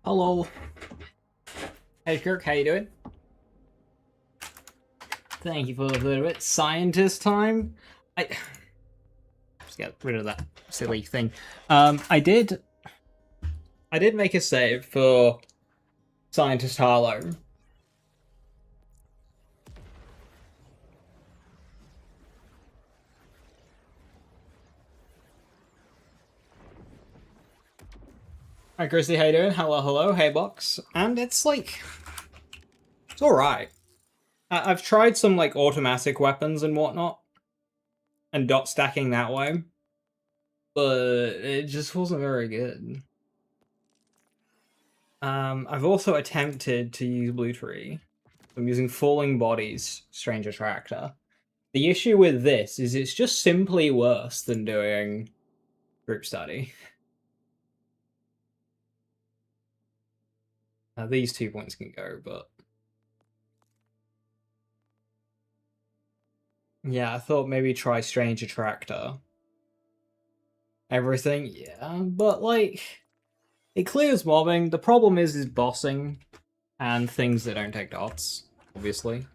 Hello. Hey Kirk, how you doing? Thank you for the little bit. Scientist time? I just get rid of that silly thing. I did make a save for Scientist Harlow. Hi Chrissy, how you doing? Hello, hello, hey box. And it's like it's alright. I've tried some like automatic weapons and whatnot, and dot stacking that way, but it just wasn't very good. I've also attempted to use Blue Tree. I'm using Falling Bodies, Strange Attractor. The issue with this is it's just simply worse than doing Group Study. These 2 points can go, but... yeah, I thought maybe try Strange Attractor. Everything, yeah, but like... it clears mobbing. The problem is bossing and things that don't take dots, obviously.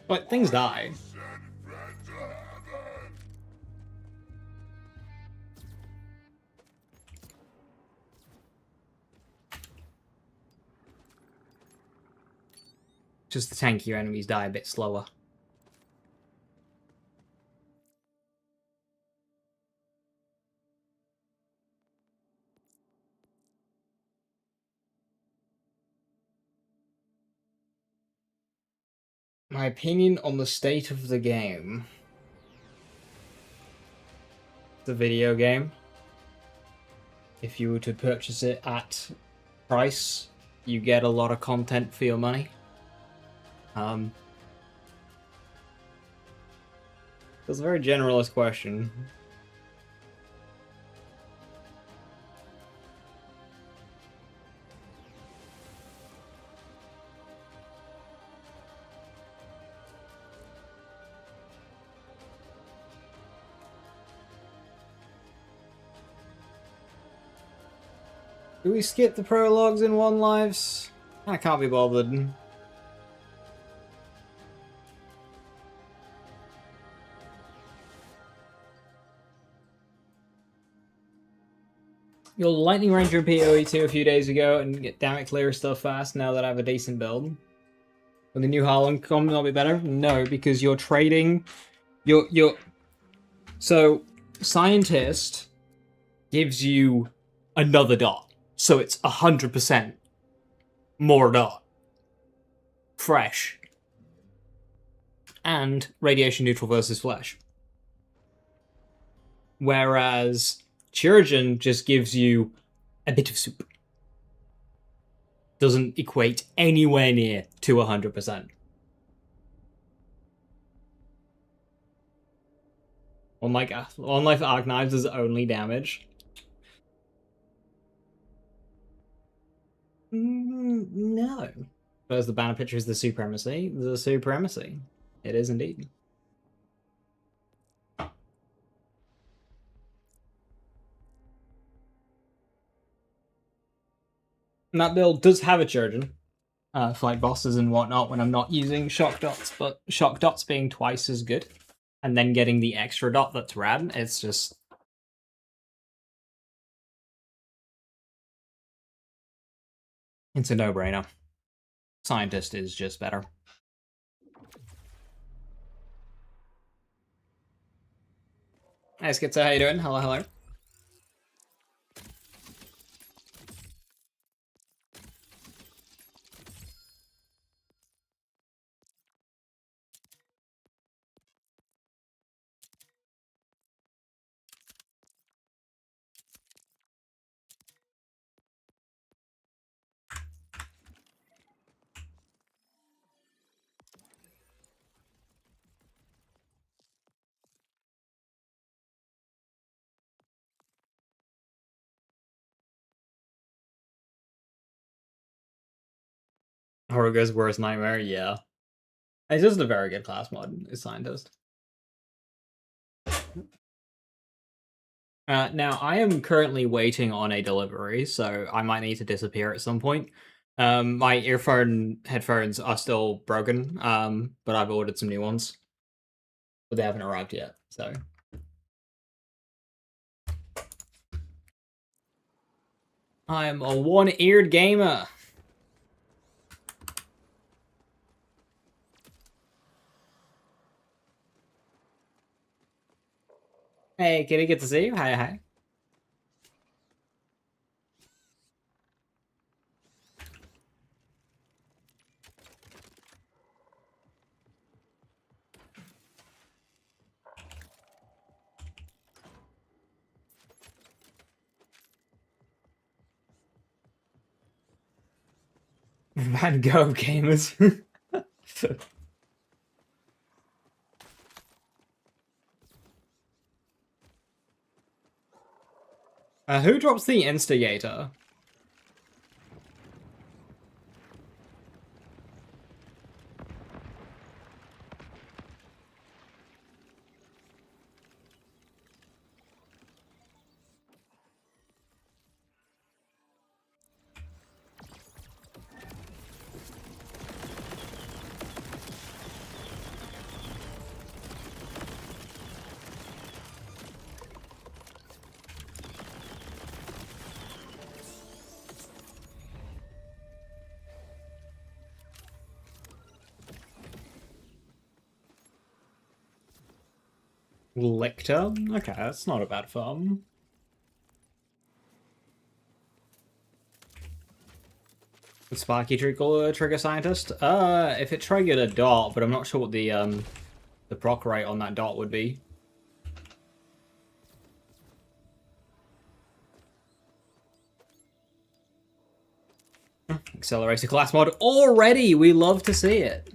But things die. Just the tankier enemies die a bit slower. My opinion on the state of the game. The video game. If you were to purchase it at price, you get a lot of content for your money. It's a very generalist question. Do we skip the prologues in one lives? I can't be bothered. Your Lightning Ranger and PoE2 a few days ago and get damn it clear stuff fast now that I have a decent build. Will the new Harlan comment not be better? No, because you're trading... You're... So, Scientist gives you another dot. So it's 100% more dot. Fresh. And radiation neutral versus flesh. Whereas Chirurgeon just gives you a bit of soup. Doesn't equate anywhere near to 100%. Unlike Arc Knives is only damage. No. But as the banner picture is the supremacy. The supremacy. It is indeed. And that build does have a Chirurgeon. Fight bosses and whatnot when I'm not using shock dots, but shock dots being twice as good. And then getting the extra dot that's rad, it's just... it's a no-brainer. Scientist is just better. Hey Skitzer, how you doing? Hello, hello. Horror's worst nightmare, yeah. It's just a very good class mod, is Scientist. Now, I am currently waiting on a delivery, so I might need to disappear at some point. My headphones are still broken, but I've ordered some new ones. But they haven't arrived yet, so... I am a one-eared gamer! Hey, kitty, good to see you. Hi, hi. Van Gogh gamers. Who drops the instigator? Lictor? Okay, that's not a bad farm. Sparky trigger scientist? If it triggered a dot, but I'm not sure what the proc rate on that dot would be. Accelerator class mod already! We love to see it.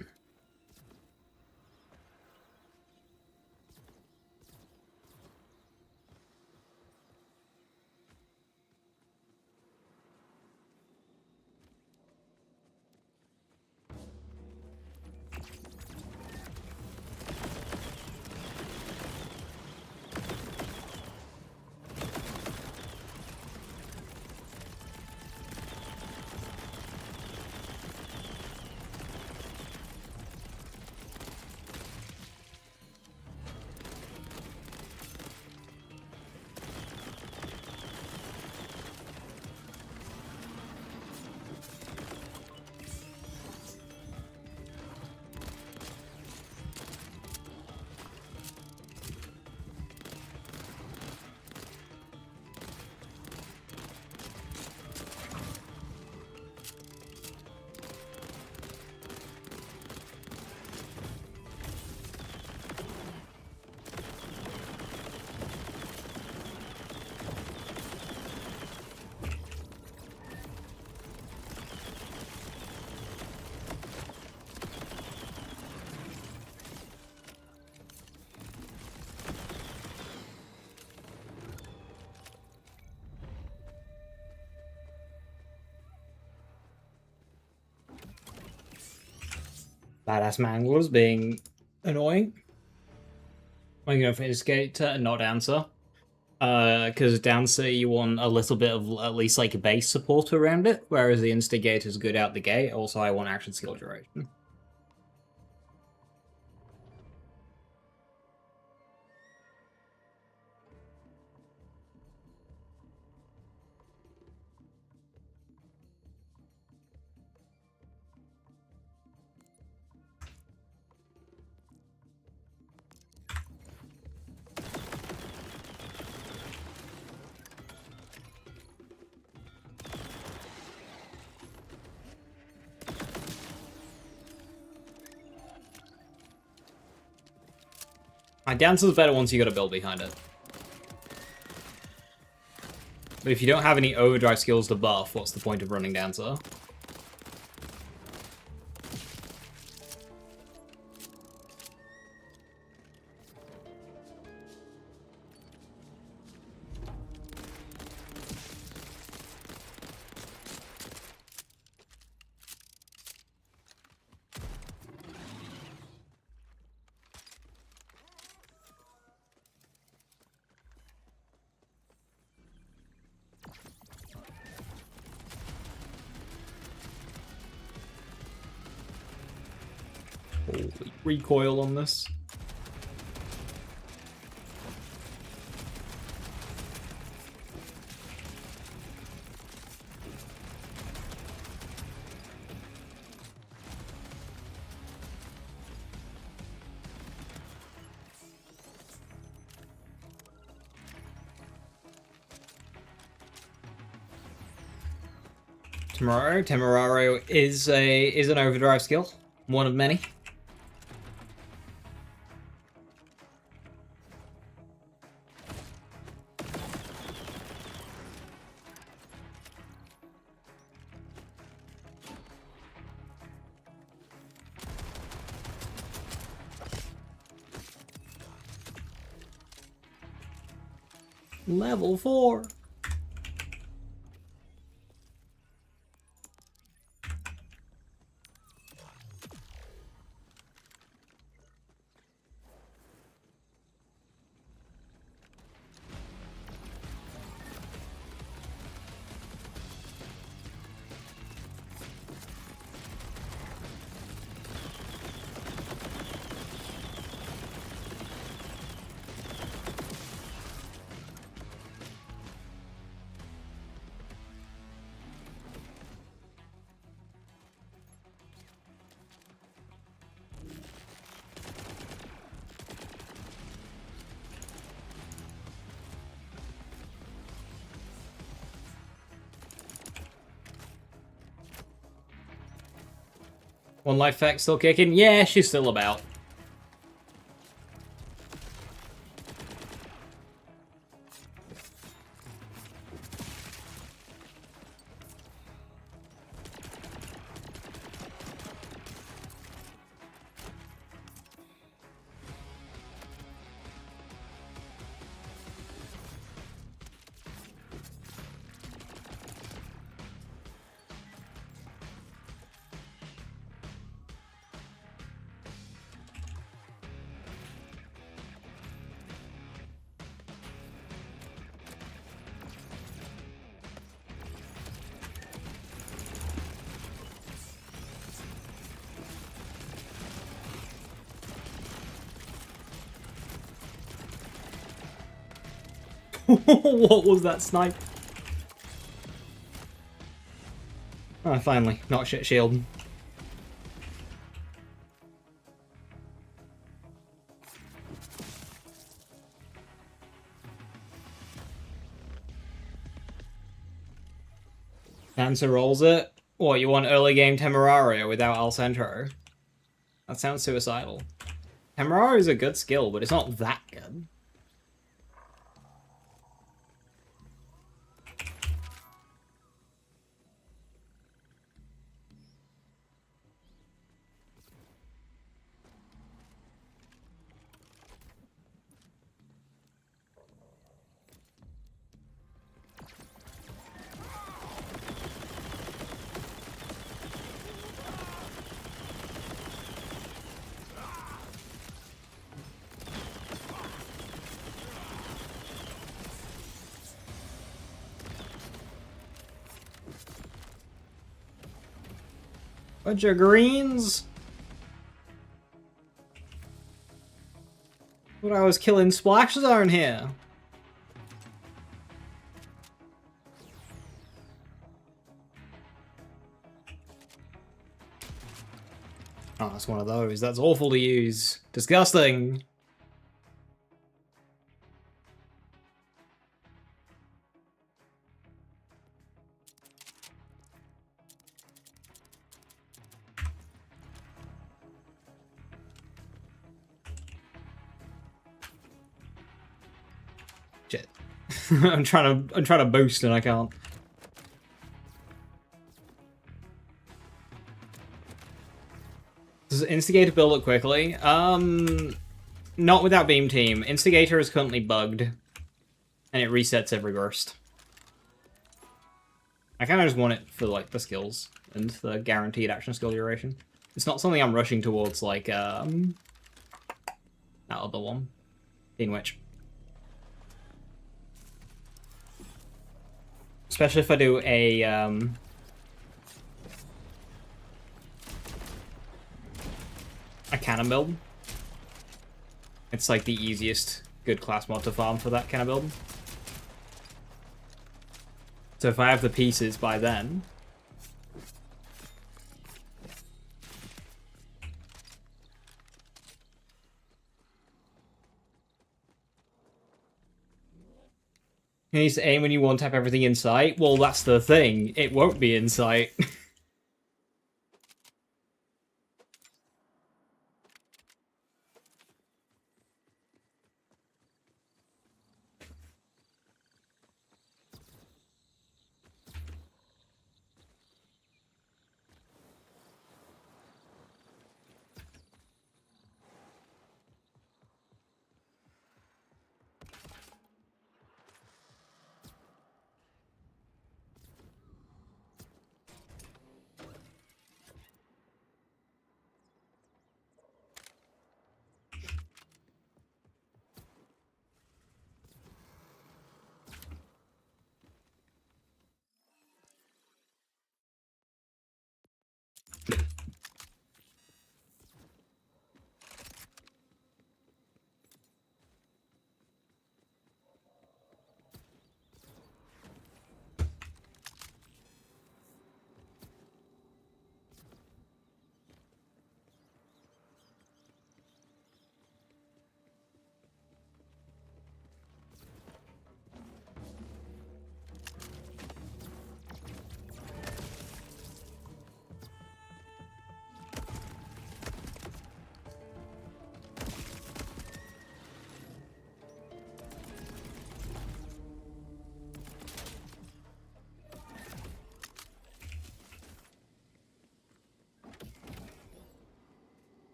Badass Manglers being annoying. I'm going for Instigator and not Dancer. Because Dancer, you want a little bit of at least like a base support around it, whereas the Instigator is good out the gate. Also, I want action skill duration. Dancer's better once you got a build behind it. But if you don't have any overdrive skills to buff, what's the point of running Dancer? Holy recoil on this. Temerario is an overdrive skill, one of many. Level 4. One life effect still kicking? Yeah, she's still about. What was that snipe? Oh, finally. Not shit shield. Answer rolls it. What, you want early game Temerario without Al Centro? That sounds suicidal. Temerario is a good skill, but it's not that good. Bunch of greens. But I was killing Splash Zone here. Oh, that's one of those. That's awful to use. Disgusting. Shit. I'm trying to boost and I can't. Does Instigator build it quickly? Not without Beam Team. Instigator is currently bugged. And it resets every burst. I kind of just want it for, like, the skills and the guaranteed action skill duration. It's not something I'm rushing towards, like, that other one. In which. Especially if I do a, a cannon build. It's like the easiest good class mod to farm for that kind of build. So if I have the pieces by then... You need to aim when you one-tap everything in sight. Well, that's the thing. It won't be in sight.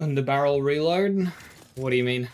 Underbarrel reload? What do you mean?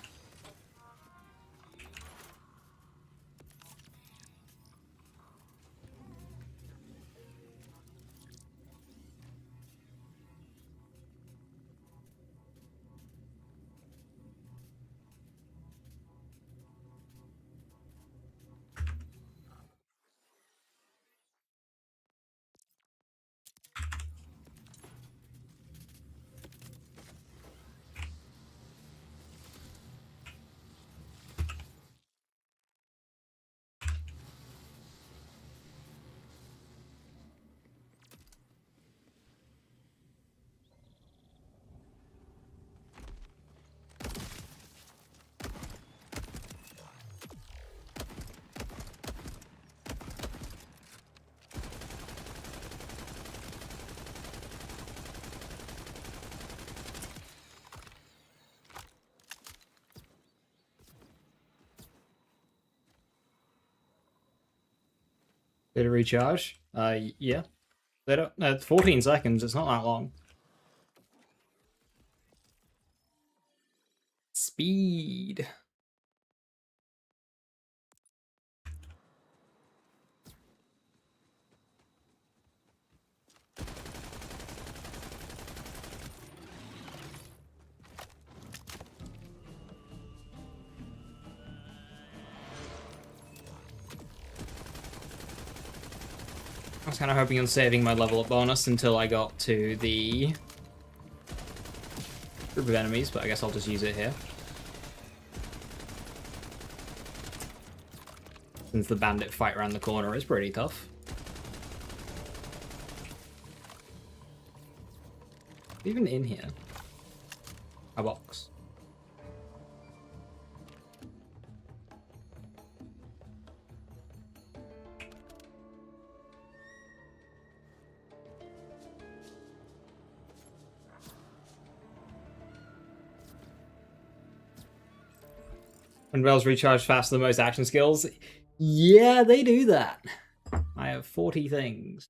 Did it recharge? Yeah. They don't. 14 seconds. It's not that long. Speed. I was kind of hoping on saving my level up bonus until I got to the group of enemies, but I guess I'll just use it here. Since the bandit fight around the corner is pretty tough. Even in here. A box. When rails recharge faster than most action skills. Yeah, they do that. I have 40 things.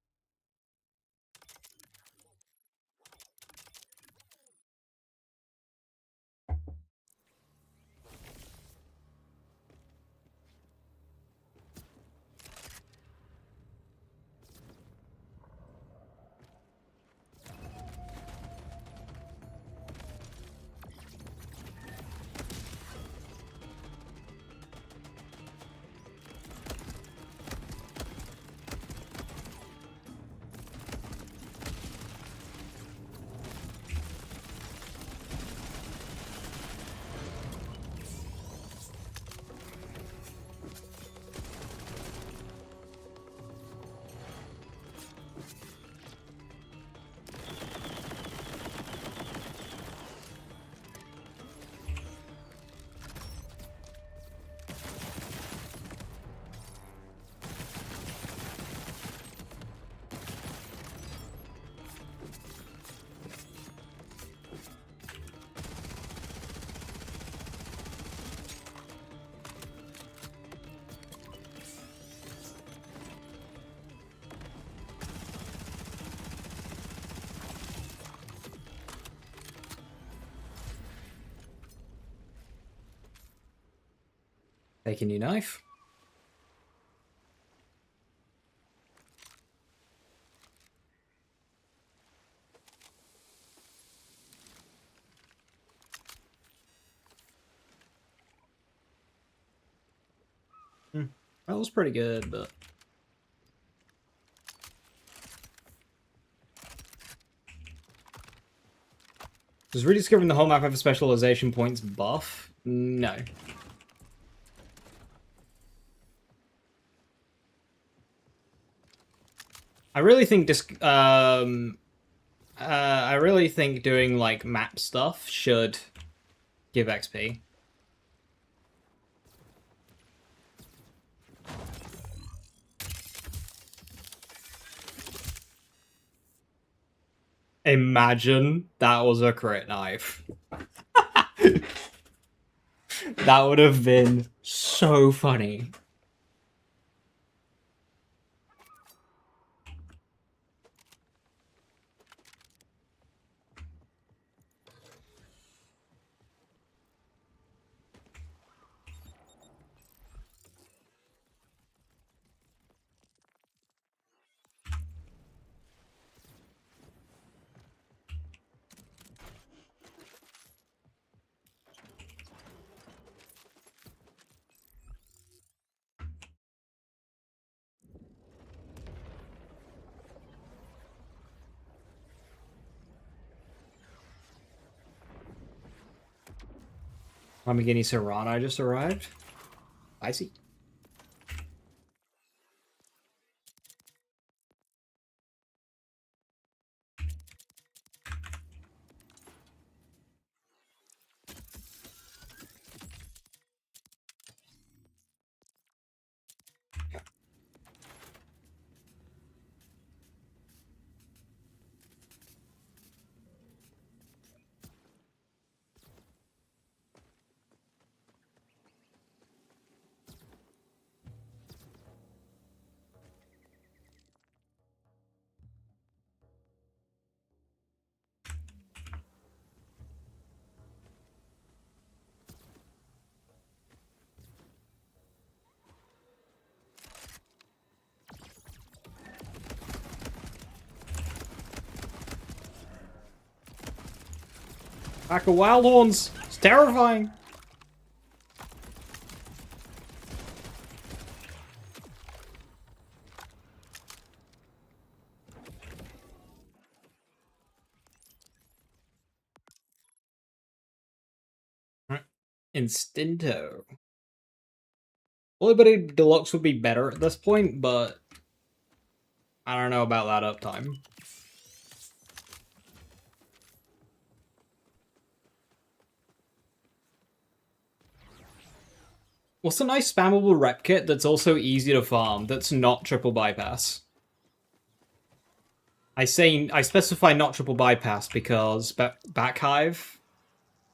Take a new knife. That was pretty good, but... Does rediscovering the whole map have a specialization points buff? No. I really think I really think doing like map stuff should give XP. Imagine that was a crit knife. That would have been so funny. Lamborghini Serrano just arrived. I see. Pack of wild horns. It's terrifying. Instinto. Liberty Deluxe would be better at this point, but I don't know about that uptime. What's a nice spammable rep kit that's also easy to farm, that's not triple bypass? I specify not triple bypass because Backhive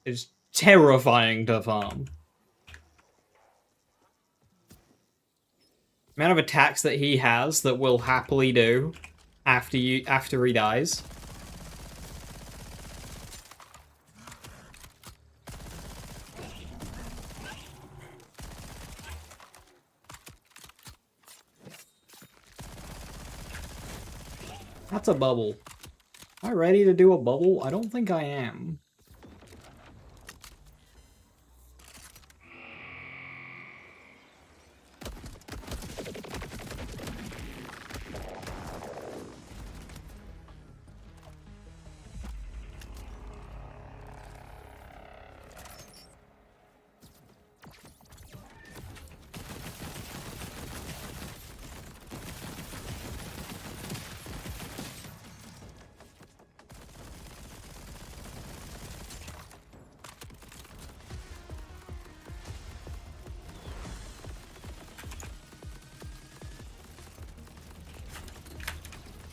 is terrifying to farm. The amount of attacks that he has that will happily do after he dies. That's a bubble. Am I ready to do a bubble? I don't think I am.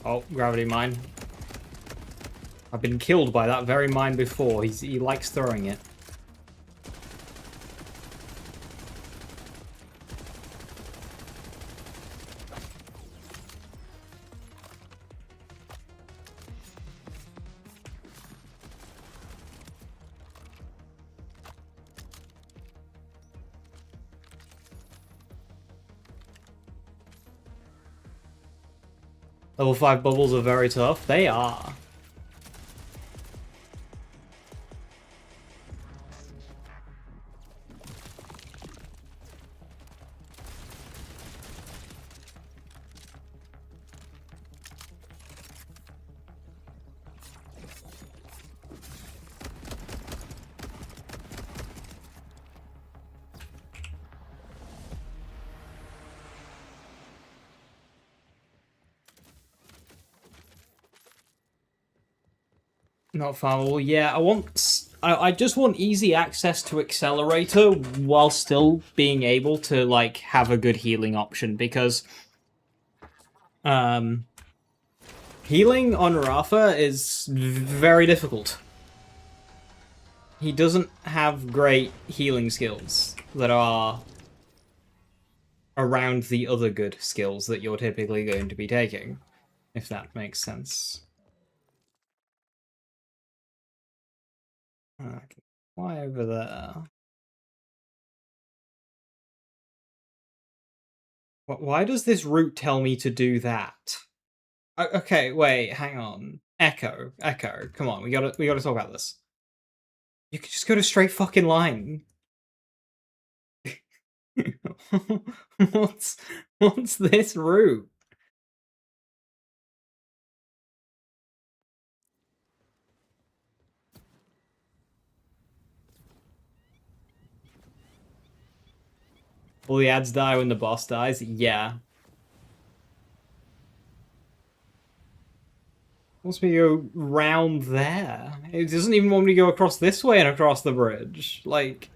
Oh, gravity mine. I've been killed by that very mine before. He likes throwing it. Level 5 bubbles are very tough. They are. Not farmable. Yeah, I just want easy access to Accelerator while still being able to, like, have a good healing option, because healing on Rafa is very difficult. He doesn't have great healing skills that are around the other good skills that you're typically going to be taking, if that makes sense. Okay, fly over there. Why does this route tell me to do that? Okay, wait, hang on. Echo, come on, we gotta talk about this. You could just go to straight fucking line. what's this route? All the ads die when the boss dies? Yeah. Wants me to go round there. It doesn't even want me to go across this way and across the bridge. Like...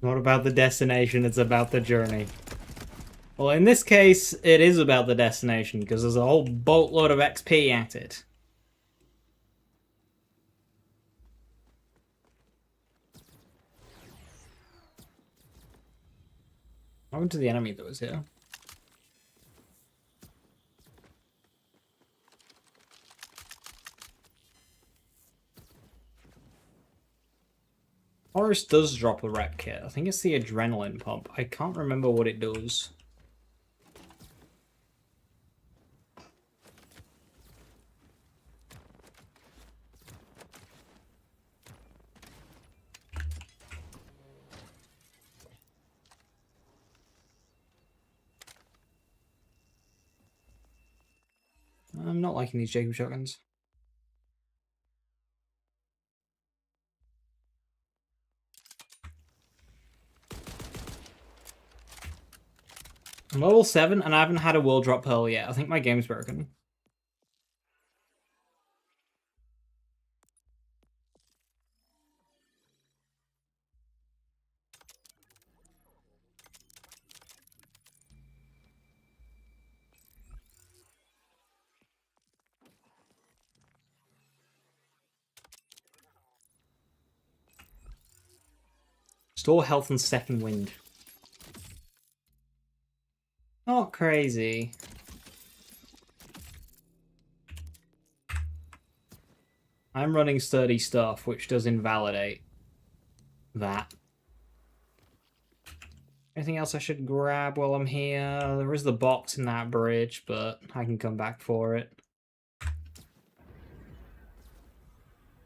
Not about the destination, it's about the journey. Well, in this case, it is about the destination, because there's a whole boatload of XP at it. What happened to the enemy that was here? Forest does drop a rep kit. I think it's the adrenaline pump. I can't remember what it does. I'm not liking these Jacob shotguns. I'm level 7 and I haven't had a world drop pearl yet. I think my game's broken. Store health and second wind. Not crazy. I'm running sturdy stuff, which does invalidate that. Anything else I should grab while I'm here? There is the box in that bridge, but I can come back for it.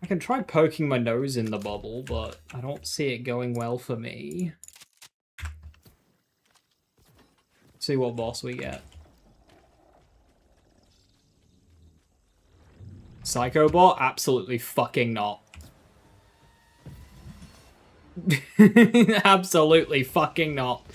I can try poking my nose in the bubble, but I don't see it going well for me. See what boss we get. Psychobot? Absolutely fucking not. Absolutely fucking not.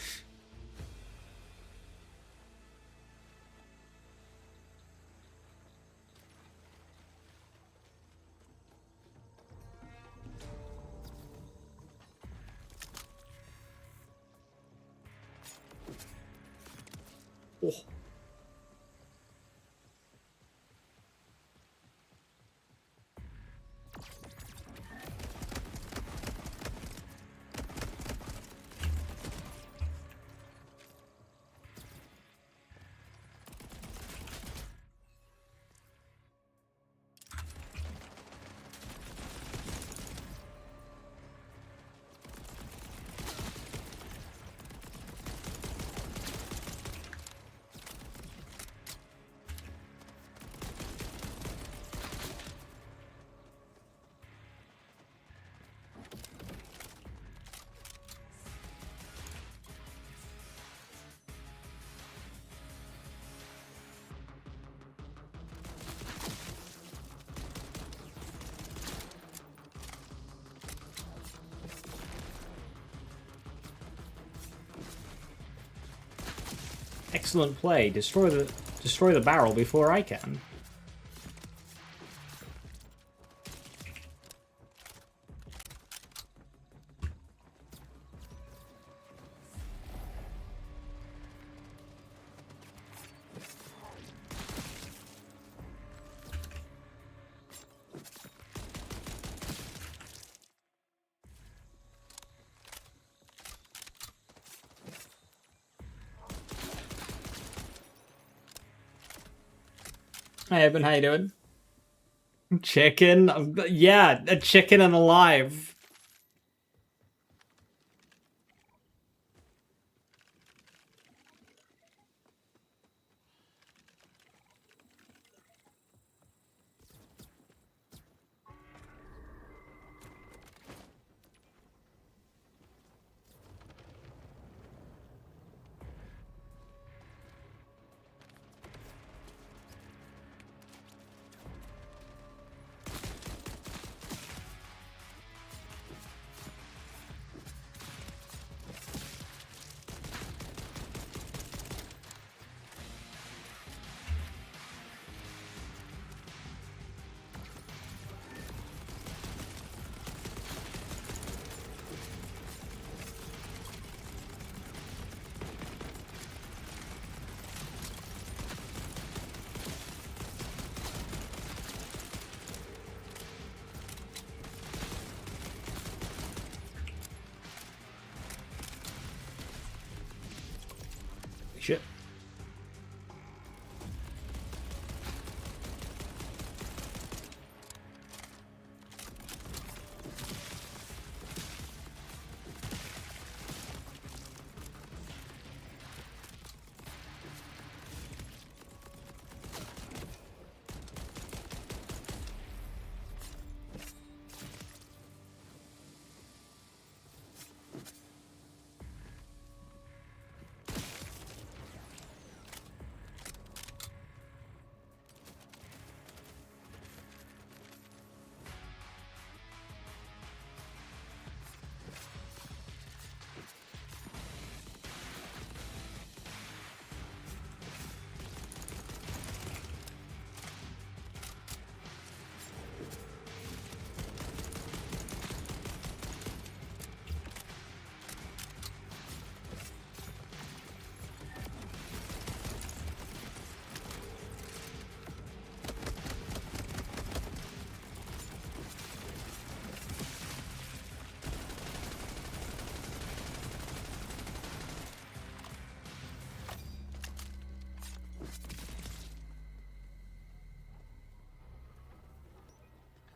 Oh. Excellent play. Destroy the barrel before I can. Hey, Evan, how you doing? Chicken? Yeah, a chicken and alive.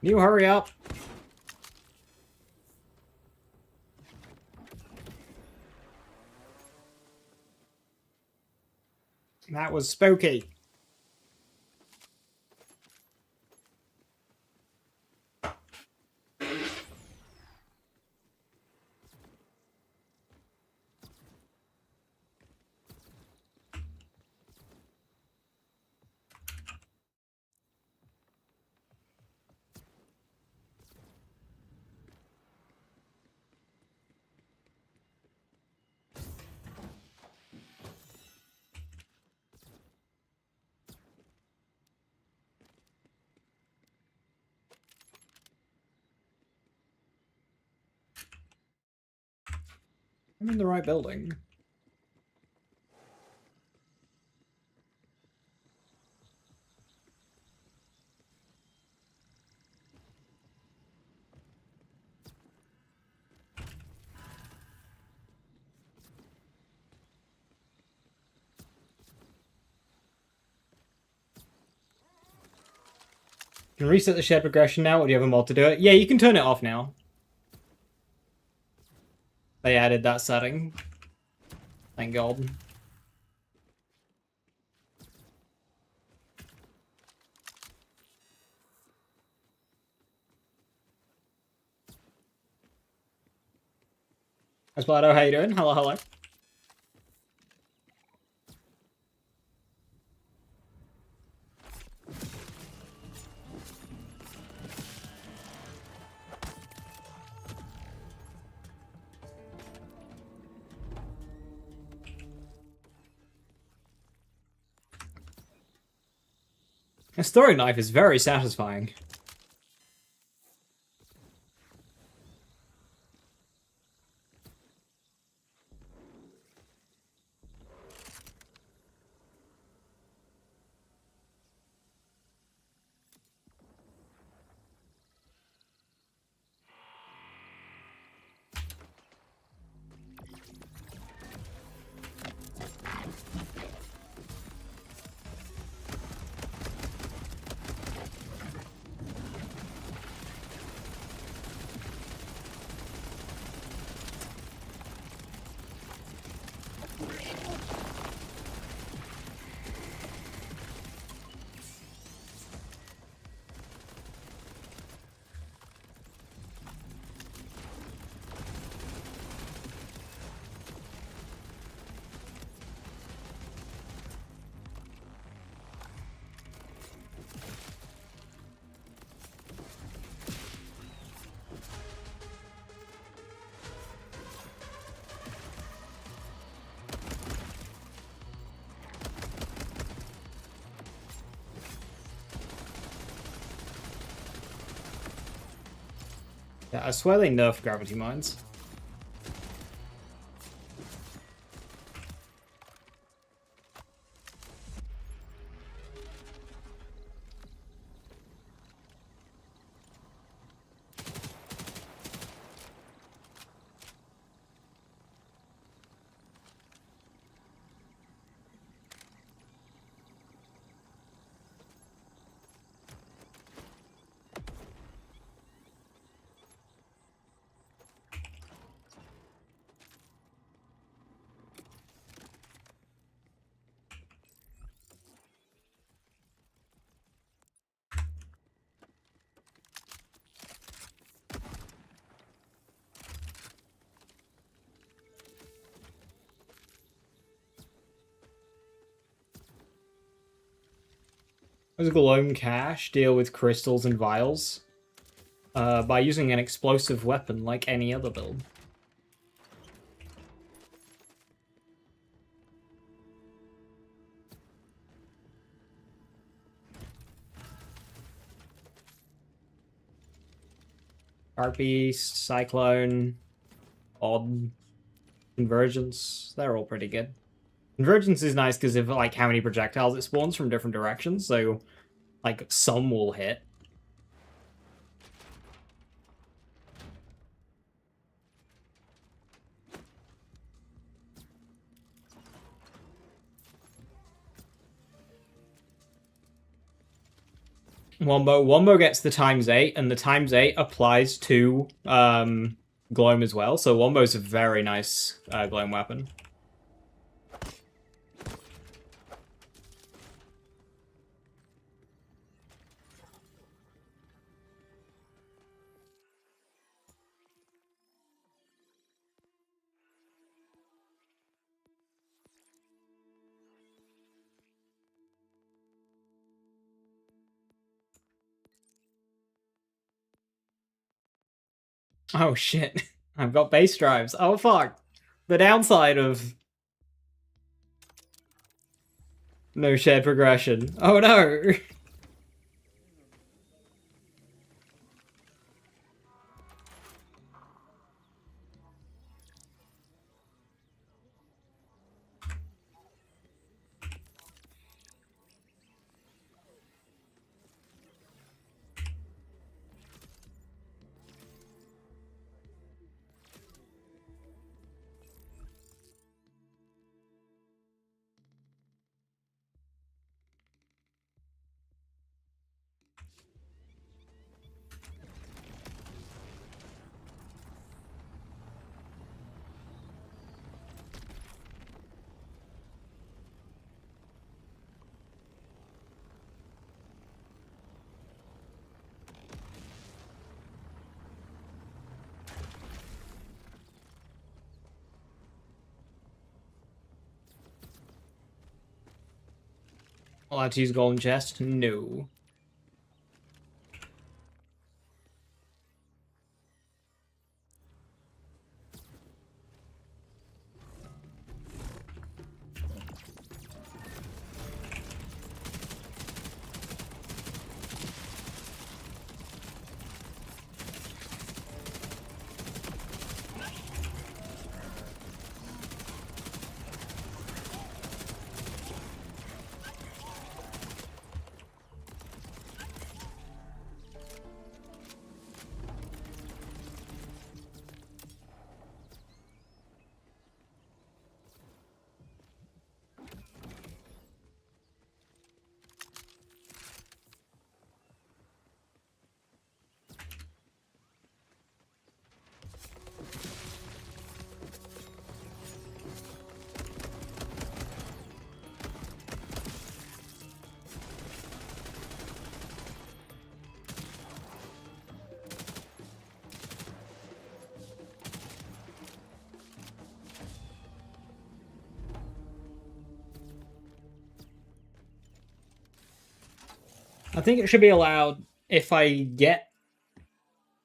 You hurry up. That was spooky. I'm in the right building. You can reset the shared progression now, or do you have a mod to do it? Yeah, you can turn it off now. They added that setting. Thank God. Esplado, how you doing? Hello, hello. A story knife is very satisfying. Yeah, I swear they nerfed gravity mines. Does Gloam Cache deal with crystals and vials? By using an explosive weapon like any other build. Beast, Cyclone, Odd, Convergence, they're all pretty good. Convergence is nice because of like how many projectiles it spawns from different directions, so like some will hit. Wombo gets the ×8, and the ×8 applies to Gloam as well. So Wombo's a very nice Gloam weapon. Oh shit, I've got base drives. Oh fuck. The downside of no shared progression. Oh no. Allowed to use golden chest? No. I think it should be allowed if I get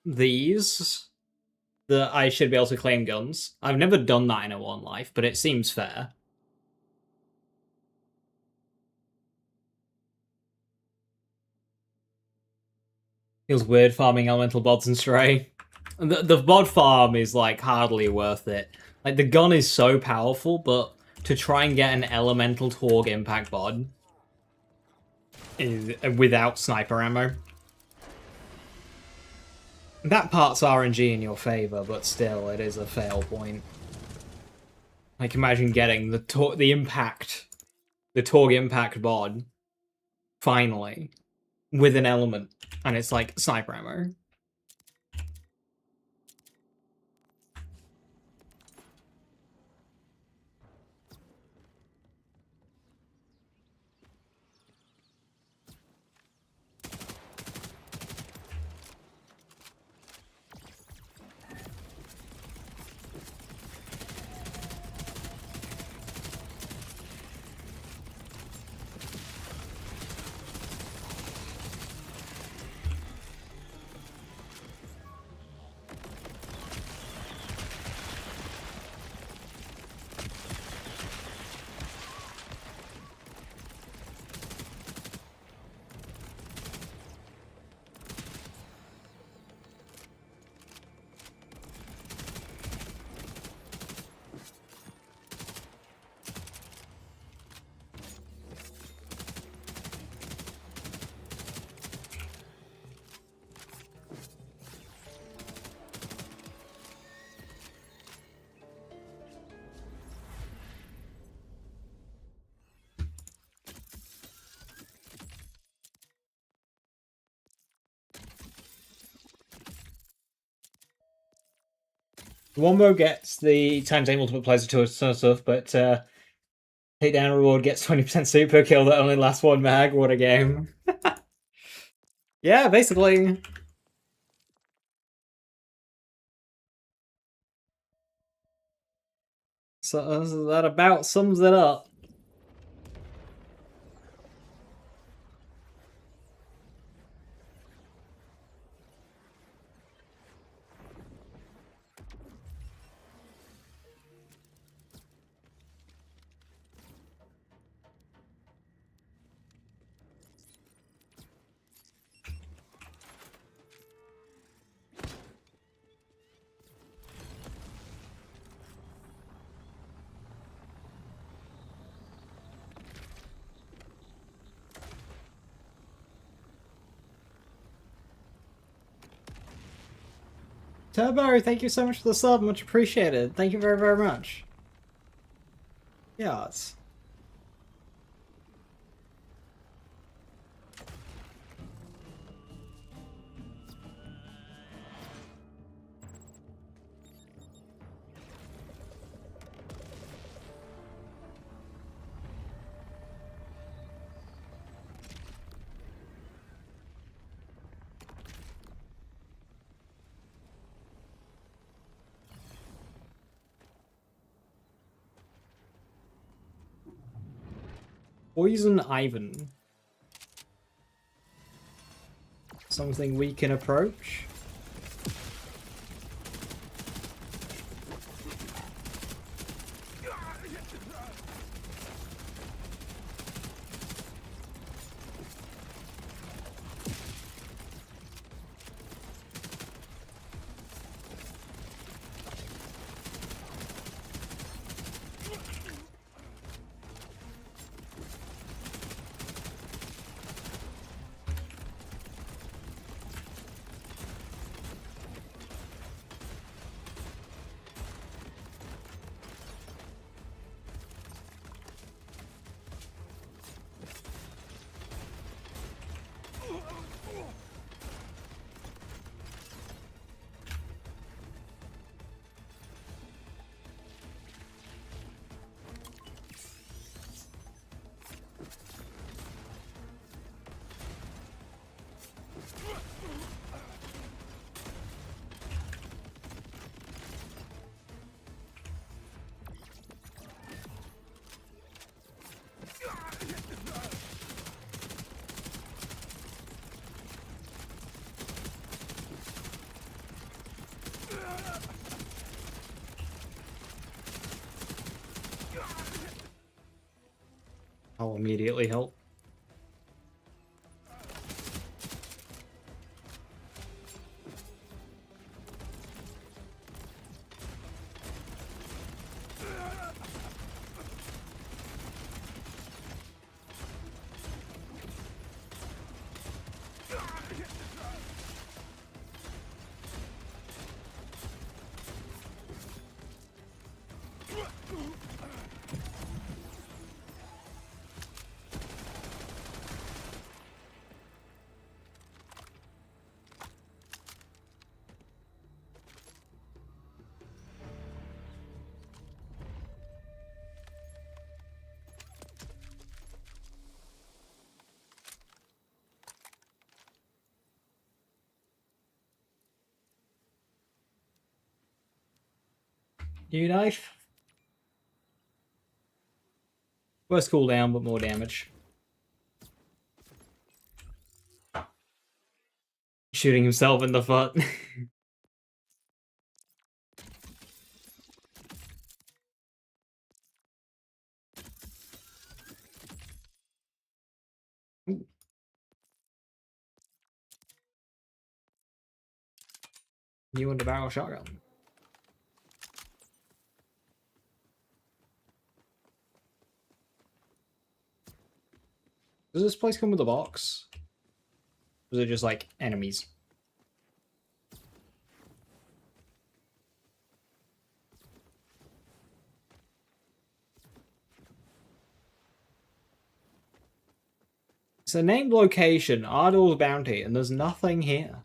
these that I should be able to claim guns. I've never done that in a one life, but it seems fair. Feels weird farming elemental bods and stray. The bod farm is like hardly worth it. Like the gun is so powerful, but to try and get an elemental Torg impact bod is without sniper ammo. That part's RNG in your favor, but still, it is a fail point. Like imagine getting the Torg impact bod finally with an element, and it's like sniper ammo. Wombo gets the timetable multipliers to some stuff, but takedown reward gets 20% super kill that only lasts one mag. What a game. Yeah, basically. So that about sums it up. Turbo, thank you so much for the sub. Much appreciated. Thank you very, very much. Yes. Poison Ivan. Something we can approach. I'll immediately help. New knife. Worse cooldown, but more damage. Shooting himself in the foot. New under barrel shotgun. Does this place come with a box? Or is it just like enemies? It's a named location, Ardor's Bounty, and there's nothing here.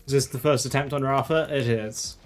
Is this the first attempt on Rafa? It is.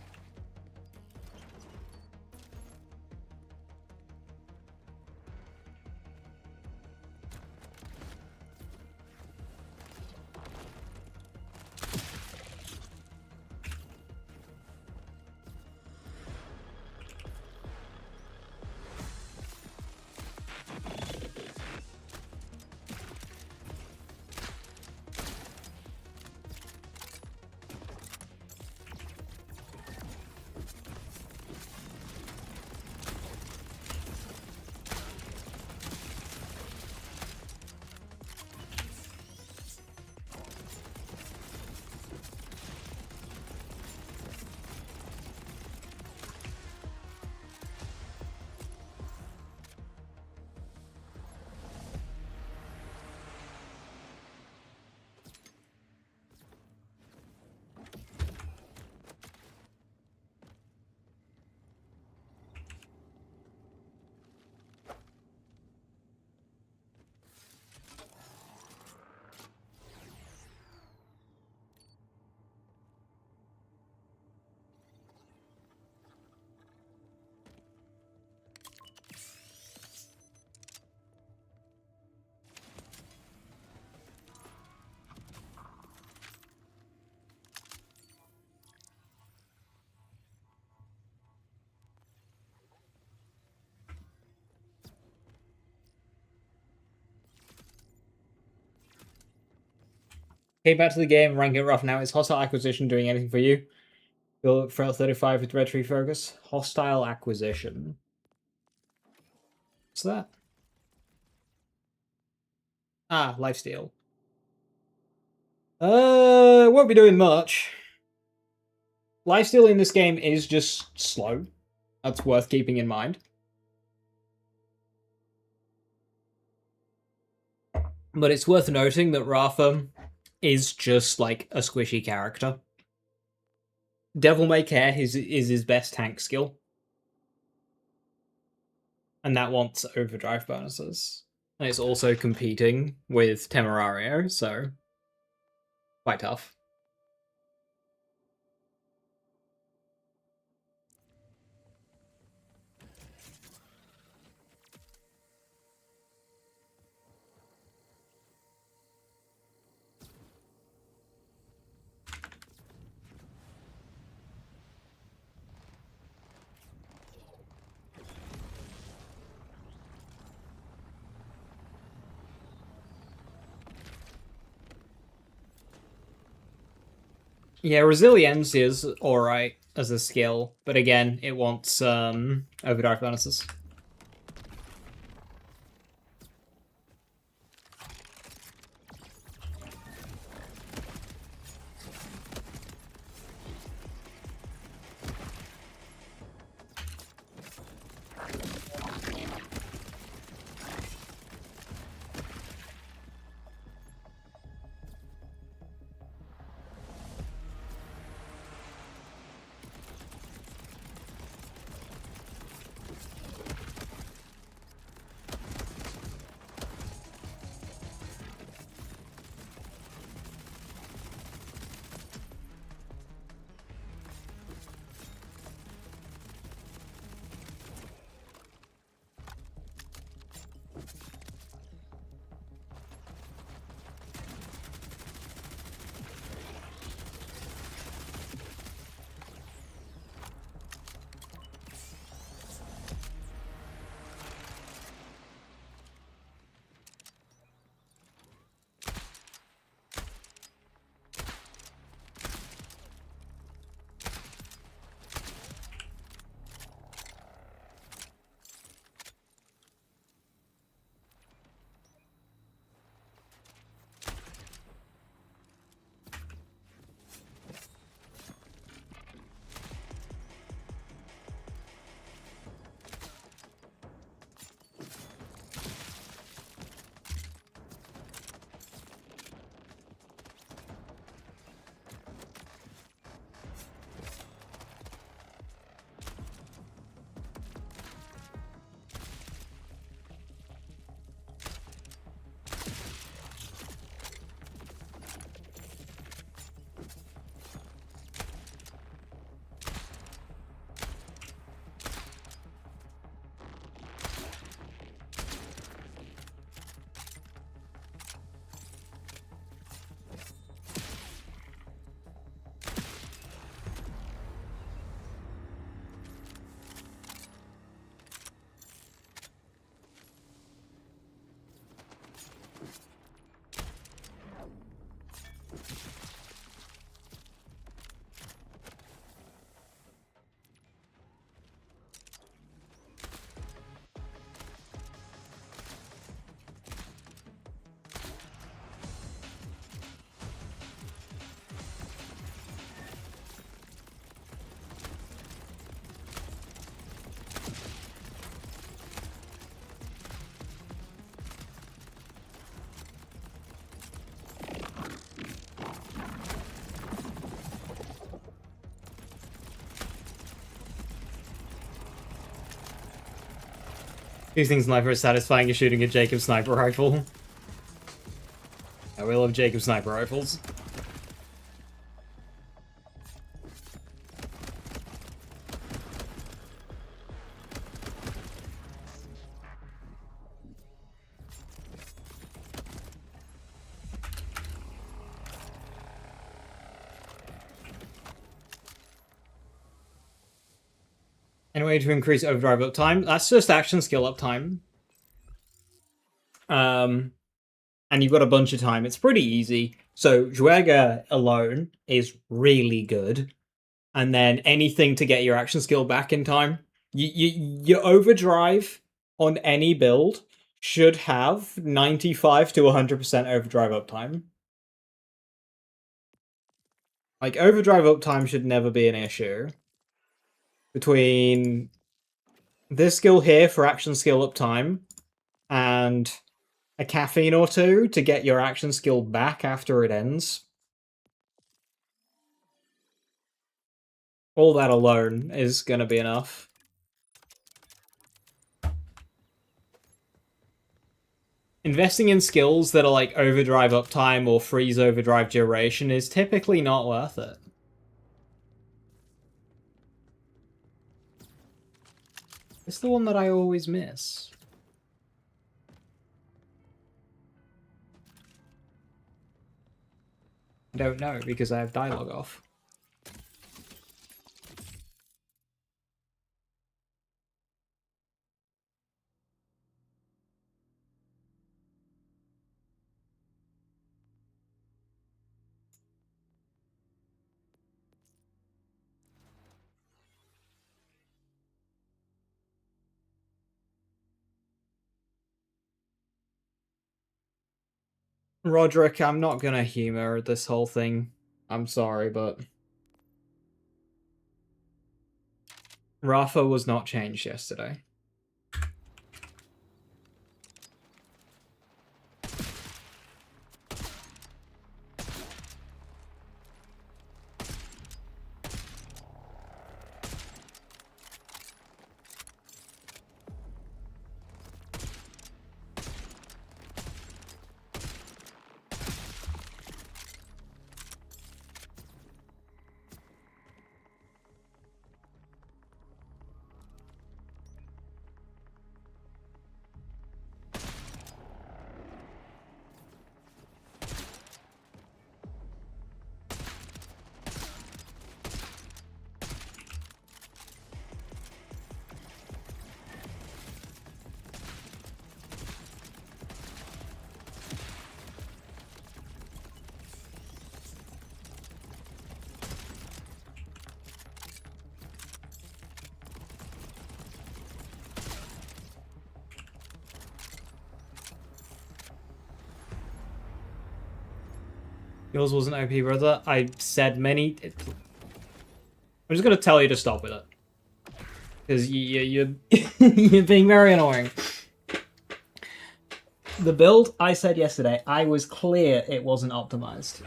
Okay, back to the game. Rank it rough now. Is hostile acquisition doing anything for you? Build Frail 35 with red tree focus. Hostile acquisition. What's that? Ah, lifesteal. Won't be doing much. Lifesteal in this game is just slow. That's worth keeping in mind. But it's worth noting that Rafa is just like a squishy character. Devil May Care is his best tank skill. And that wants overdrive bonuses. And it's also competing with Temerario, so quite tough. Yeah, Resilience is alright as a skill, but again, it wants overdrive bonuses. Two things in life are as satisfying as shooting a Jacob sniper rifle. Yeah, we love Jacob sniper rifles. Any way to increase overdrive uptime? That's just action skill uptime. And you've got a bunch of time. It's pretty easy. So Juega alone is really good. And then anything to get your action skill back in time. Your overdrive on any build should have 95 to 100% overdrive uptime. Like, overdrive uptime should never be an issue. Between this skill here for action skill uptime and a caffeine or two to get your action skill back after it ends. All that alone is going to be enough. Investing in skills that are like overdrive uptime or freeze overdrive duration is typically not worth it. It's the one that I always miss. I don't know because I have dialogue off. Roderick, I'm not gonna humor this whole thing. I'm sorry, but Rafa was not changed yesterday. Yours wasn't OP, brother. I said many... I'm just gonna tell you to stop with it. Because you're being very annoying. The build I said yesterday, I was clear it wasn't optimized.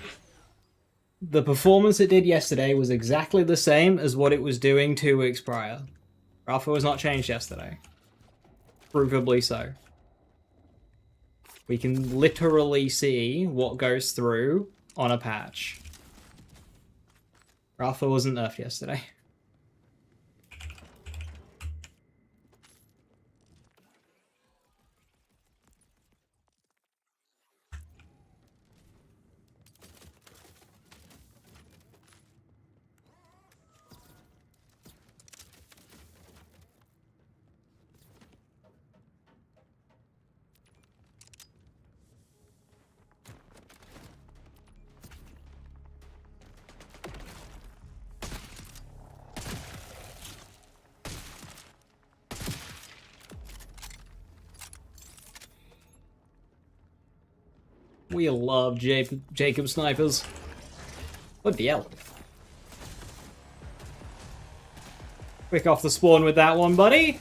The performance it did yesterday was exactly the same as what it was doing 2 weeks prior. Rafa was not changed yesterday. Provably so. We can literally see what goes through on a patch. Rafa wasn't nerfed yesterday. We love Jacob snipers. What the hell? Quick off the spawn with that one, buddy.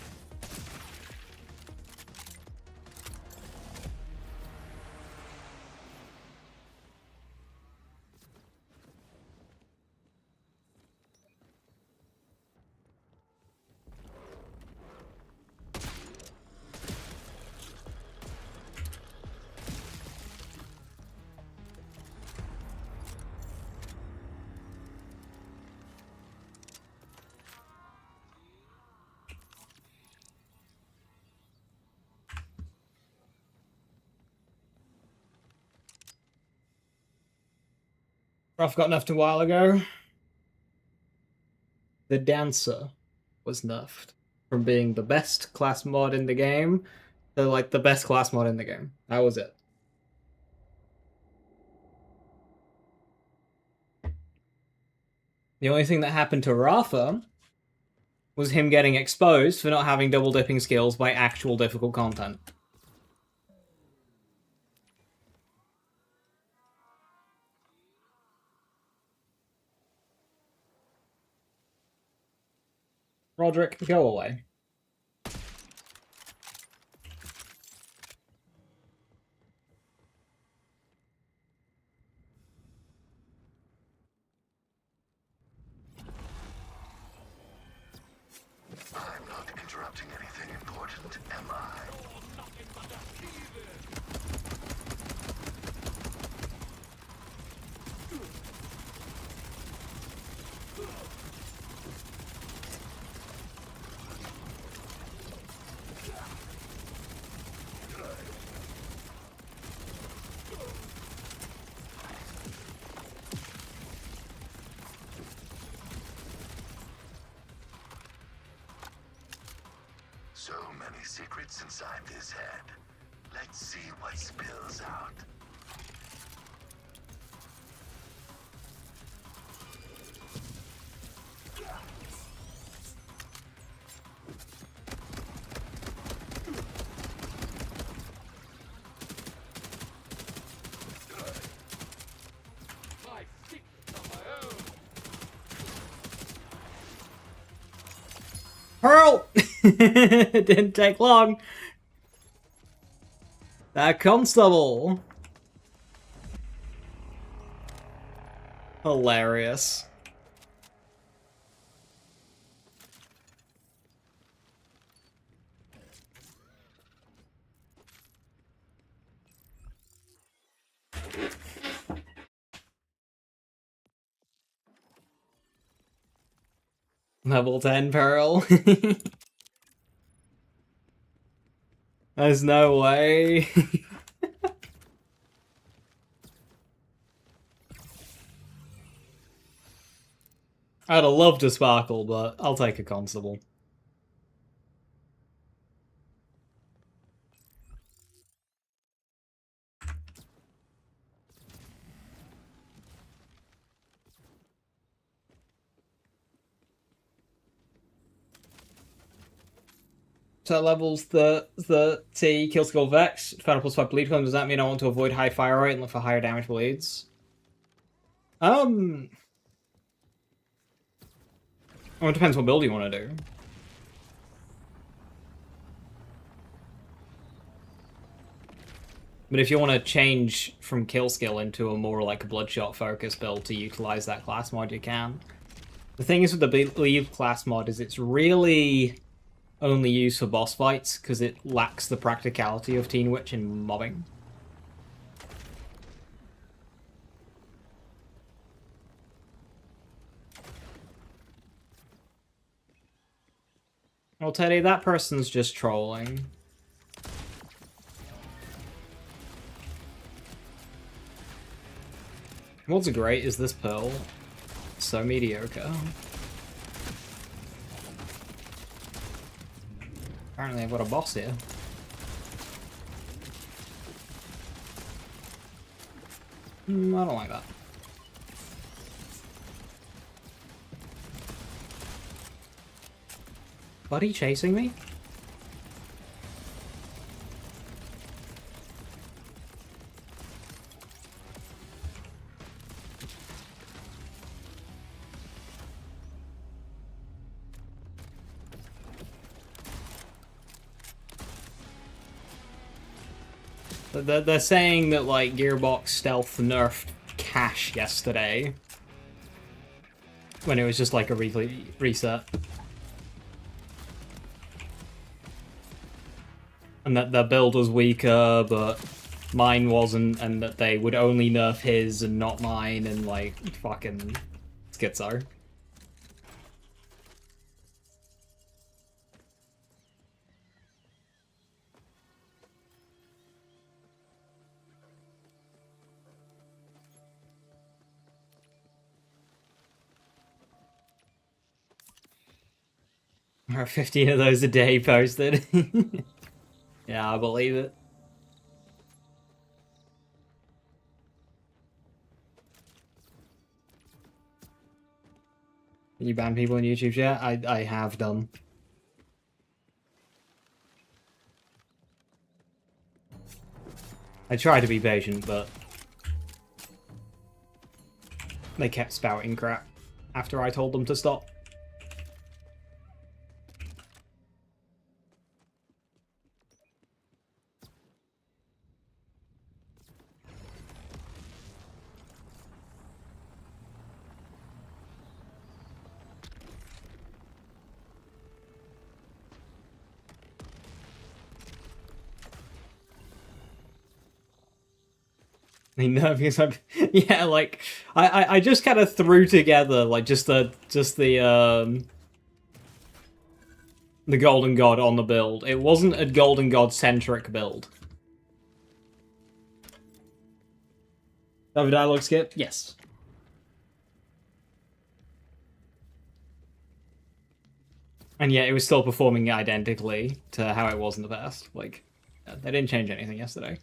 Rough got nerfed a while ago. The Dancer was nerfed from being the best class mod in the game to like the best class mod in the game. That was it. The only thing that happened to Rafa was him getting exposed for not having double dipping skills by actual difficult content. Roderick, go away. I'm not interrupting anything important, am I? So many secrets inside this head. Let's see what spills out. Pearl! It didn't take long. That constable. Hilarious. Level 10 Pearl. There's no way. I'd have loved a sparkle, but I'll take a constable. So levels the T kill skill Vex, final +5 bleed time. Does that mean I want to avoid high fire rate and look for higher damage bleeds? Well, it depends what build you want to do. But if you want to change from kill skill into a more like a bloodshot focus build to utilize that class mod, you can. The thing is with the bleed class mod is it's really only used for boss fights because it lacks the practicality of Teen Witch in mobbing. Well, Teddy, that person's just trolling. What's great is this Pearl. So mediocre. Apparently I've got a boss here. I don't like that. Buddy chasing me? They're saying that, like, Gearbox Stealth nerfed Cash yesterday. When it was just, like, a reset. And that their build was weaker, but mine wasn't, and that they would only nerf his and not mine, and, like, fucking schizo. There are 15 of those a day posted. Yeah, I believe it. You ban people on YouTube chat? I have done. I tried to be patient, but they kept spouting crap after I told them to stop. I know, because yeah, like I just kind of threw together like just the Golden God on the build. It wasn't a Golden God centric build. Have a dialogue skip? Yes. And yet it was still performing identically to how it was in the past. Like, they didn't change anything yesterday.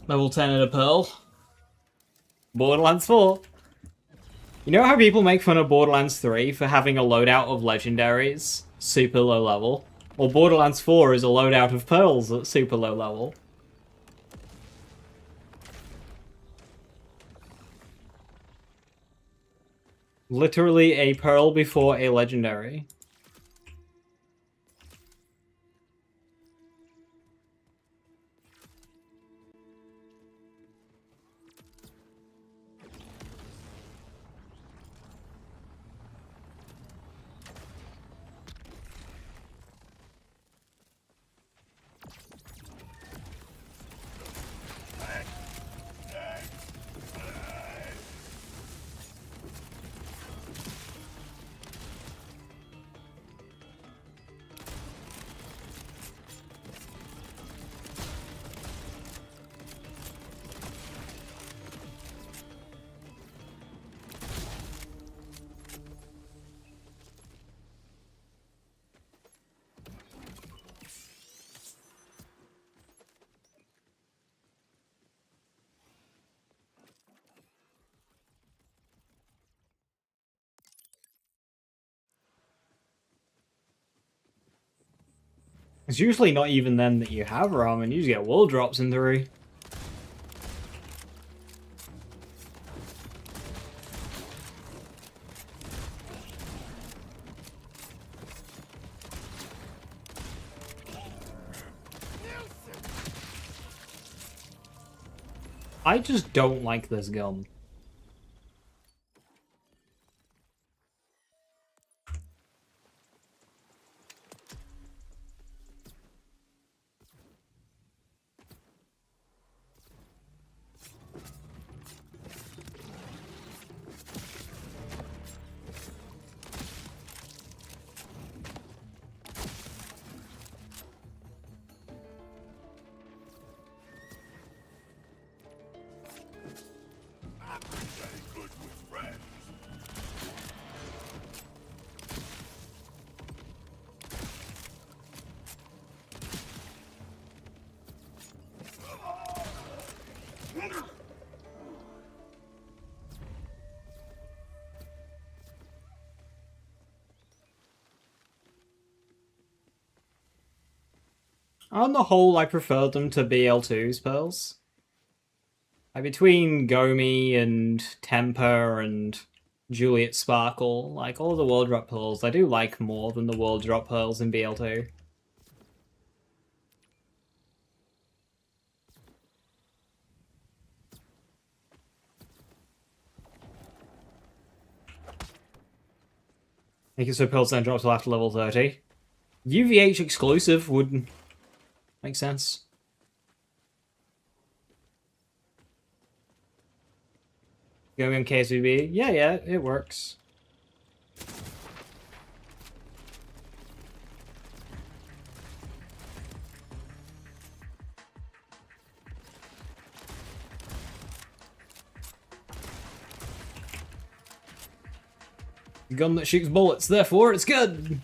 Level 10 at a Pearl. Borderlands 4. You know how people make fun of Borderlands 3 for having a loadout of legendaries super low level? Well, Borderlands 4 is a loadout of pearls at super low level. Literally a pearl before a legendary. It's usually not even then that you have ramen, you just get wall drops in 3. I just don't like this gun. On the whole, I prefer them to BL2's pearls. Like between Gomi and Temper and Juliet Sparkle, like all the World Drop pearls, I do like more than the World Drop pearls in BL2. Make it so pearls don't drop till after level 30. UVH exclusive would make sense. Going on KSVB? Yeah, it works. Gun that shoots bullets, therefore it's good!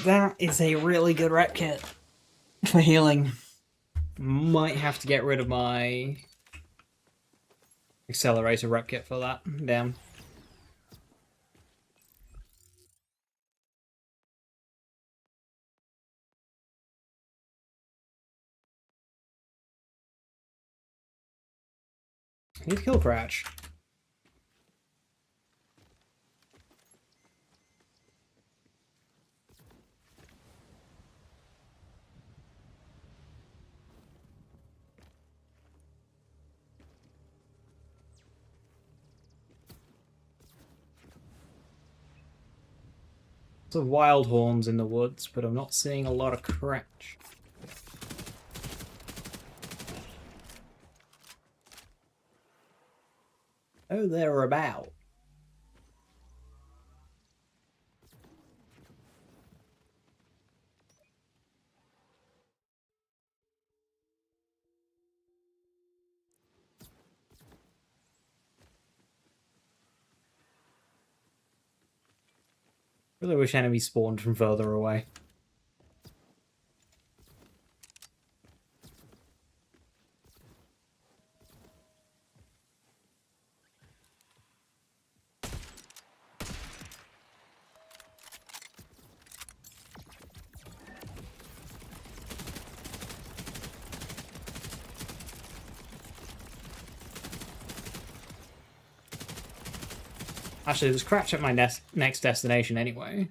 That is a really good rep kit for healing. Might have to get rid of my accelerator rep kit for that. Damn. I need to kill Cratch. Lots of wild horns in the woods, but I'm not seeing a lot of Cratch. Oh, they're about. Really wish enemies spawned from further away. Actually, there's Cratch at my next destination anyway.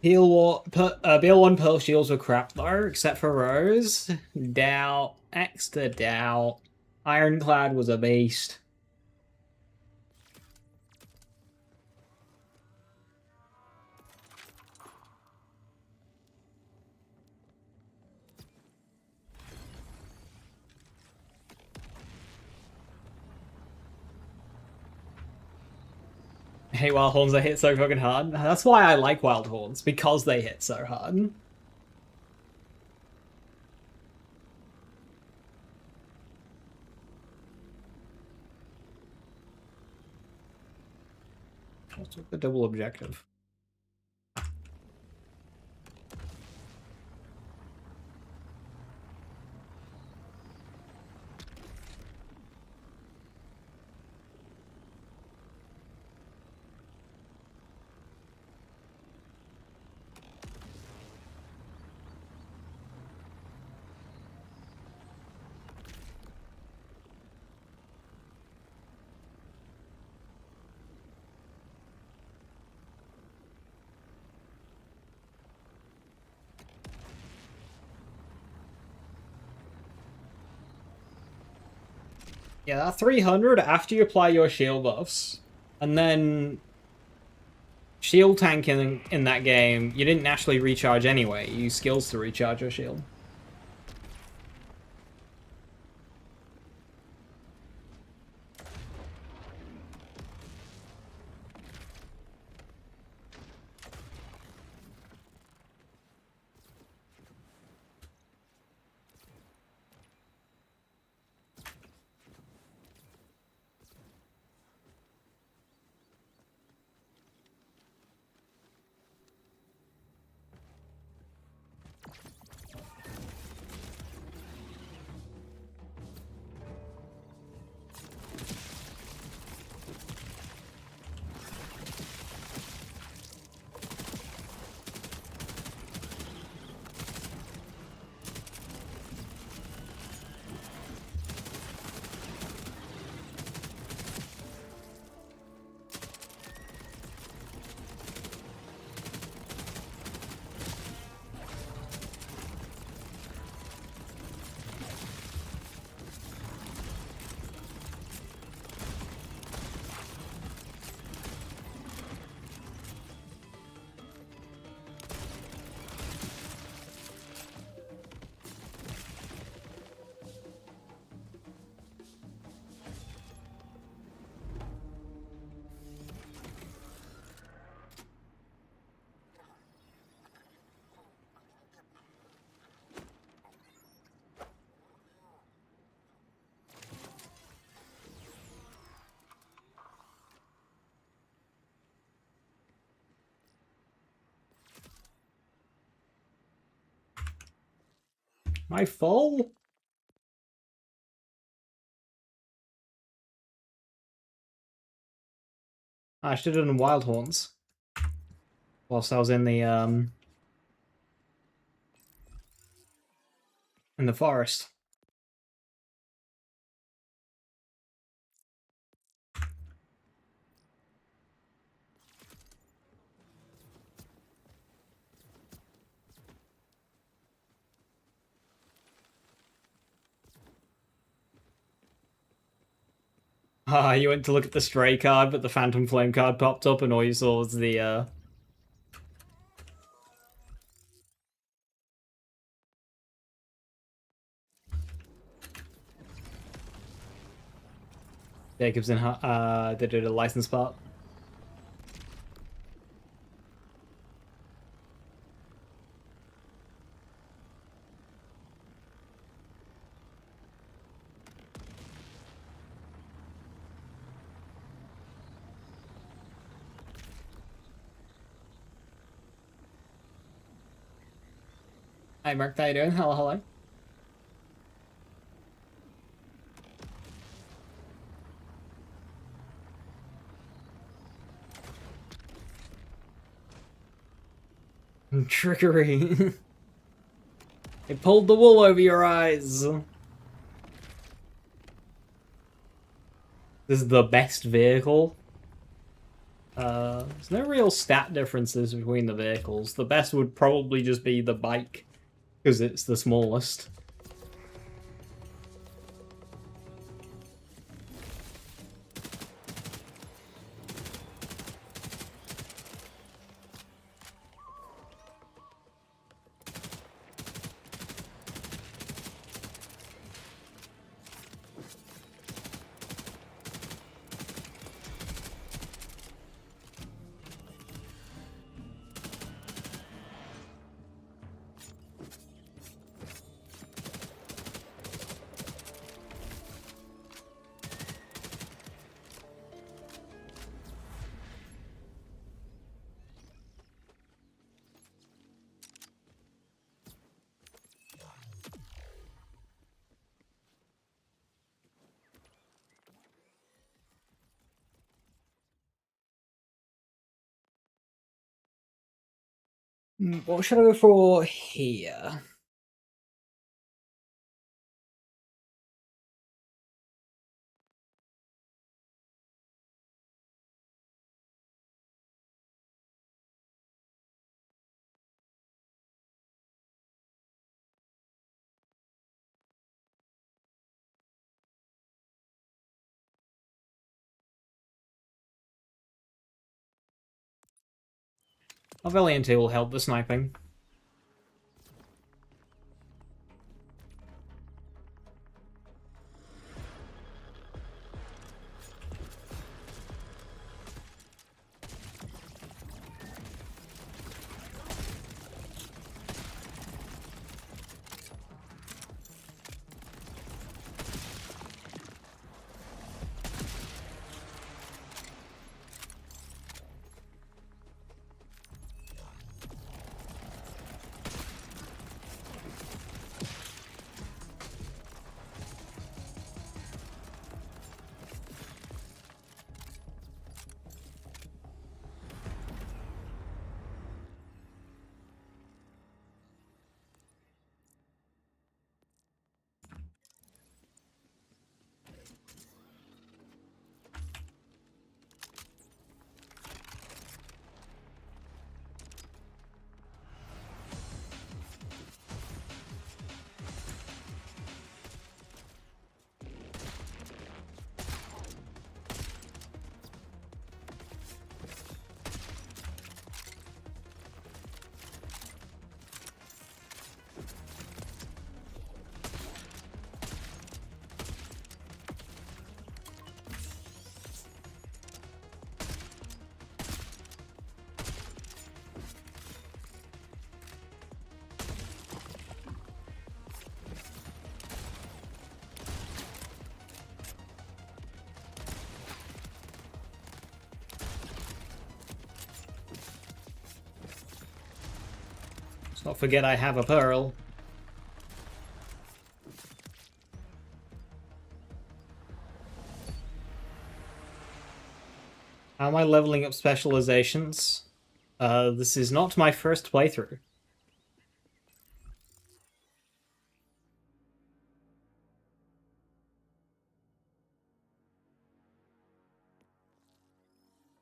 BL1 Pearl Shields were crap though, except for Rose. Doubt. Extra doubt. Ironclad was a beast. hate wild horns, they hit so fucking hard. That's why I like wild horns, because they hit so hard. What's with the double objective? Yeah, that 300 after you apply your shield buffs, and then shield tank in that game, you didn't naturally recharge anyway. You use skills to recharge your shield. My full? I should have done wild horns whilst I was in the forest. Ah, you went to look at the stray card, but the Phantom Flame card popped up, and all you saw was the Jacobs and they did a license part. Hi, Mark. How you doing? Hello, hello. Trickery. It pulled the wool over your eyes. This is the best vehicle. There's no real stat differences between the vehicles. The best would probably just be the bike, because it's the smallest. What should I go for here? Our Valiant will help the sniping. Let's not forget I have a pearl. How am I leveling up specializations? This is not my first playthrough.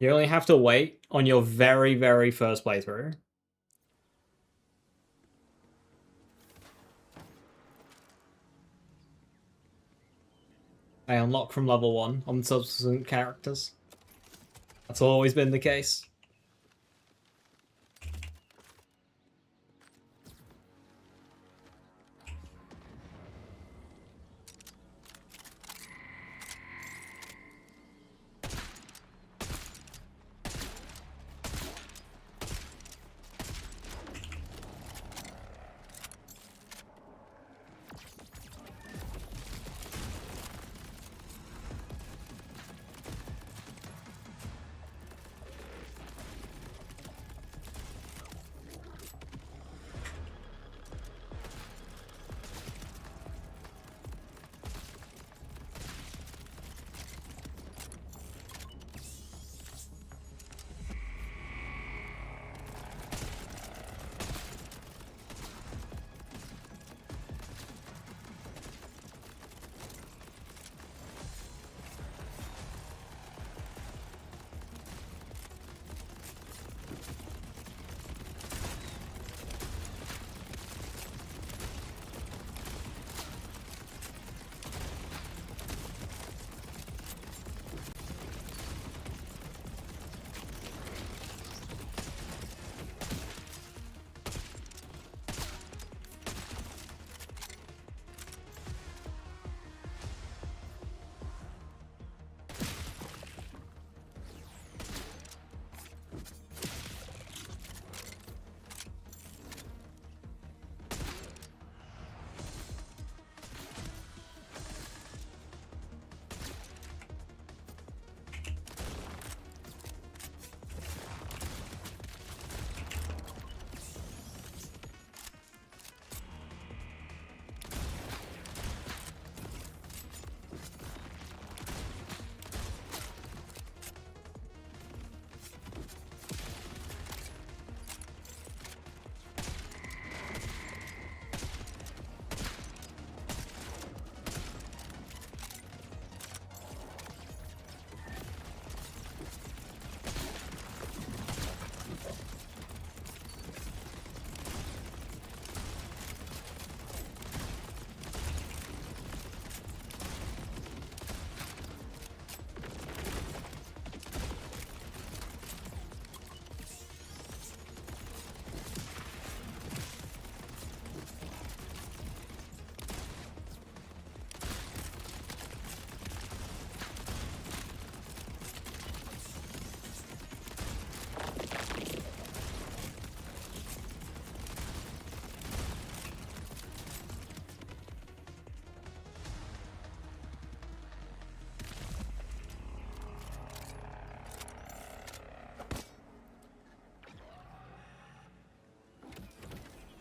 You only have to wait on your very, very first playthrough. I unlock from level 1 on subsequent characters. That's always been the case.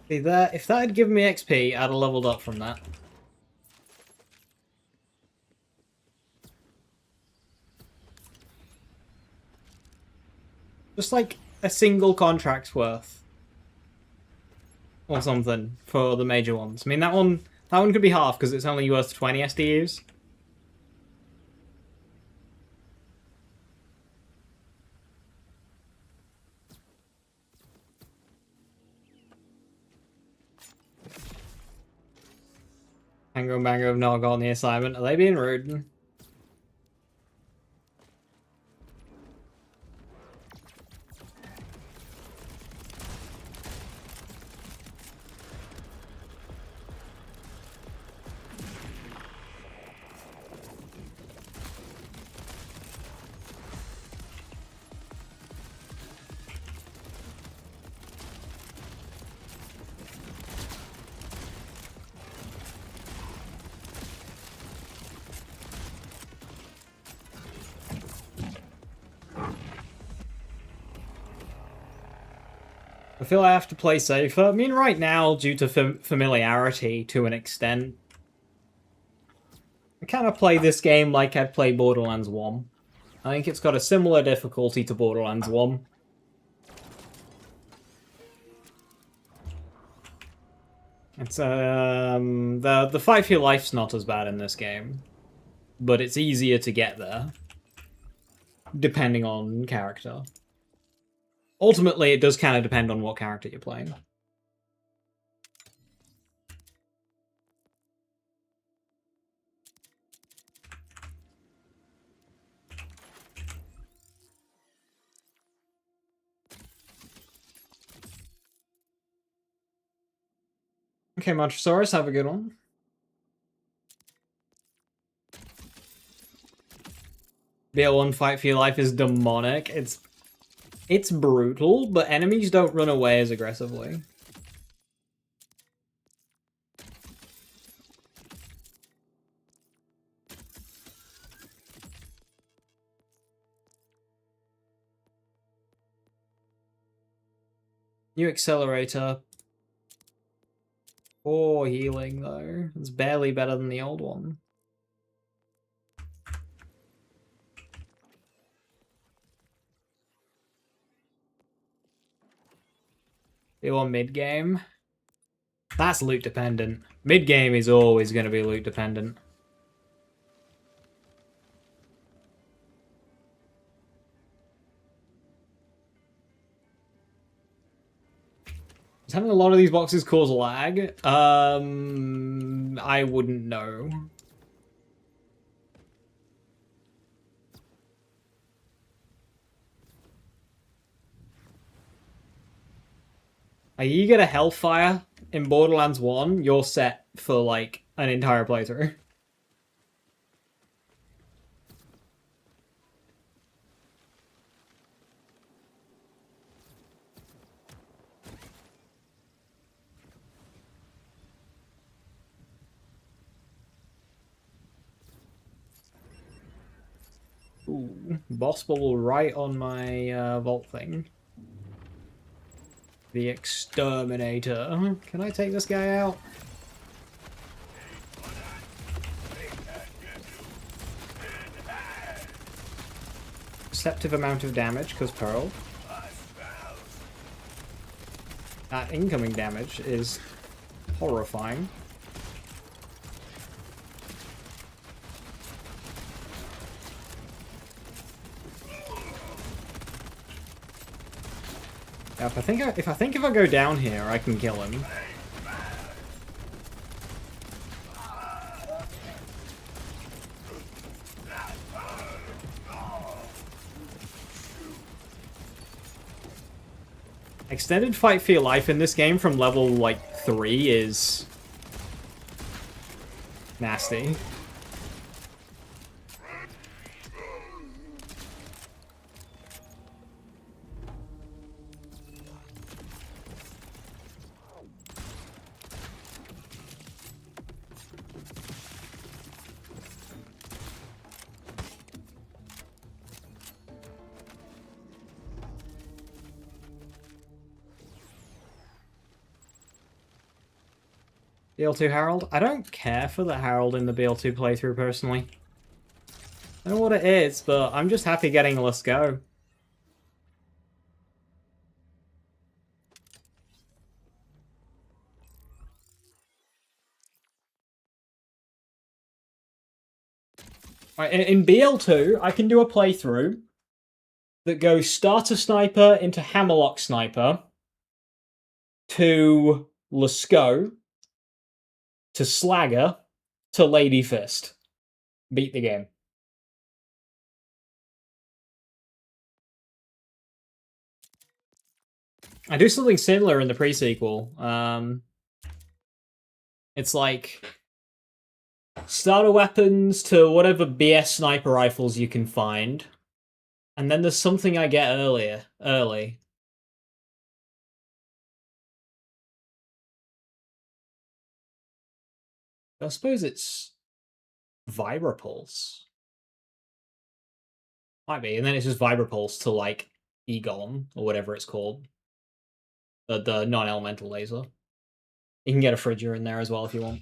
See that? If that had given me XP, I'd have leveled up from that. Just like a single contract's worth. Or something for the major ones. I mean, that one could be half because it's only worth 20 SDUs. Tango and Bango have not gotten the assignment. Are they being rude? I feel I have to play safer. I mean, right now, due to familiarity to an extent, I kind of play this game like I'd play Borderlands 1. I think it's got a similar difficulty to Borderlands 1. It's the fight for your life's not as bad in this game, but it's easier to get there, depending on character. Ultimately, it does kind of depend on what character you're playing. Okay, Montrosaurus, have a good one. BL1 fight for your life is demonic. It's brutal, but enemies don't run away as aggressively. New accelerator. Oh, healing though. It's barely better than the old one. Or mid-game. That's loot dependent. Mid-game is always going to be loot dependent. Does having a lot of these boxes cause lag? I wouldn't know. You get a Hellfire in Borderlands 1, you're set for, like, an entire playthrough. Ooh, boss bubble right on my vault thing. The Exterminator. Can I take this guy out? Deceptive amount of damage, because Pearl. That incoming damage is horrifying. Yeah, if I go down here, I can kill him. Extended fight for your life in this game from level, like, 3 is nasty. BL2 Herald? I don't care for the Herald in the BL2 playthrough, personally. I don't know what it is, but I'm just happy getting a Let's Go. Right, in BL2, I can do a playthrough that goes Starter Sniper into Hammerlock Sniper to Lasco to Slagger to Lady Fist. Beat the game. I do something similar in the pre-sequel. It's like starter weapons to whatever BS sniper rifles you can find. And then there's something I get early. I suppose it's Vibrapulse. Might be, and then it's just Vibrapulse to like Egon or whatever it's called. The non-elemental laser. You can get a Phrygia in there as well if you want.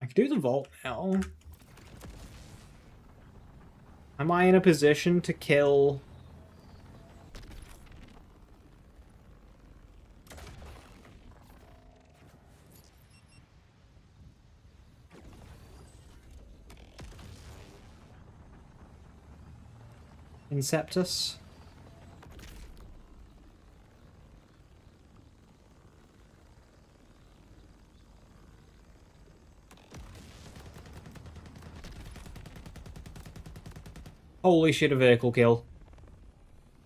I could do the vault now. Am I in a position to kill... Inceptus? Holy shit, a vehicle kill.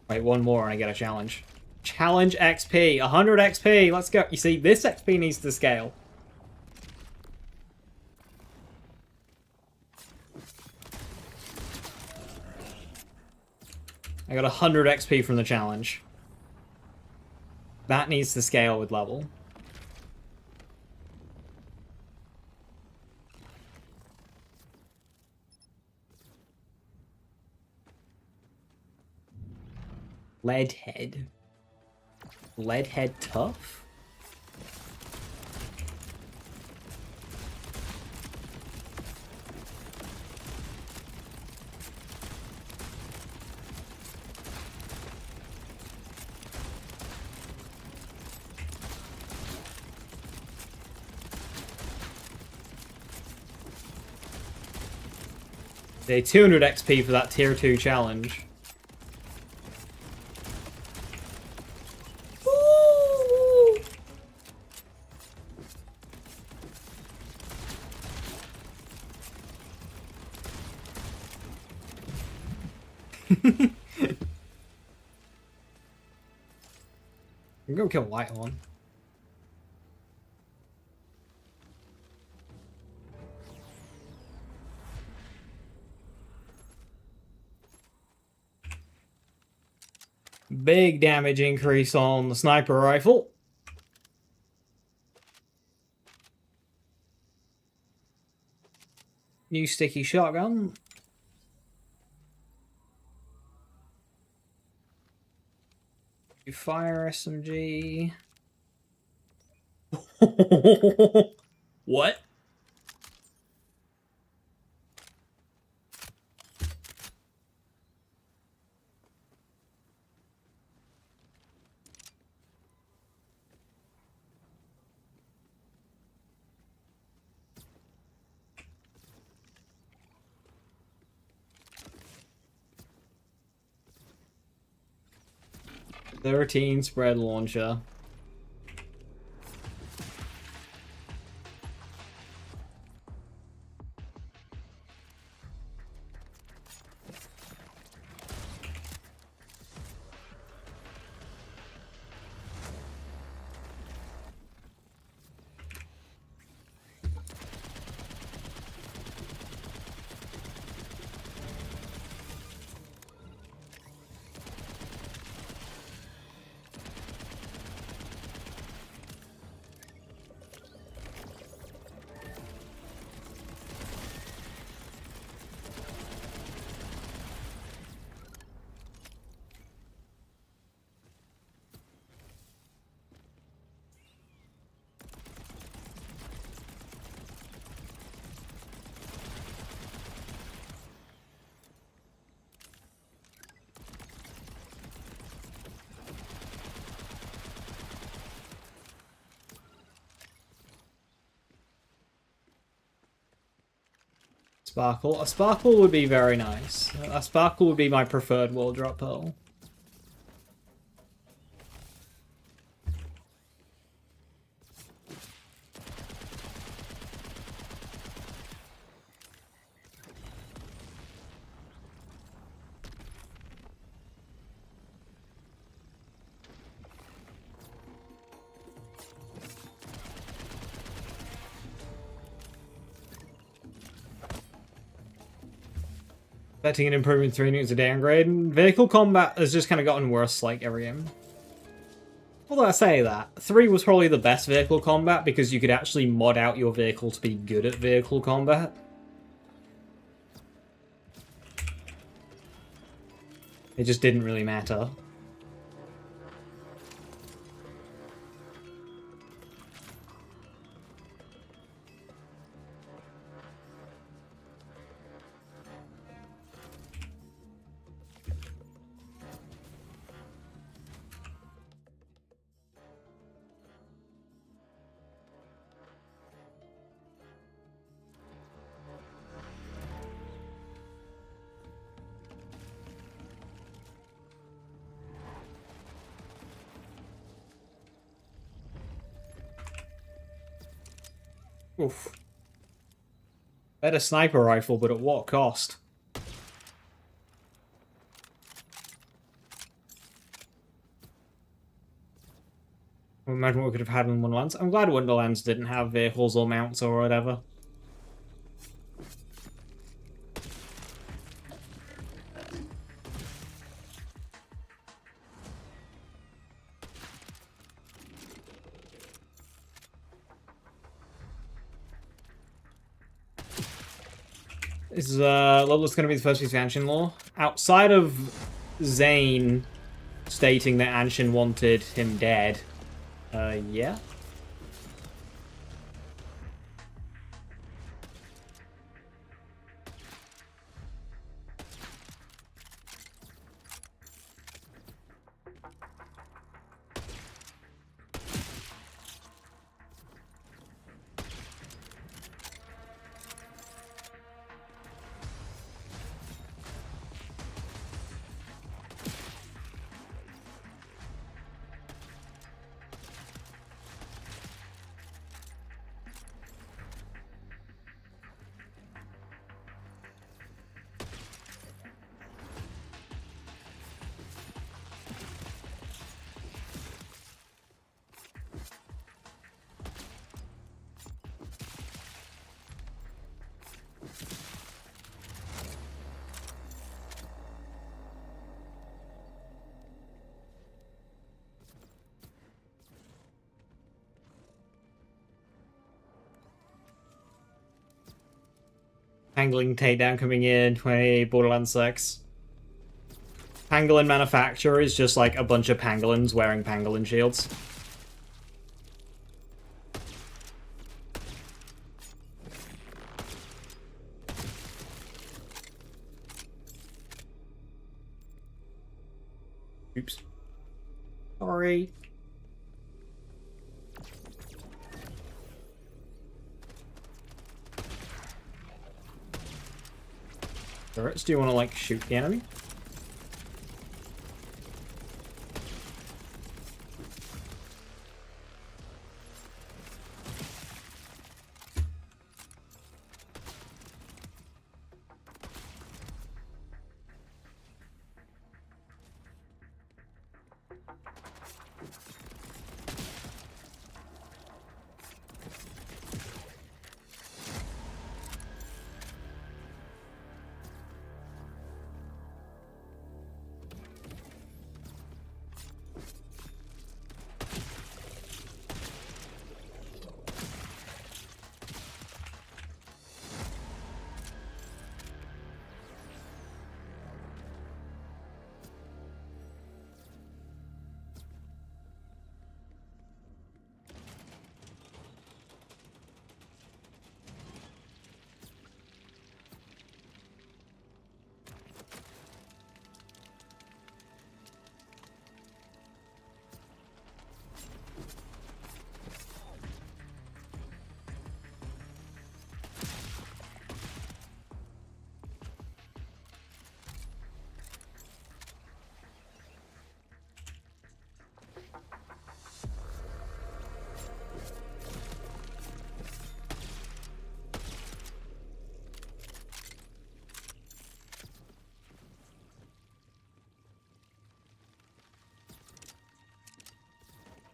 Wait, one more and I get a challenge. Challenge XP, 100 XP, let's go. You see, this XP needs to scale. I got 100 XP from the challenge. That needs to scale with level. Leadhead. Leadhead tough? Say 200 XP for that tier 2 challenge. I'm gonna kill White one. Big damage increase on the sniper rifle. New sticky shotgun. Fire SMG. What? $13 spread launcher. Sparkle. A sparkle would be very nice. A sparkle would be my preferred wall drop pearl. Expecting an improvement 3 newtons a downgrade. Vehicle combat has just kind of gotten worse like every game. Although I say that, 3 was probably the best vehicle combat because you could actually mod out your vehicle to be good at vehicle combat. It just didn't really matter. Oof. Better sniper rifle, but at what cost? Imagine what we could have had in Wonderlands. I'm glad Wonderlands didn't have vehicles or mounts or whatever. Is Loveless going to be the first expansion lore? Outside of Zane stating that Anshin wanted him dead, yeah. Pangolin takedown coming in, 20 Borderlands 6. Pangolin manufacturer is just like a bunch of pangolins wearing pangolin shields. Oops. Sorry. Turrets, do you want to, like, shoot the enemy?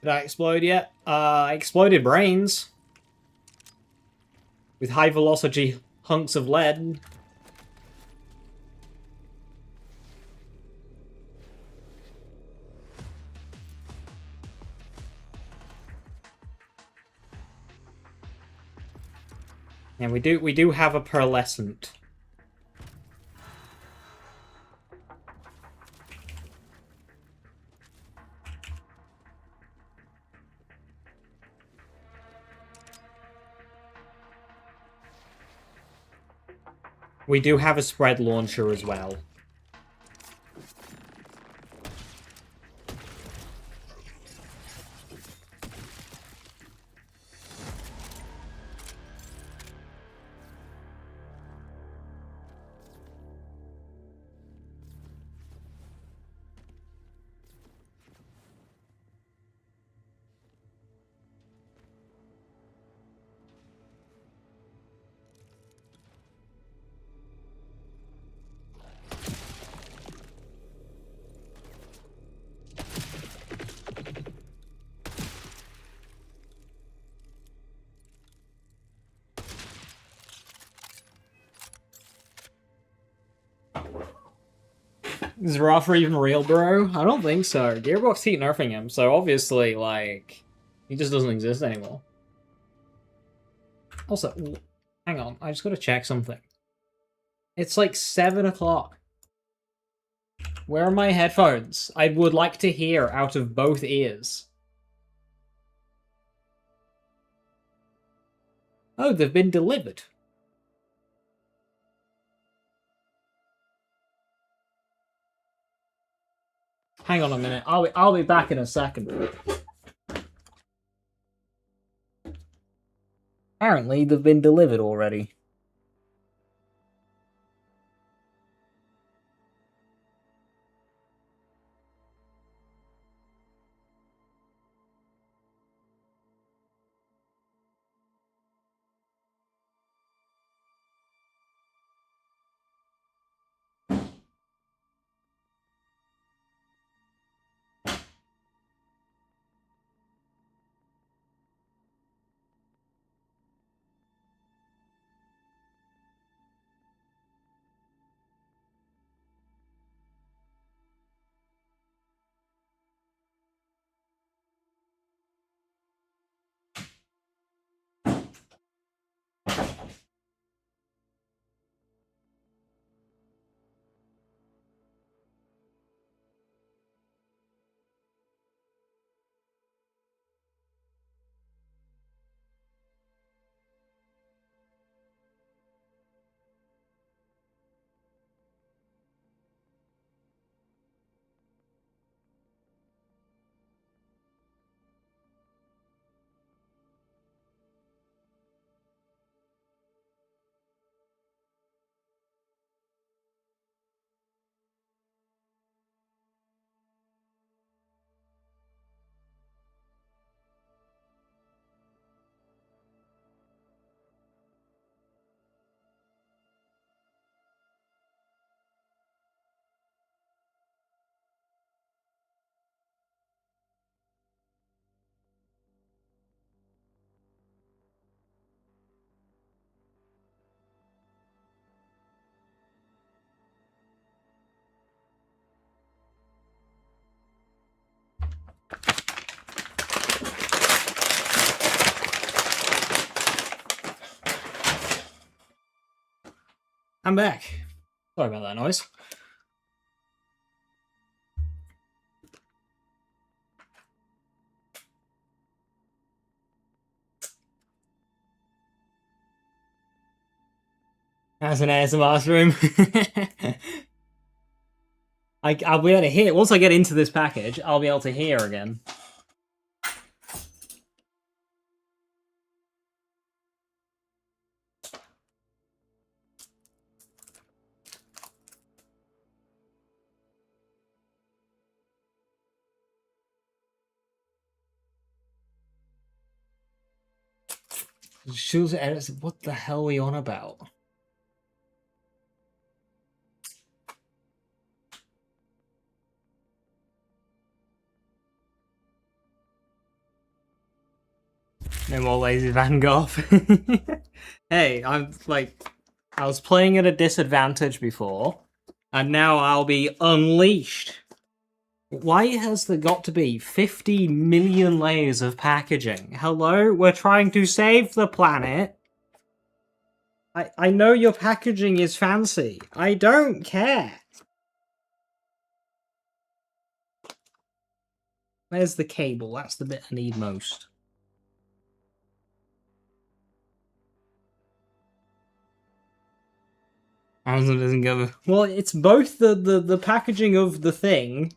Did I explode yet? I exploded brains. With high velocity hunks of lead. And we do have a pearlescent. We do have a spread launcher as well. Is Rafa even real, bro? I don't think so. Gearbox keep nerfing him, so obviously, like, he just doesn't exist anymore. Also, hang on, I just gotta check something. It's like 7 o'clock. Where are my headphones? I would like to hear out of both ears. Oh, they've been delivered. Hang on a minute. I'll be back in a second. Apparently, they've been delivered already. I'm back. Sorry about that noise. That's an ASMR stream. I'll be able to hear. Once I get into this package, I'll be able to hear again. Shoes edits. What the hell are we on about? No more lazy Van Gogh. Hey, I was playing at a disadvantage before, and now I'll be unleashed. Why has there got to be 50 million layers of packaging? Hello? We're trying to save the planet. I know your packaging is fancy. I don't care. Where's the cable? That's the bit I need most. Amazon doesn't go. Well, it's both the packaging of the thing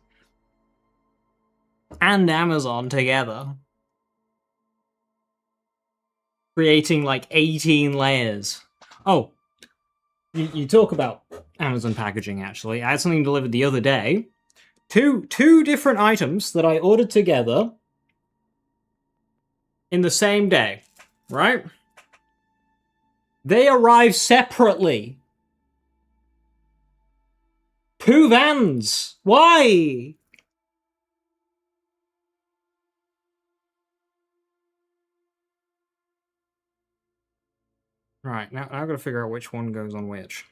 and Amazon together, creating like 18 layers. Oh, you talk about Amazon packaging. Actually, I had something delivered the other day. Two different items that I ordered together in the same day, right? They arrive separately. Two vans. Why? Right, now I've got to figure out which one goes on which.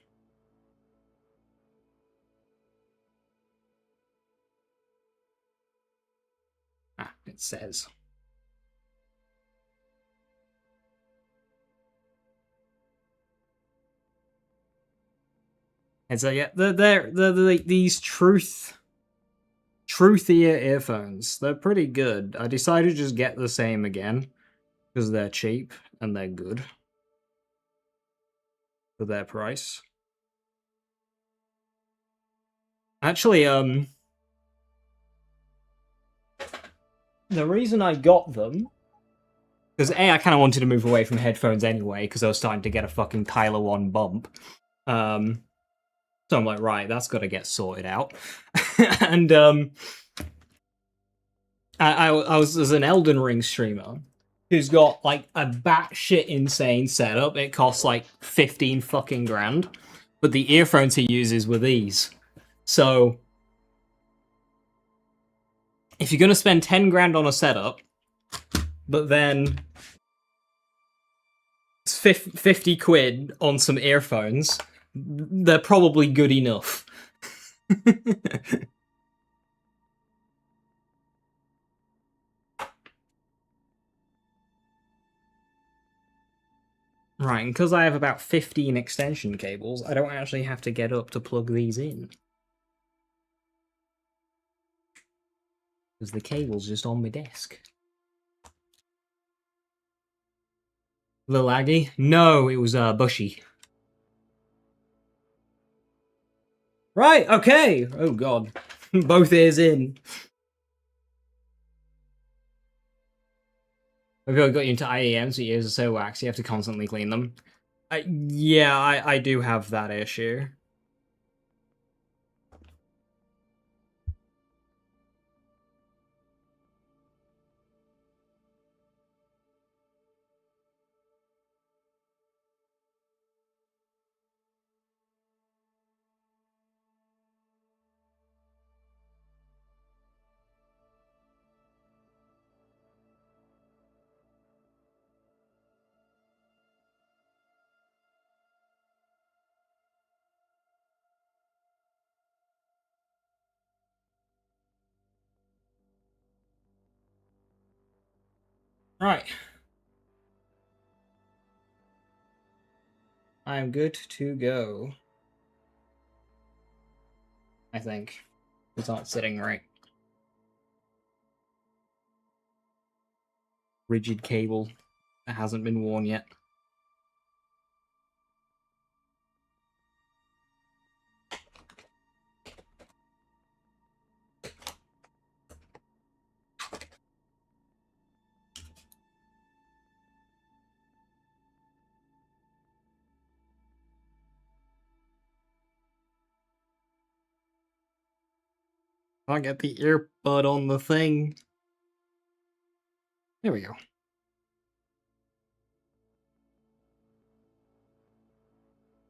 Ah, it says. And so yeah, they're these truthier earphones. They're pretty good. I decided to just get the same again because they're cheap and they're good for their price. Actually, the reason I got them, because A, I kind of wanted to move away from headphones anyway, because I was starting to get a fucking Tyler 1 bump. So I'm like, right, that's got to get sorted out. And I was as an Elden Ring streamer who's got like a batshit insane setup. It costs like 15 fucking grand, but the earphones he uses were these. So if you're gonna spend 10 grand on a setup, but then 50 quid on some earphones, they're probably good enough. Right, and because I have about 15 extension cables, I don't actually have to get up to plug these in. Because the cable's just on my desk. Little Aggie? No, it was Bushy. Right, okay. Oh god. Both ears in. I've got you into IEM, so your ears are so waxy you have to constantly clean them. Yeah, I do have that issue. Right. I'm good to go. I think. It's not sitting right. Rigid cable that hasn't been worn yet. I'll get the earbud on the thing. There we go.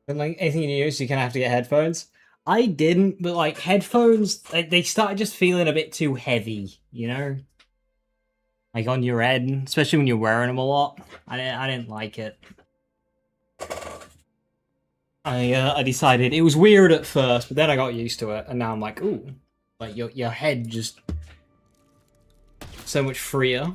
And like anything you use, you kind of have to get headphones. I didn't, but like headphones, they started just feeling a bit too heavy, you know? like on your head, especially when you're wearing them a lot. I didn't like it. I decided it was weird at first, but then I got used to it, and now I'm like, ooh, like your head just so much freer.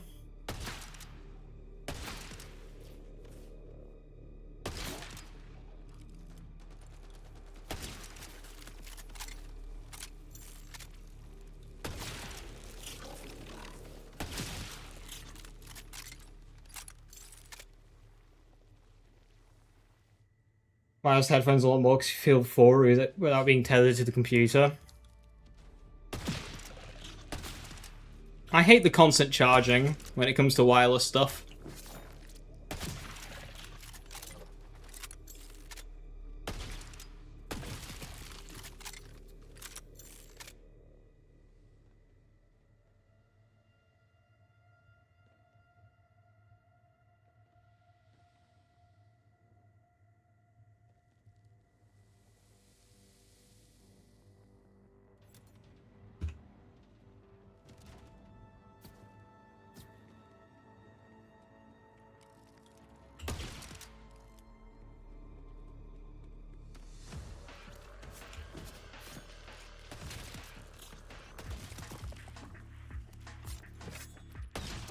Wireless headphones a lot more because you feel forward without being tethered to the computer. I hate the constant charging when it comes to wireless stuff.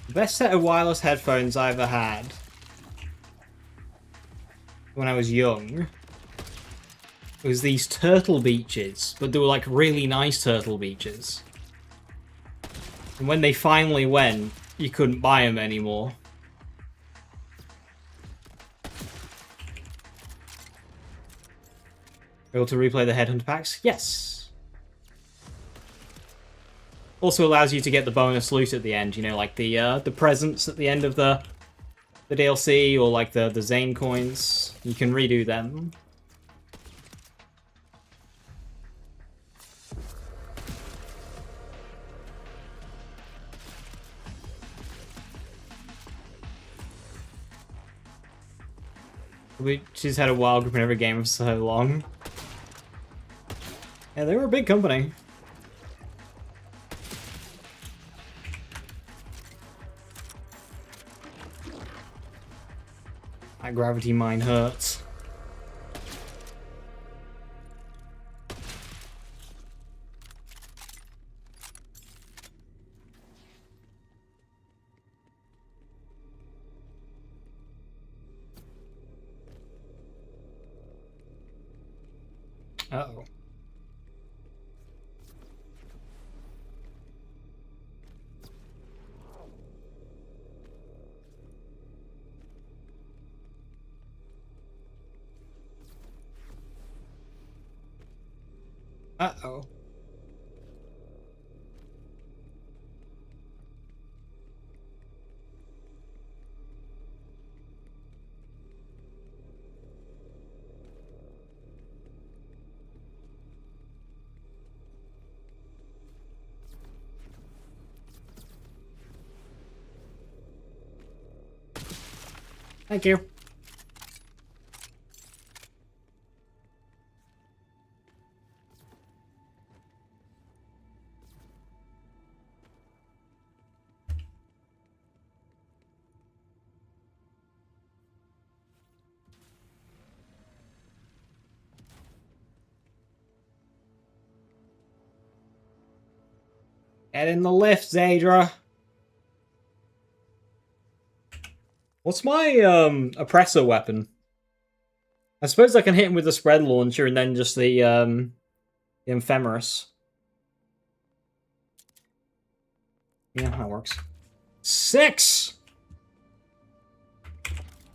The best set of wireless headphones I ever had when I was young was these Turtle Beaches, but they were like really nice Turtle Beaches. And when they finally went, you couldn't buy them anymore. Able to replay the Headhunter packs? Yes. Also allows you to get the bonus loot at the end, you know, like the presents at the end of the DLC, or like the Zane coins. You can redo them. She's had a wild group in every game for so long. Yeah, they were a big company. That gravity mine hurts. Uh-oh. Uh-oh. Thank you. Get in the lift, Zadra. What's my oppressor weapon? I suppose I can hit him with the spread launcher and then just the ephemeris. Yeah, that works. 6!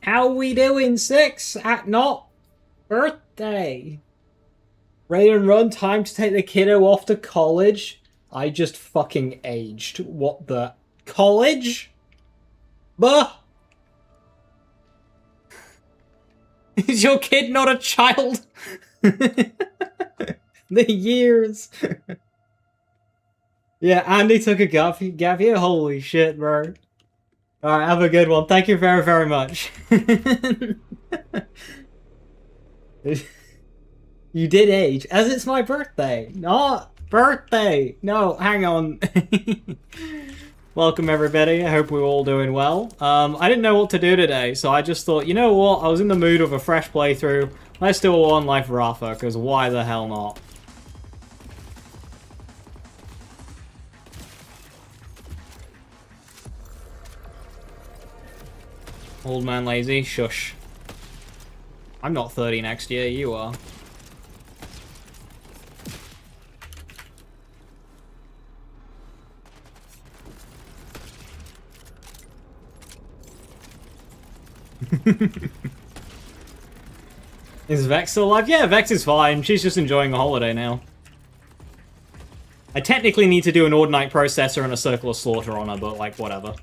How we doing, 6? At not birthday. Ready and run, time to take the kiddo off to college. I just fucking aged. What the? College? Buh! Is your kid not a child? The years. Yeah, Andy took a gap year. Holy shit, bro. Alright, have a good one. Thank you very, very much. You did age. As it's my birthday. Not birthday. No, hang on. Welcome everybody, I hope we're all doing well. I didn't know what to do today, so I just thought, you know what, I was in the mood of a fresh playthrough. Let's do a one Life Rafa, because why the hell not? Old man lazy, shush. I'm not 30 next year, you are. Is Vex still alive? Yeah, Vex is fine. She's just enjoying a holiday now. I technically need to do an Ordinite Processor and a Circle of Slaughter on her, but, like, whatever.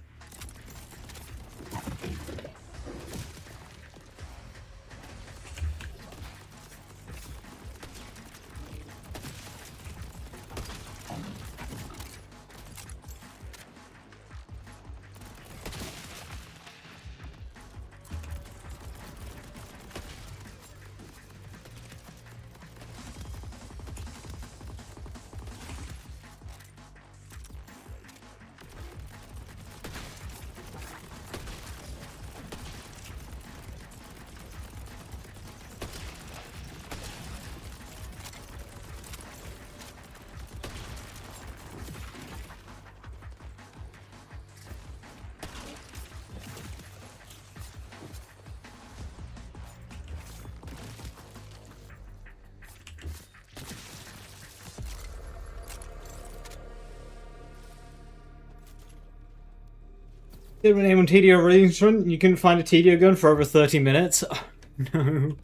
Did my name on TDO release run? You couldn't find a TDO gun for over 30 minutes? Oh, no.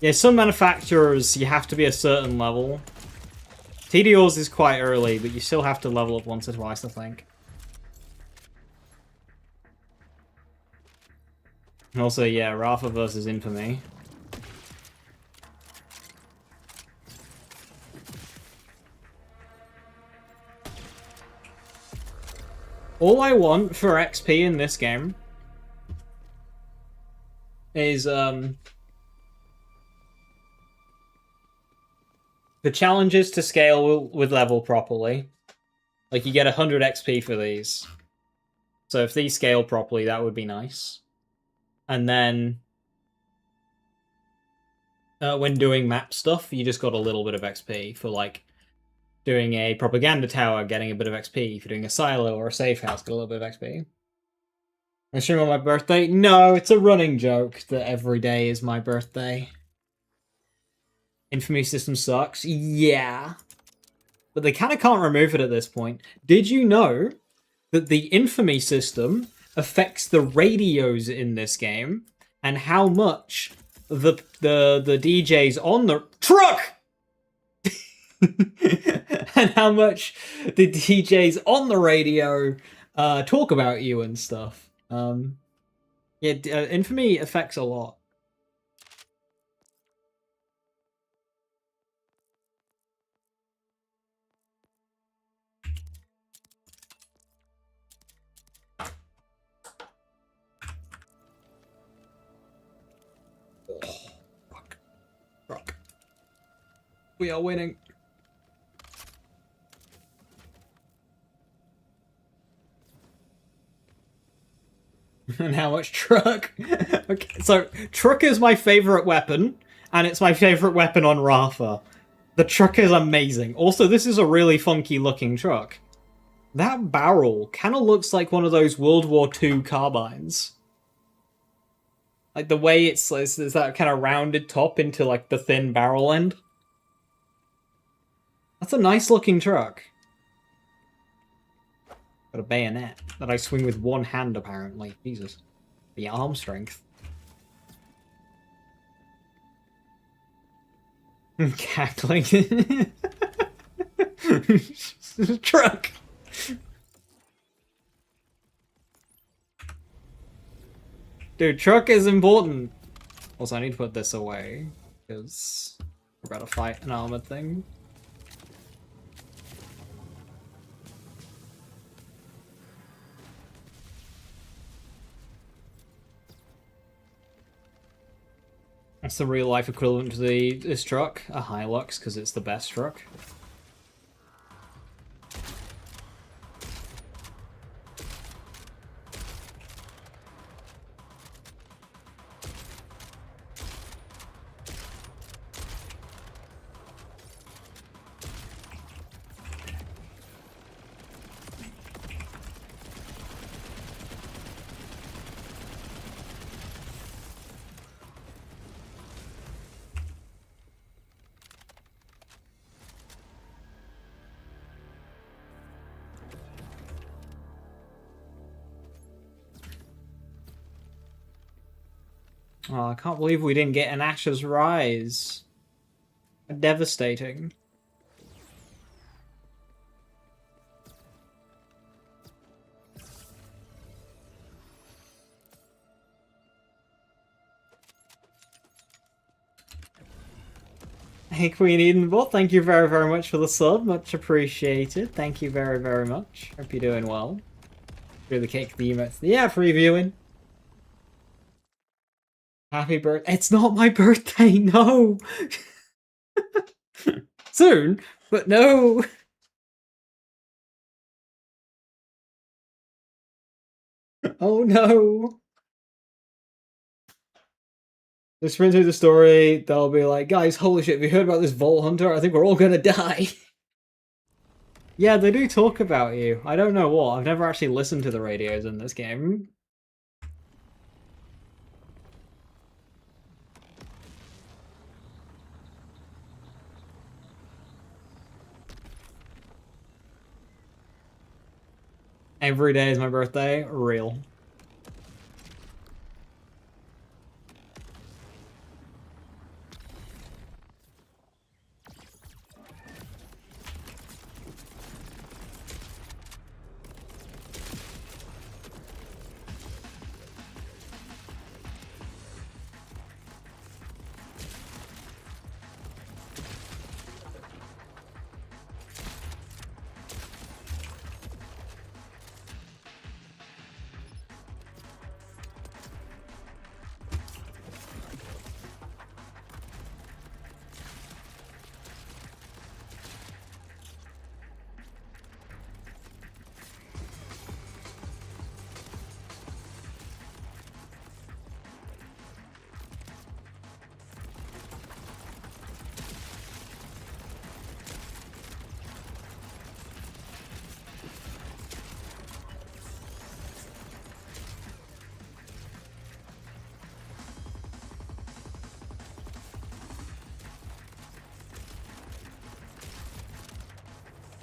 Yeah, some manufacturers, you have to be a certain level. TDO's is quite early, but you still have to level up once or twice, I think. And also, yeah, Rafa versus Infamy. All I want for XP in this game is the challenges to scale with level properly. Like, you get 100 XP for these. So if these scale properly, that would be nice. And then when doing map stuff, you just got a little bit of XP for, like, doing a propaganda tower, getting a bit of XP. If you're doing a silo or a safe house, get a little bit of XP. I stream on my birthday? No, it's a running joke that every day is my birthday. Infamy system sucks? Yeah. But they kind of can't remove it at this point. Did you know that the Infamy system affects the radios in this game and how much the DJs on the truck and how much the DJs on the radio talk about you and stuff? Yeah, Infamy affects a lot. Fuck. Rock. We are winning. And how much truck? Okay, so truck is my favorite weapon, and it's my favorite weapon on Rafa. The truck is amazing. Also, this is a really funky looking truck. That barrel kind of looks like one of those World War II carbines. Like the way it's that kind of rounded top into like the thin barrel end. That's a nice looking truck. Got a bayonet that I swing with one hand, apparently. Jesus. The arm strength. Cackling. Truck! Dude, truck is important. Also, I need to put this away, because we're about to fight an armored thing. That's the real life equivalent to this truck, a Hilux, because it's the best truck. Oh, I can't believe we didn't get an Ashes Rise. Devastating. Hey, Queen Eden, well, thank you very, very much for the sub. Much appreciated. Thank you very, very much. Hope you're doing well. Through the kick, the emotes. Yeah, previewing. Happy birthday. It's not my birthday, no! Soon, but no! Oh no! Just run through the story, they'll be like, guys, holy shit, have you heard about this Vault Hunter? I think we're all gonna die. Yeah, they do talk about you. I don't know what. I've never actually listened to the radios in this game. Every day is my birthday. Real.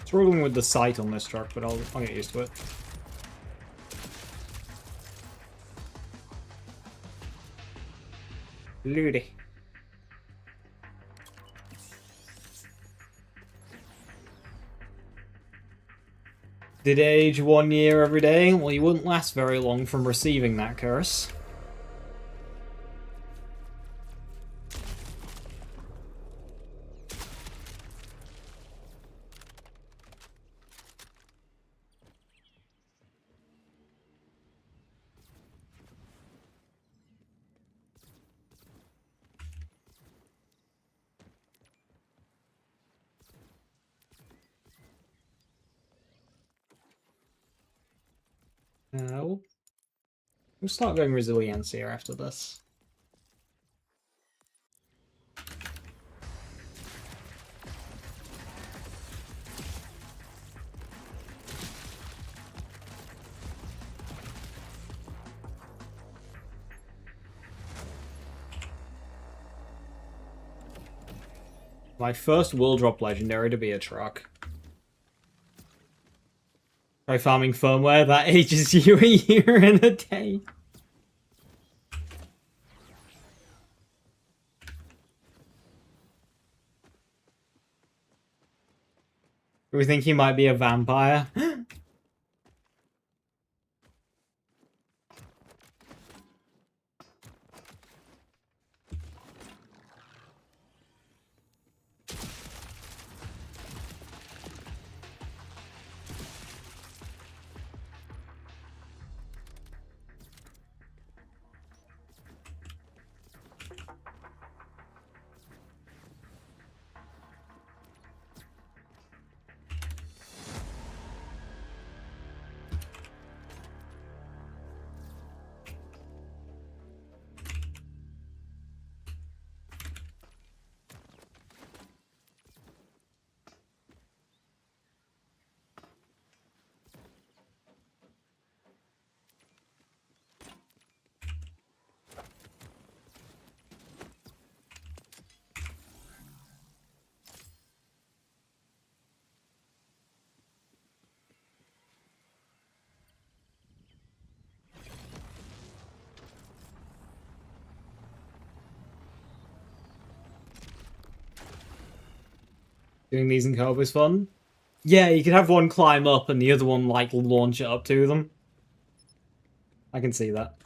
Struggling with the sight on this truck, but I'll get used to it. Ludi. Did age 1 year every day? Well, you wouldn't last very long from receiving that curse. We'll start going resilience here after this. My first will drop legendary to be a truck. Try farming firmware, that ages you a year and a day. We think he might be a vampire. Doing these in co-op is fun. Yeah, you could have one climb up and the other one, like, launch it up to them. I can see that.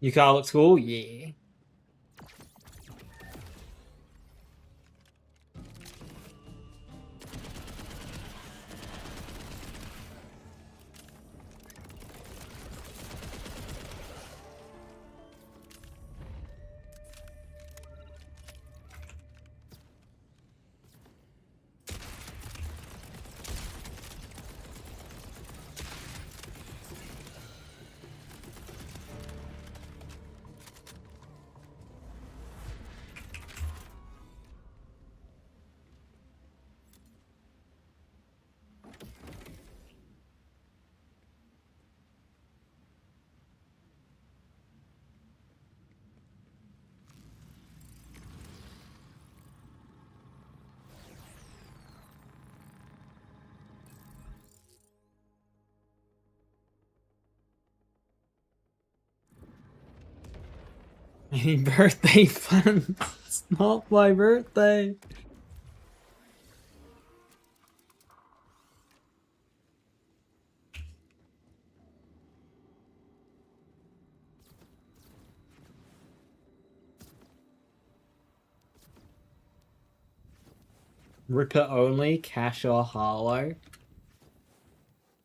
Your car looks cool? Yeah. Any birthday plans? It's not my birthday. Ripper only, cash or hollow.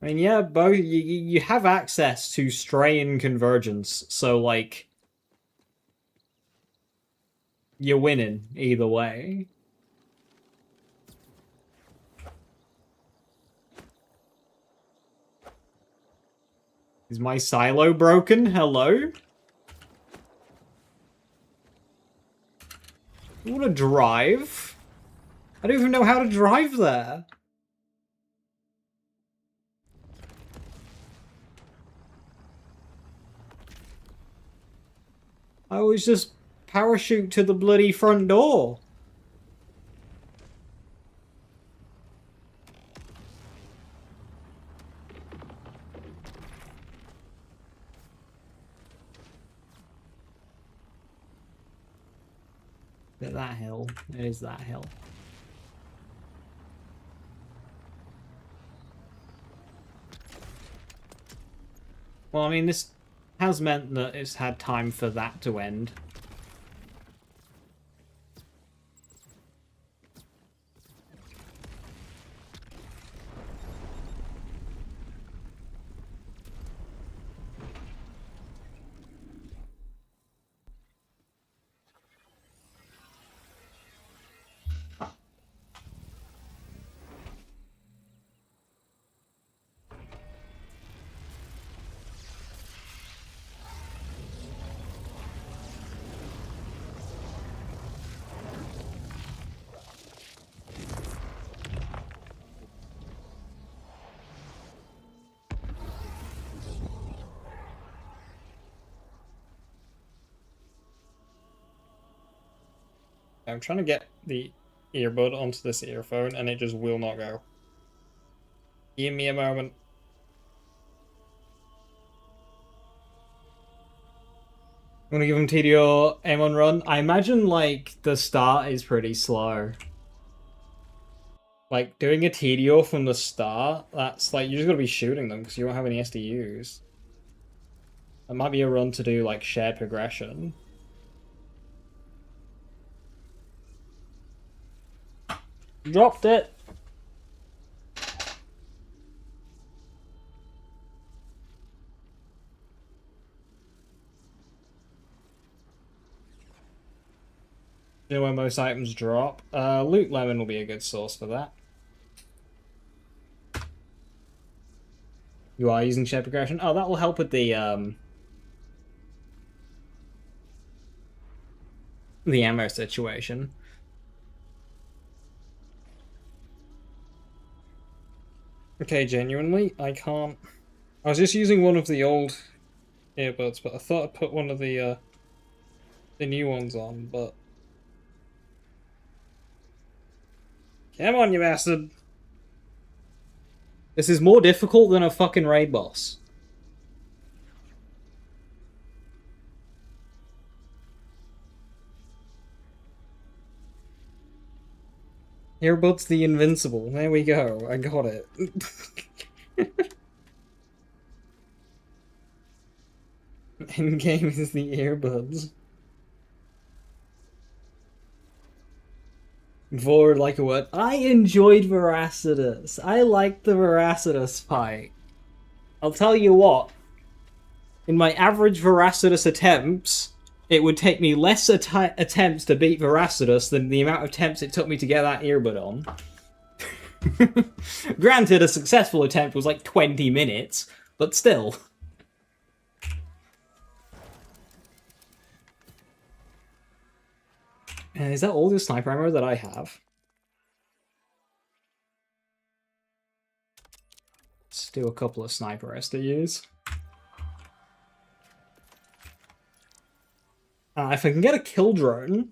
I mean, yeah, both. You have access to Stray and Convergence, so like you're winning either way. Is my silo broken? Hello? You want to drive? I don't even know how to drive there. I always just parachute to the bloody front door. That hill. It is that hill. Well, I mean, this has meant that it's had time for that to end. I'm trying to get the earbud onto this earphone and it just will not go. Give me a moment. I'm gonna give him TDO M1 run. I imagine like the start is pretty slow. Like doing a TDO from the start, that's like you just gotta be shooting them because you don't have any SDUs. That might be a run to do like shared progression. Dropped it. You know where most items drop? Loot Lemon will be a good source for that. You are using shared progression? Oh, that will help with the ammo situation. Okay, genuinely, I can't. I was just using one of the old earbuds, but I thought I'd put one of the new ones on, but come on, you bastard! This is more difficult than a fucking raid boss. Earbuds the Invincible. There we go. I got it. Endgame is the earbuds. Forward like a word. I enjoyed Veracitus. I liked the Veracitus fight. I'll tell you what. In my average Veracitus attempts, it would take me less attempts to beat Veracitus than the amount of attempts it took me to get that earbud on. Granted, a successful attempt was like 20 minutes, but still. Is that all the sniper ammo that I have? Let's do a couple of sniper SDUs. If I can get a kill drone...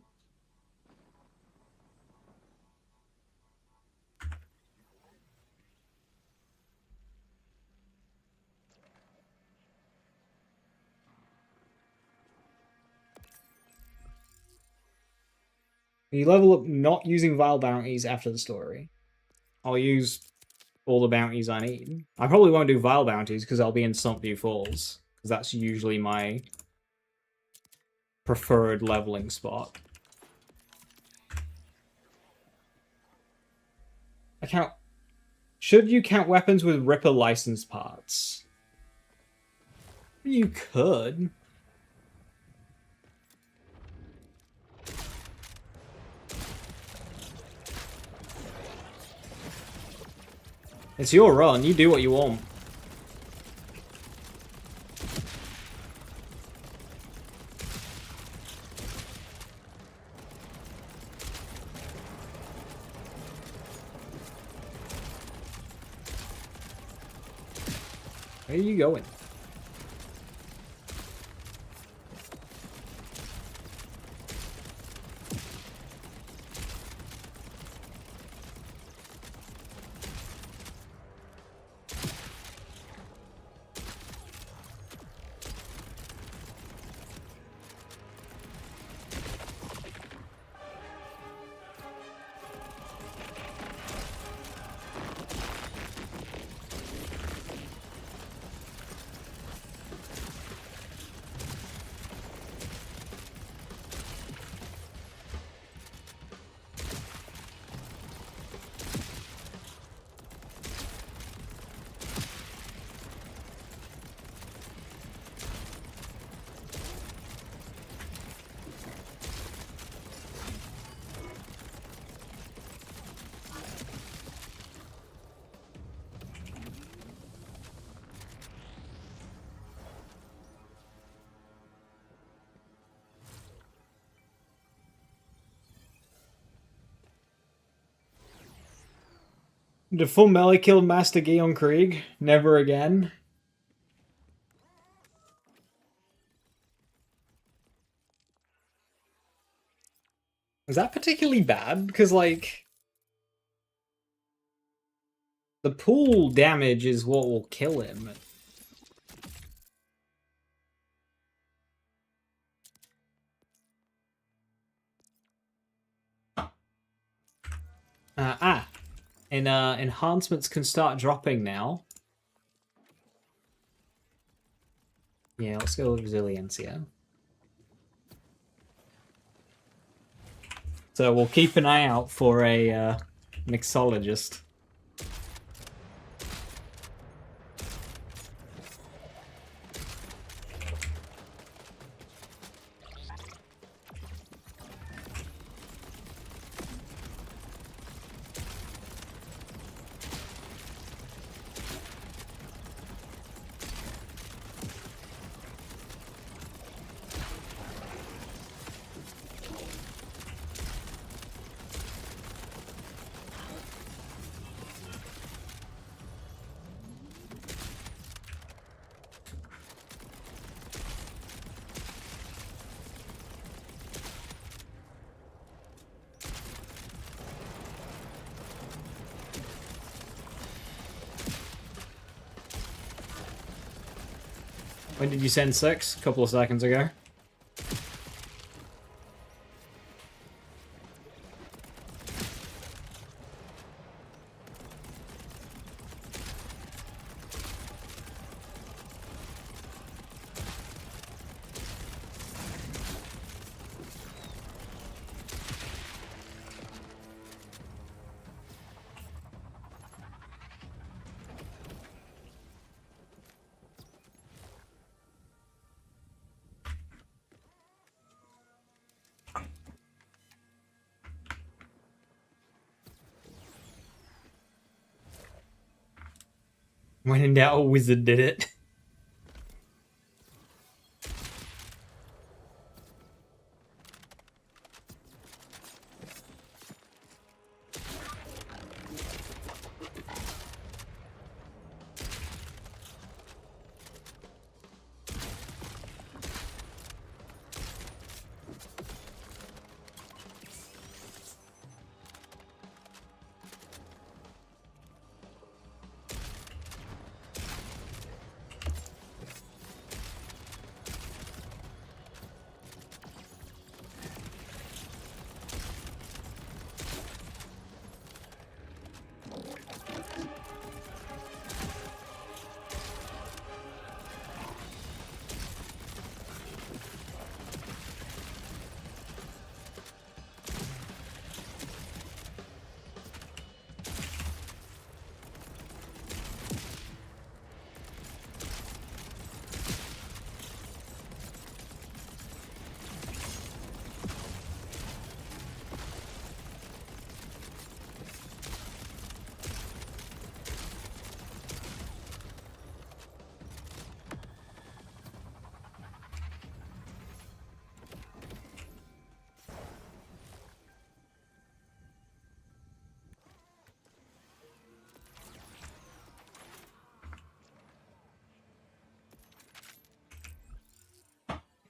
You level up not using Vile bounties after the story. I'll use all the bounties I need. I probably won't do Vile bounties because I'll be in Sumpview Falls. Because that's usually my preferred leveling spot. Should you count weapons with Ripper licensed parts? You could. It's your run, you do what you want. Where are you going? The full melee kill Master Gion Krieg. Never again. Is that particularly bad? Because, like... the pool damage is what will kill him. Enhancements can start dropping now. Yeah, let's go with resilience, yeah. So we'll keep an eye out for a mixologist. When did you send 6? A couple of seconds ago. When in doubt, a wizard did it.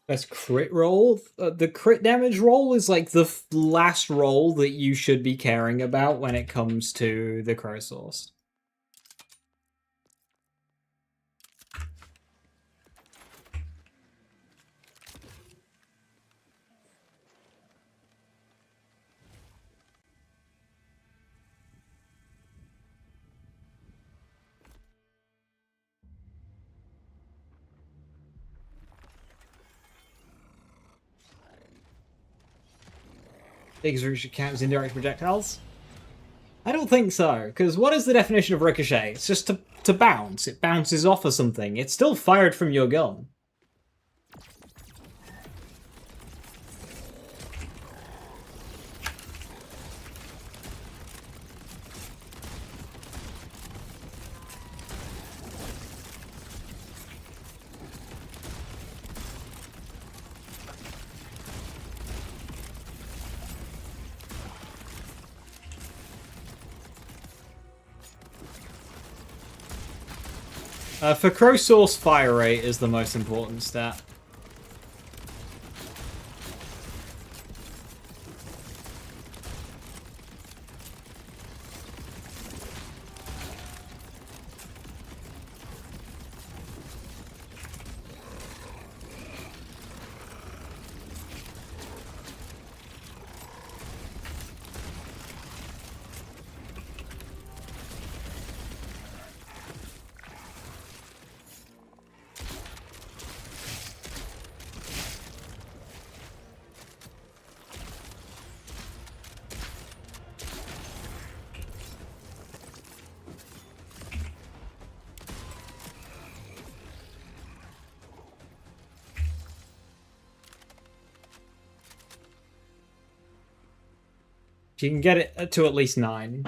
Best crit roll? The crit damage roll is like the last roll that you should be caring about when it comes to the Crow Source. Should count as indirect projectiles? I don't think so, because what is the definition of ricochet? It's just to bounce. It bounces off of something. It's still fired from your gun. For Crow Source, fire rate is the most important stat. You can get it to at least 9.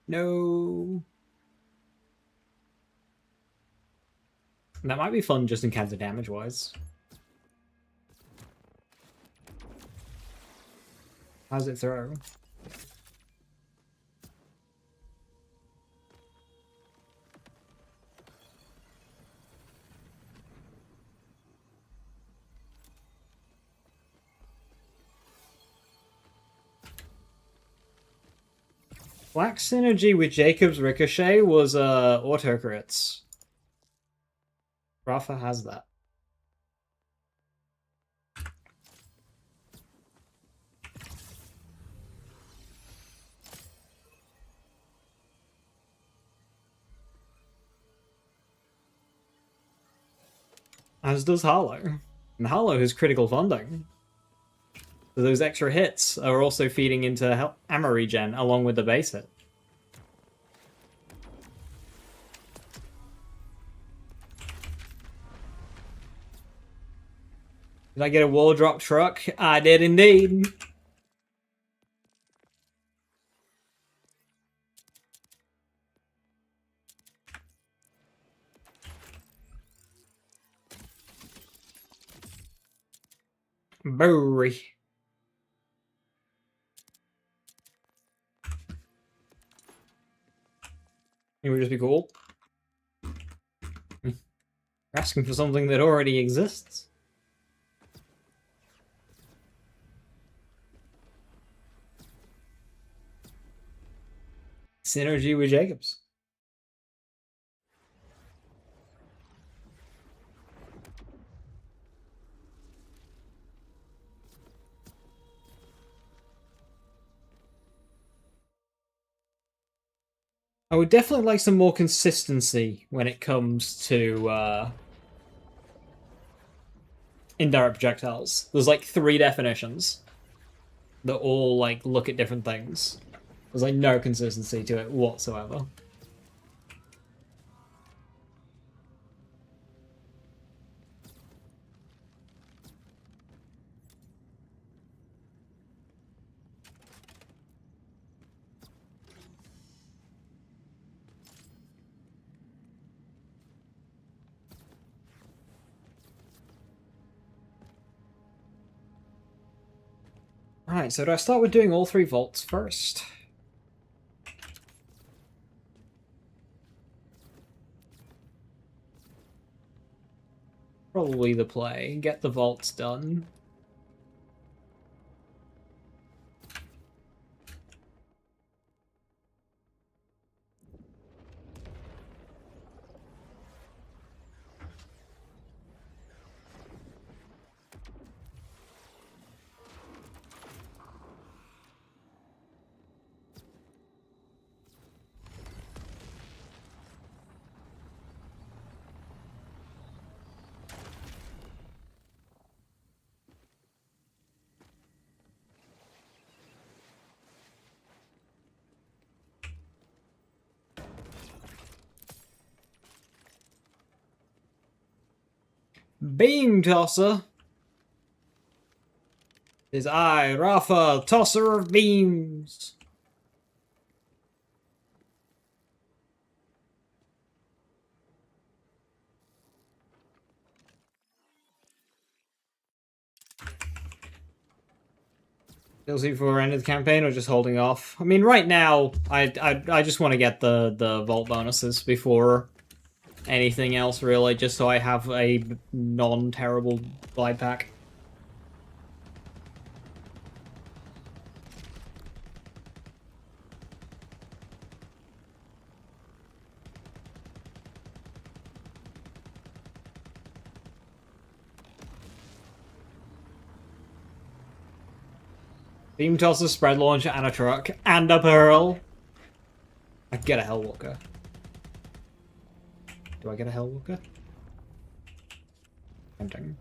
No. That might be fun just in counter damage wise. How's it throw? Black synergy with Jacob's Ricochet was auto crits. Rafa has that. As does Harlow. And Hollow has critical funding. So those extra hits are also feeding into ammo regen along with the base hit. Did I get a wall drop truck? I did indeed. Burry. It would just be cool. You're asking for something that already exists. Synergy with Jacobs. I would definitely like some more consistency when it comes to indirect projectiles. There's like 3 definitions that all like look at different things. There's like no consistency to it whatsoever. Alright, so do I start with doing all 3 vaults first? Probably the play. Get the vaults done. Beam tosser. Is I, Rafa, tosser of beams. DLC for end of the campaign or just holding off? I mean, right now, I just want to get the vault bonuses before anything else, really, just so I have a non-terrible glide pack. Beam tosser, spread launcher, and a truck, and a pearl. I get a Hellwalker. Do I get a Hellwalker? Tempting.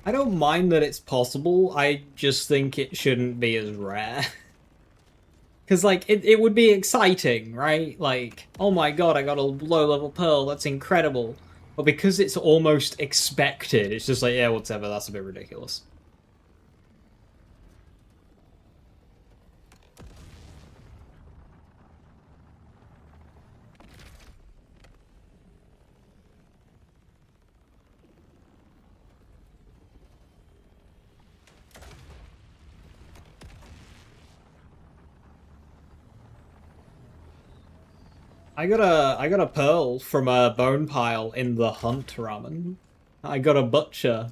I don't mind that it's possible, I just think it shouldn't be as rare. Because, like, it would be exciting, right? Like, oh my god, I got a low-level pearl, that's incredible. But because it's almost expected, it's just like, yeah, whatever, that's a bit ridiculous. I got a pearl from a bone pile in the hunt ramen. I got a butcher.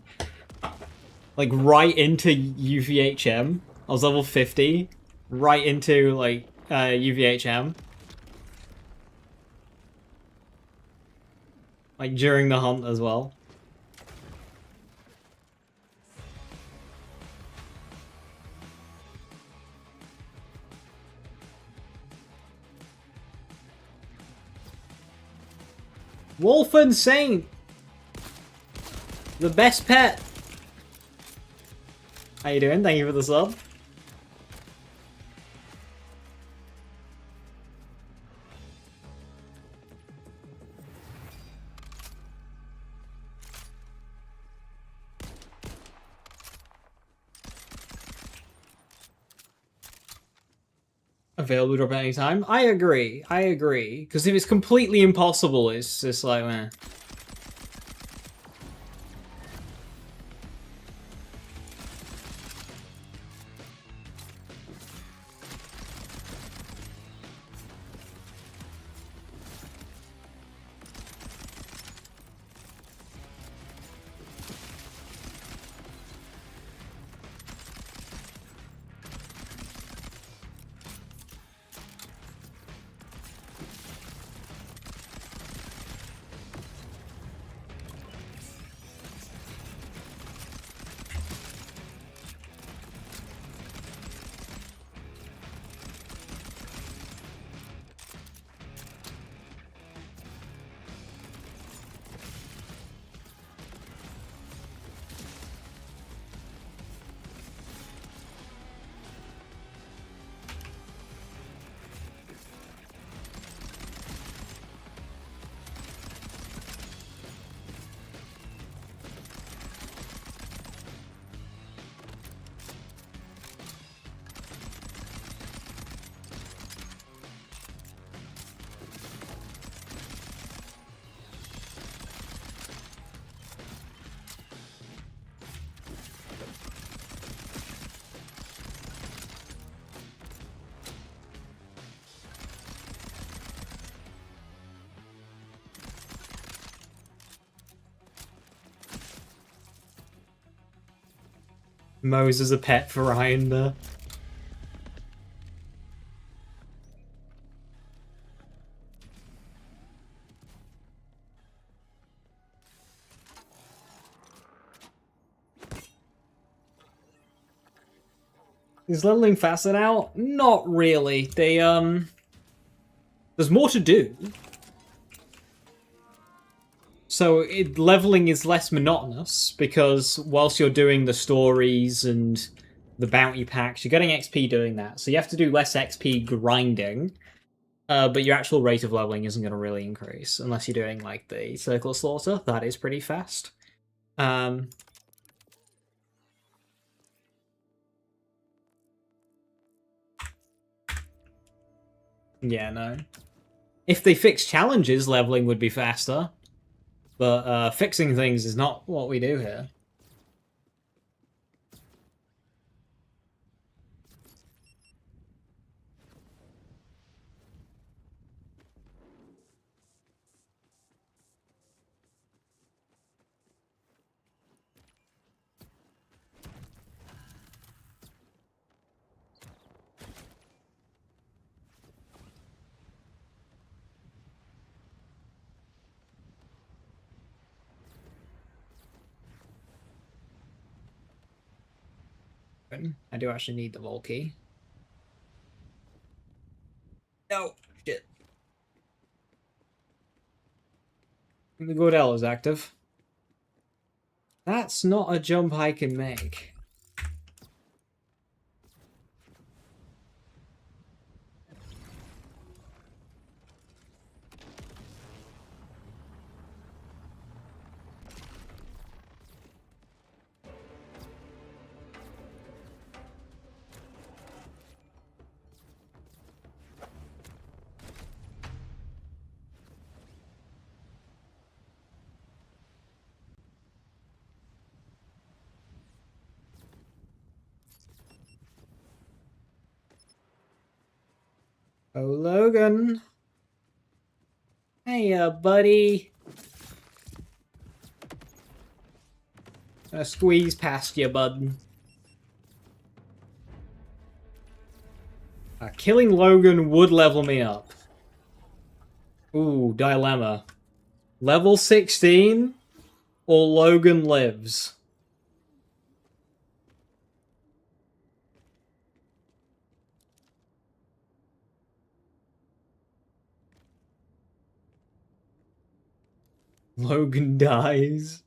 Like, right into UVHM. I was level 50. Right into, like, UVHM. Like, during the hunt as well. Wolf and Saint! The best pet! How you doing? Thank you for the sub. Available drop at any time. I agree. I agree. Because if it's completely impossible, it's just like, meh. Moe's as a pet for Ryan there. Is leveling faster now? Not really. They, there's more to do. So leveling is less monotonous because whilst you're doing the stories and the bounty packs, you're getting XP doing that. So you have to do less XP grinding, but your actual rate of leveling isn't going to really increase unless you're doing like the Circle of Slaughter. That is pretty fast. Yeah, no. If they fix challenges, leveling would be faster. But fixing things is not what we do here. I do actually need the Vol key. No, shit. The Godel is active. That's not a jump I can make. Oh, Logan. Hey, buddy. Gonna squeeze past you, bud. Killing Logan would level me up. Ooh, dilemma. Level 16 or Logan lives? Logan dies.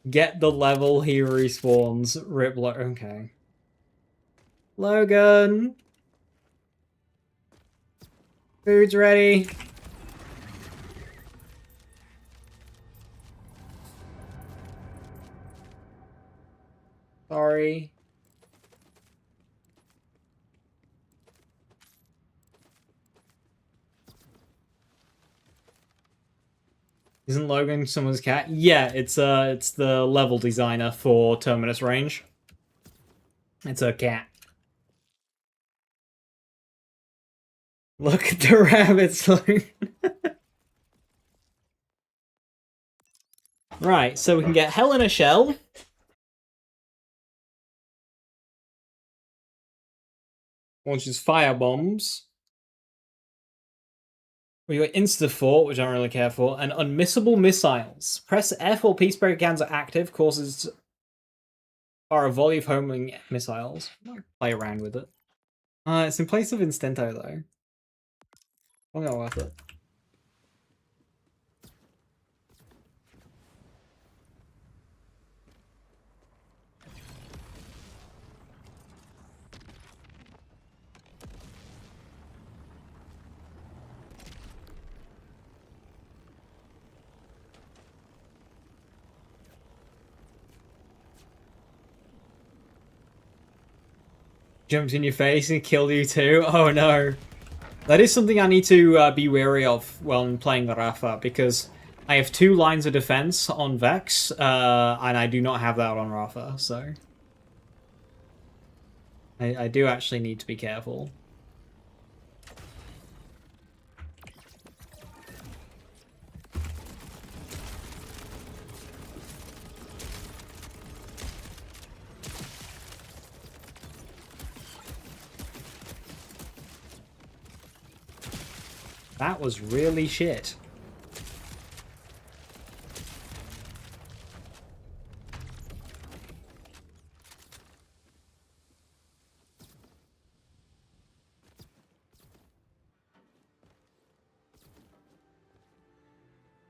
Get the level he respawns. Rip okay. Logan! Food's ready. Sorry. Isn't Logan someone's cat? Yeah, it's the level designer for Terminus Range. It's a cat. Look at the rabbits. Right, so we can get Hell in a Shell. Launches fire bombs. We got Insta-Fort, which I don't really care for, and Unmissable Missiles. Press F while Peace Breaker cans are active, causes a volley of homing missiles. I'll play around with it. It's in place of Instento, though. Probably not worth it. Jumped in your face and killed you too? Oh no. That is something I need to be wary of when playing the Rafa, because I have 2 lines of defense on Vex, and I do not have that on Rafa, so... I do actually need to be careful. That was really shit.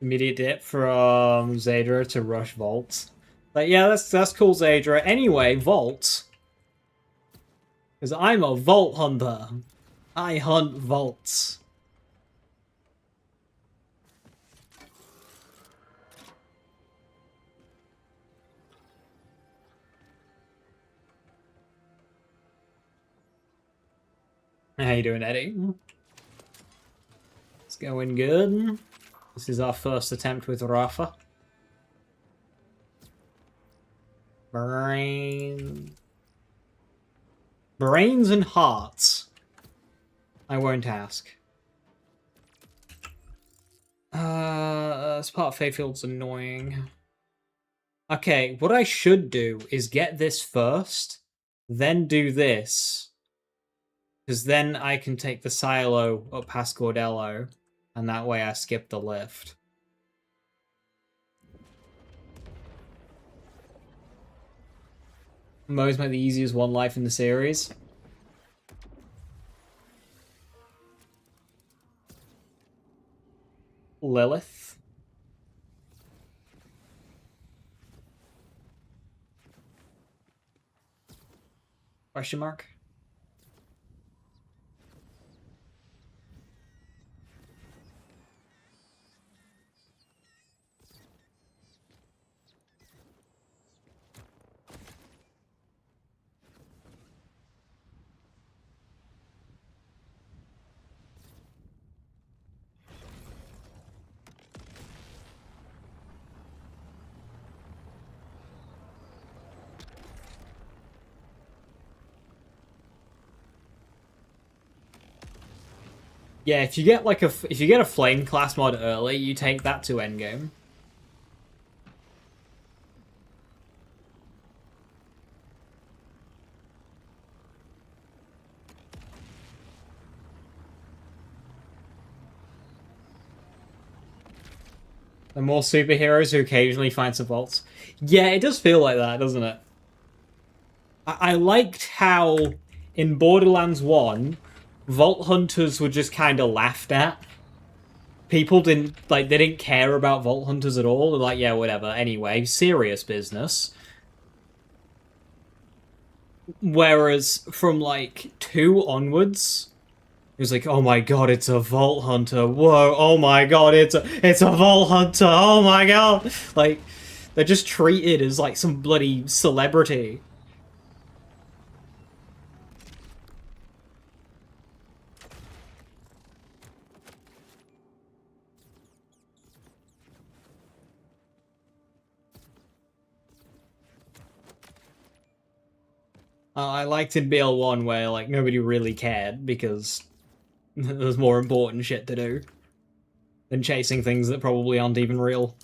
Immediate dip from Zadra to rush Vault. But yeah, that's cool, Zadra. Anyway, Vault. Because I'm a Vault hunter. I hunt vaults. How you doing, Eddie? It's going good. This is our first attempt with Rafa. Brains and hearts. I won't ask. This part of Fayfield's annoying. Okay, what I should do is get this first, then do this. Because then I can take the silo up past Cordello, and that way I skip the lift. Mo's might the easiest one life in the series. Lilith. Question mark? Yeah, if you get like if you get a flame class mod early, you take that to endgame. The more superheroes who occasionally find some vaults. Yeah, it does feel like that, doesn't it? I liked how in Borderlands 1, Vault Hunters were just kind of laughed at. People didn't, like, they didn't care about Vault Hunters at all. They're like, yeah, whatever. Anyway, serious business. Whereas from, like, 2 onwards, it was like, oh my god, it's a Vault Hunter. Whoa, oh my god, it's a Vault Hunter. Oh my god. Like, they're just treated as, like, some bloody celebrity. I liked in BL1 where, like, nobody really cared because there's more important shit to do than chasing things that probably aren't even real.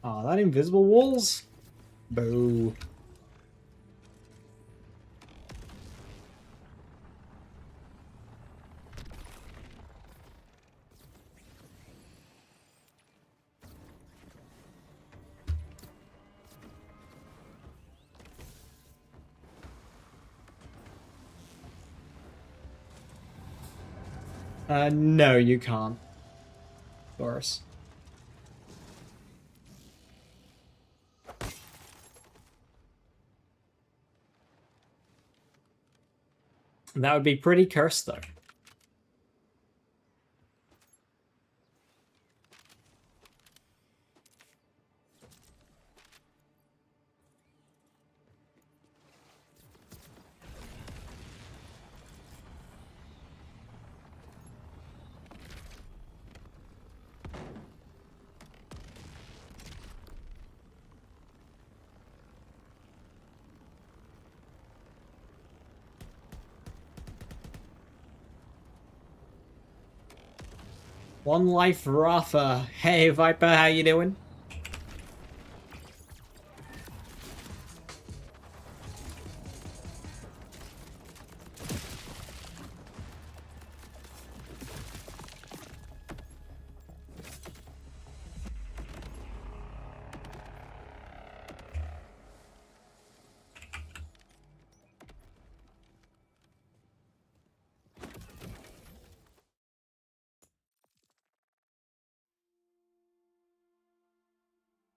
Oh, that invisible walls? Boo. No, you can't. Boris. That would be pretty cursed, though. One Life Rafa. Hey, Viper, how you doing?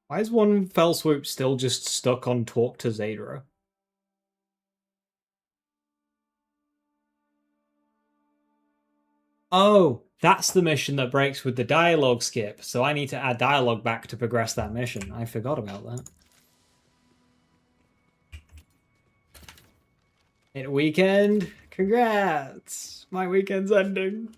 Why is one fell swoop still just stuck on talk to Zadra? Oh, that's the mission that breaks with the dialogue skip, so I need to add dialogue back to progress that mission. I forgot about that. Hit weekend? Congrats! My weekend's ending.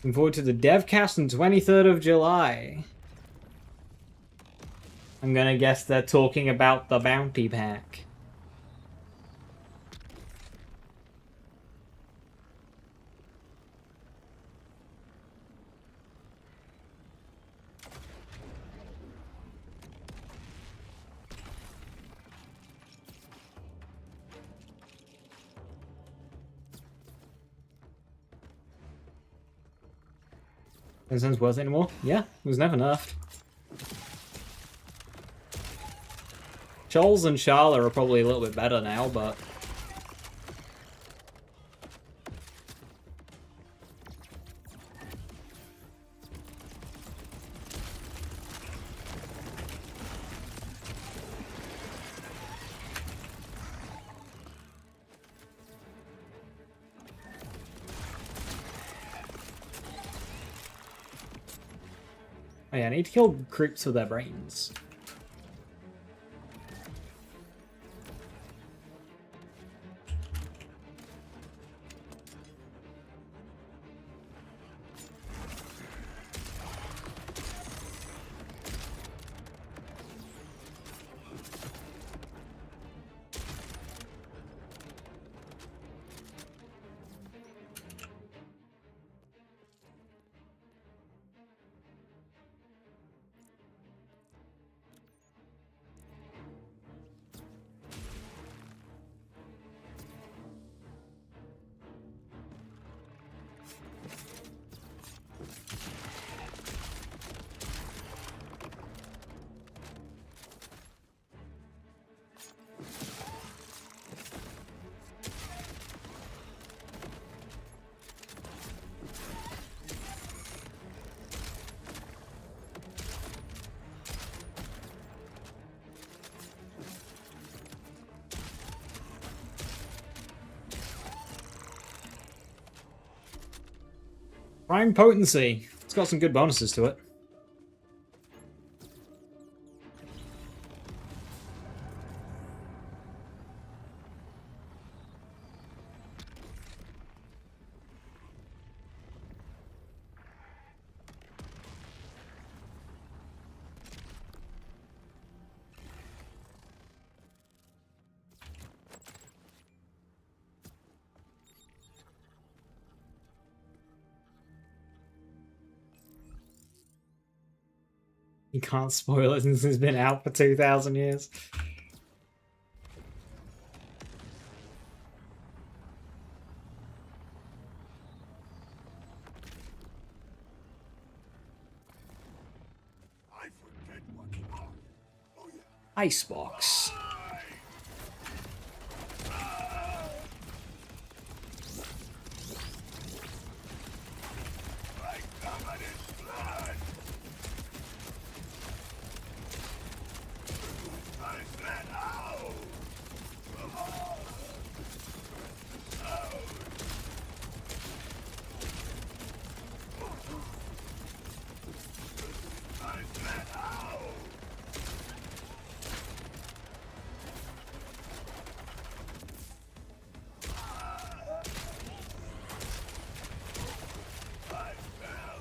Looking forward to the devcast on 23rd of July. I'm gonna guess they're talking about the bounty pack. Isn't worth it anymore? Yeah, it was never nerfed. Charles and Charla are probably a little bit better now, but Oh yeah, I need to kill creeps with their brains. Prime Potency. It's got some good bonuses to it. You can't spoil it since it's been out for 2,000 years. I forget what you are. Oh yeah. Icebox. I covered in blood. I said ow. I said ow. I fell.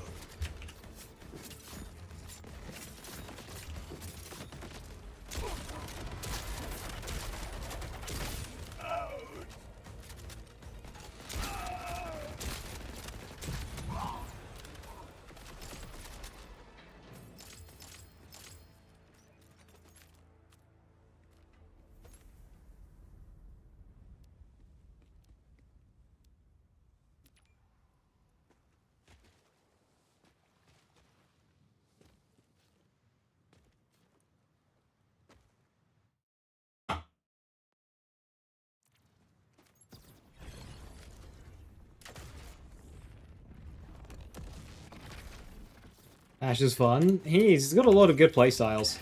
Ash is fun. He's got a lot of good playstyles.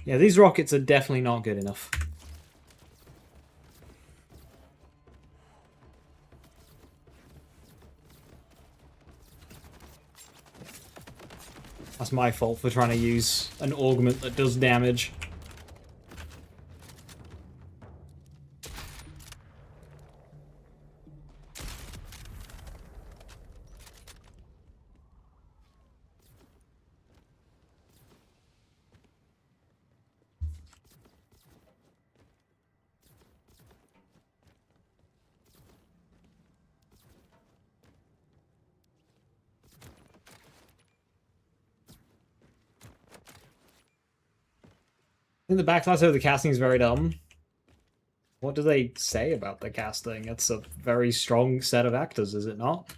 Yeah, these rockets are definitely not good enough. That's my fault for trying to use an augment that does damage. I think the backslash of the casting is very dumb. What do they say about the casting? It's a very strong set of actors, is it not?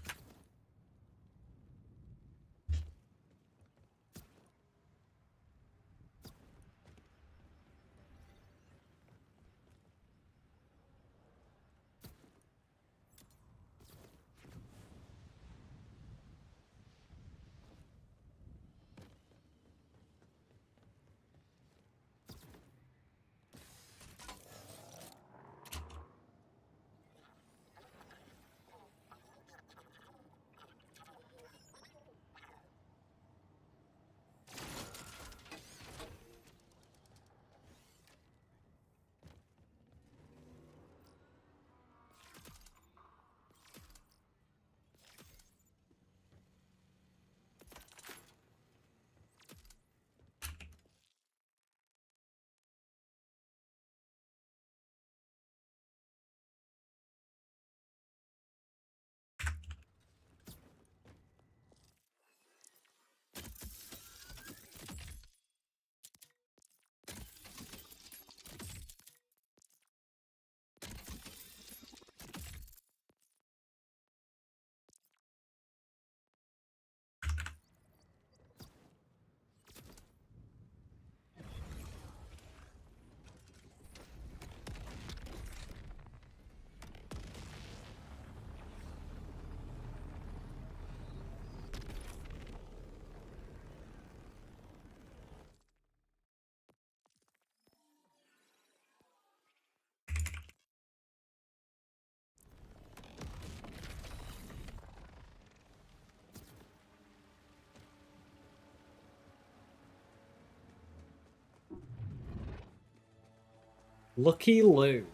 Lucky Lou.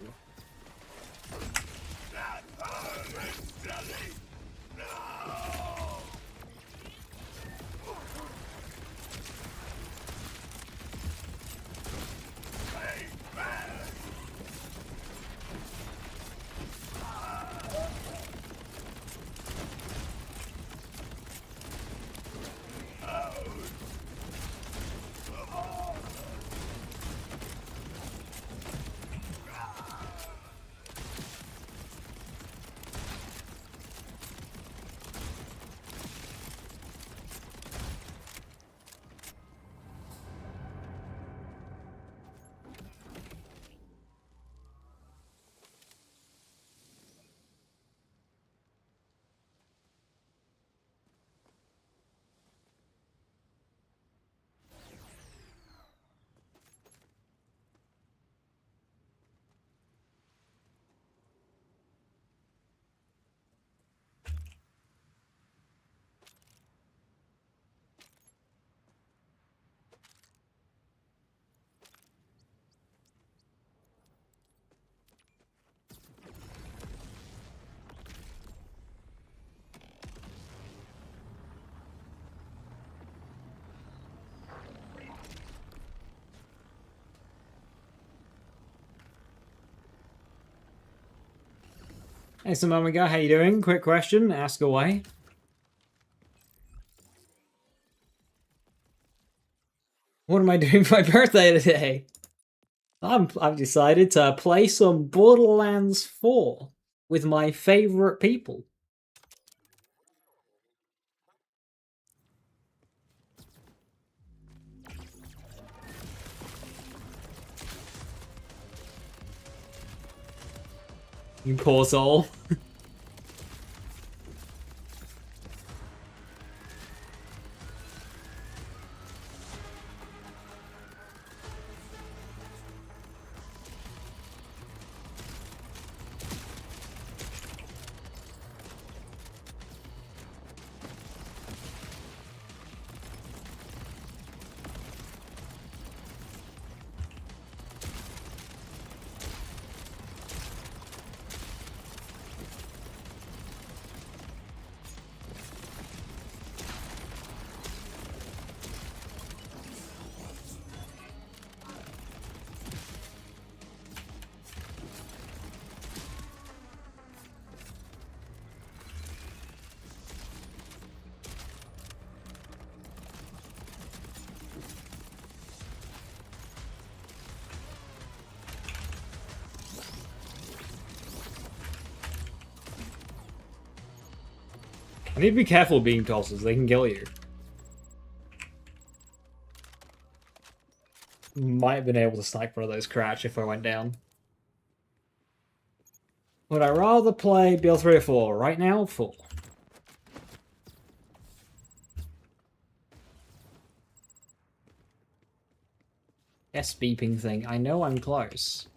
Hey, Samamiga, how you doing? Quick question, ask away. What am I doing for my birthday today? I've decided to play some Borderlands 4 with my favorite people. You poor soul. I need to be careful being tossers, they can kill you. Might have been able to snipe one of those crouch if I went down. Would I rather play BL3 or 4? Right now, 4. S beeping thing. I know I'm close.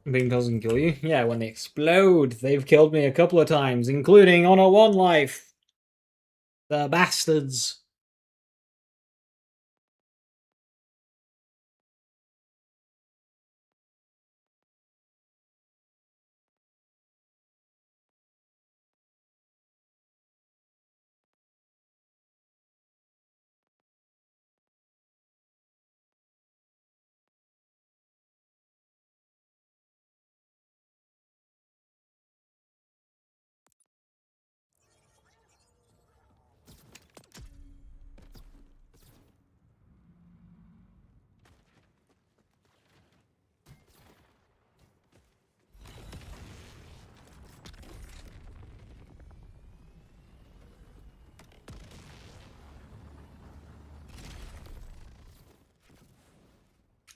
Being doesn't kill you? Yeah, when they explode. They've killed me a couple of times, including on a 1 life. The bastards.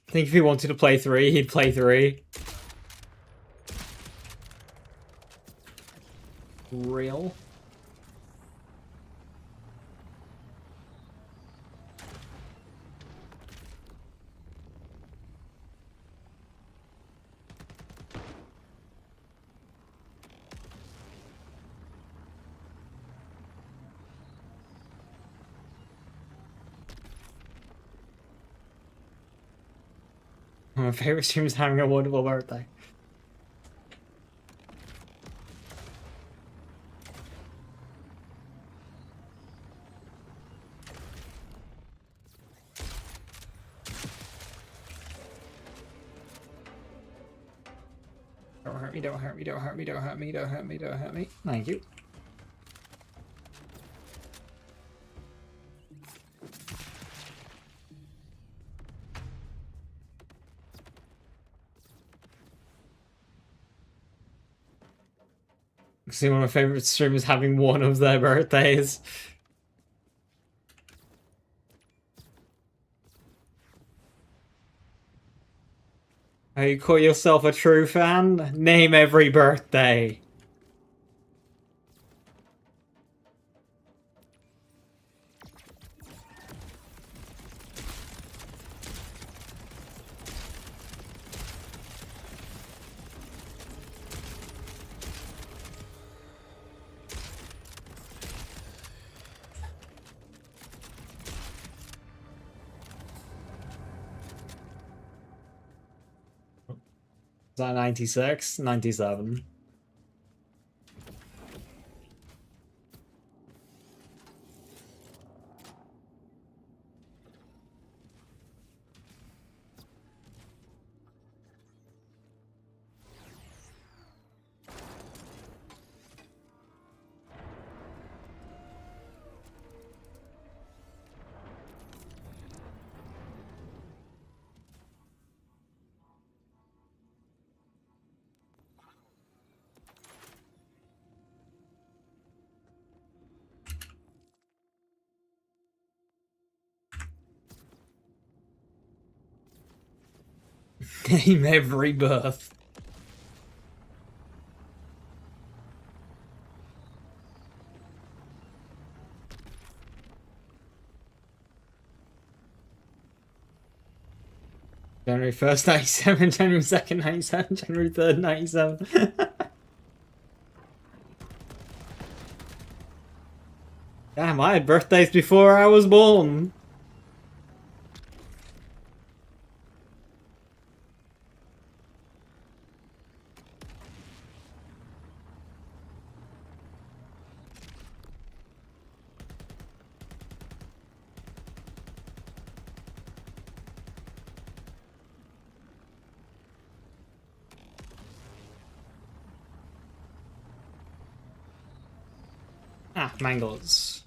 I think if he wanted to play 3, he'd play 3. Real. My favorite stream is having a wonderful birthday. Don't hurt me, don't hurt me, don't hurt me, don't hurt me, don't hurt me, don't hurt me. Thank you. See, one of my favorite streamers having one of their birthdays. How you call yourself a true fan? Name every birthday. Is that 96? 97. Name every birth. January 1st, 97, January 2nd, 97, January 3rd, 97. Damn, I had birthdays before I was born. Ah, Mangles.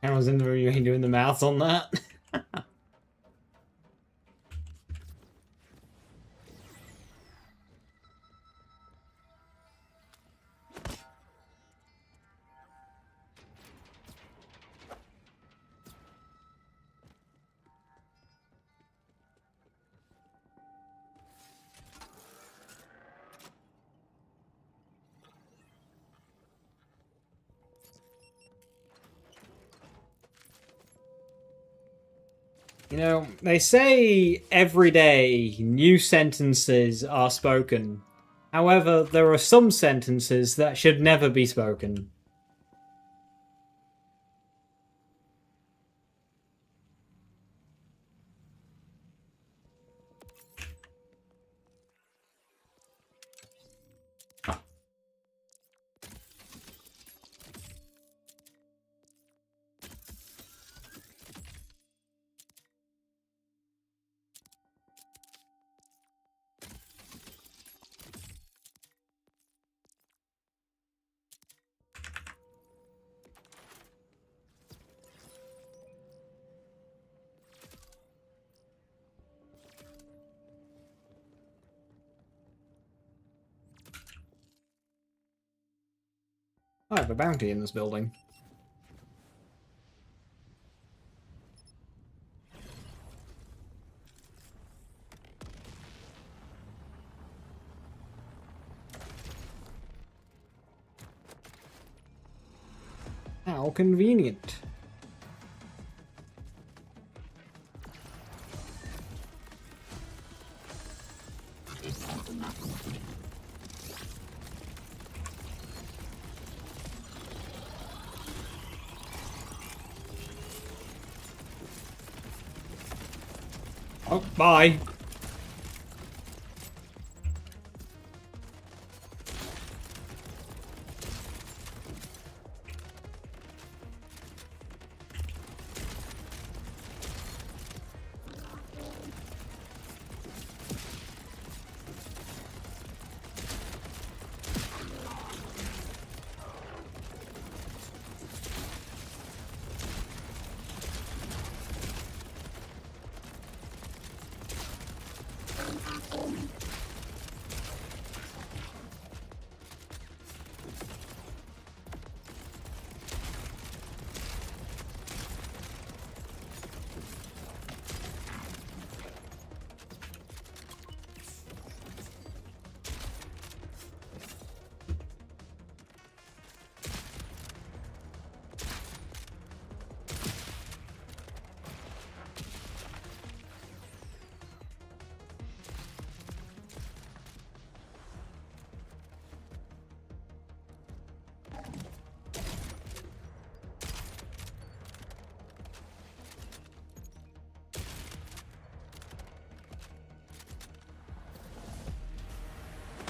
I was in the room doing the maths on that. You know, they say every day new sentences are spoken. However, there are some sentences that should never be spoken. I have a bounty in this building. How convenient. Oh, bye.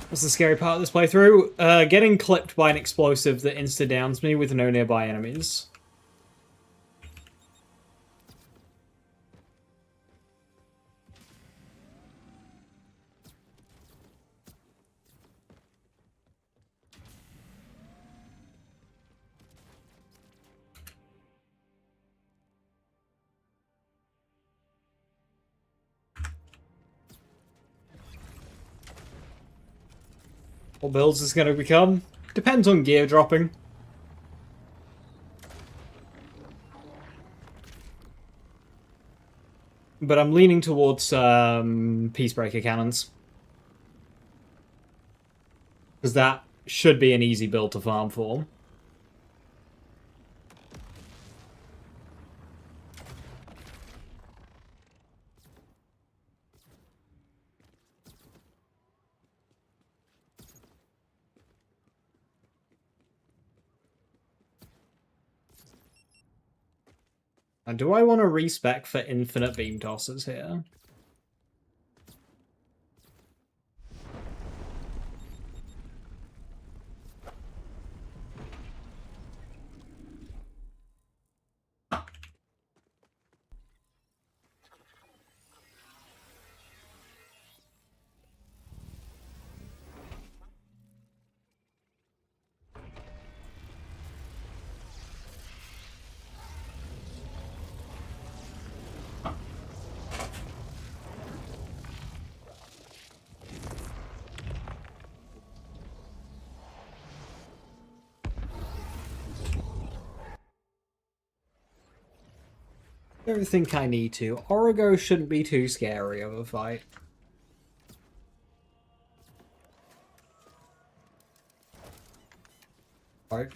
What's the scary part of this playthrough? Getting clipped by an explosive that insta-downs me with no nearby enemies. What builds is going to become? Depends on gear dropping. But I'm leaning towards Peacebreaker cannons. Because that should be an easy build to farm for. And do I want to respec for infinite beam tossers here? I don't think I need to. Origo shouldn't be too scary of a fight. Right.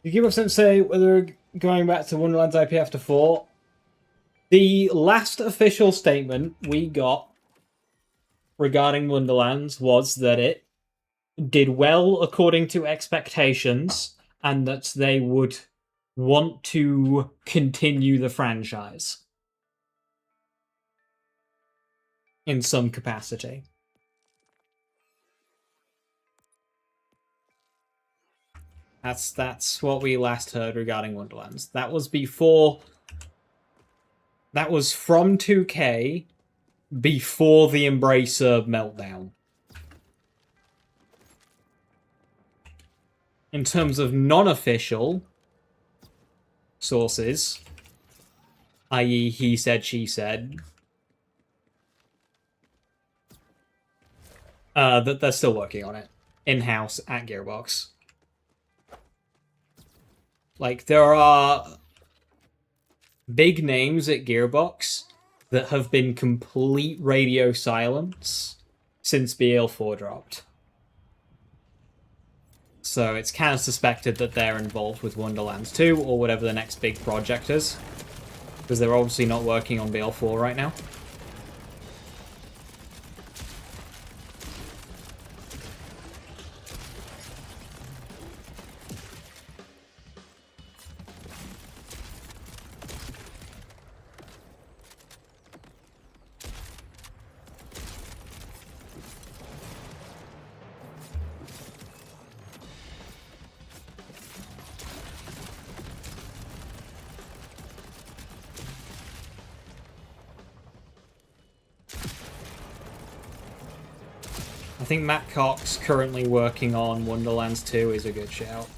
You give us some say whether going back to Wonderland's IP after 4. The last official statement we got regarding Wonderlands was that it did well according to expectations and that they would want to continue the franchise in some capacity. That's what we last heard regarding Wonderlands. That was before. That was from 2K before the Embracer meltdown. In terms of non-official sources, i.e. he said, she said, that they're still working on it in-house at Gearbox. Like, there are big names at Gearbox that have been complete radio silence since BL4 dropped. So it's kind of suspected that they're involved with Wonderlands 2 or whatever the next big project is. Because they're obviously not working on BL4 right now. I think Matt Cox currently working on Wonderlands 2 is a good shout.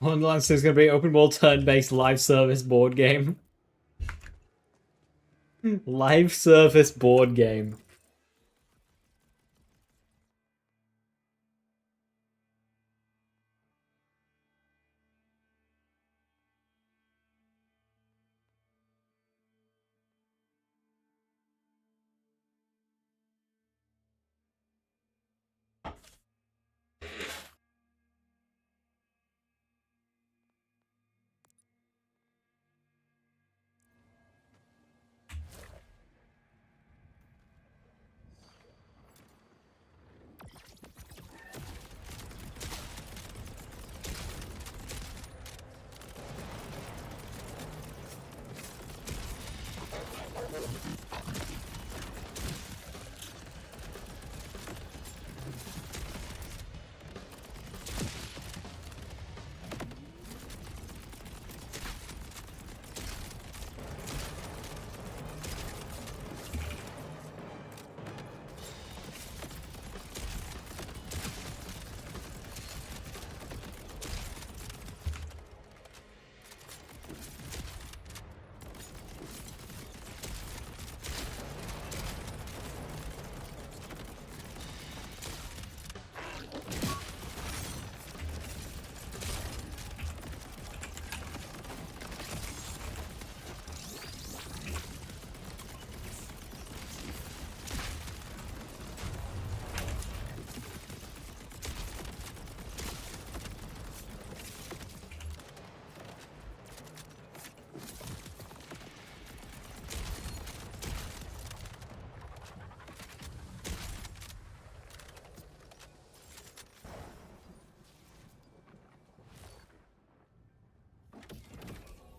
Wonderlands 2 is going to be an open world turn-based live service board game. Live service board game.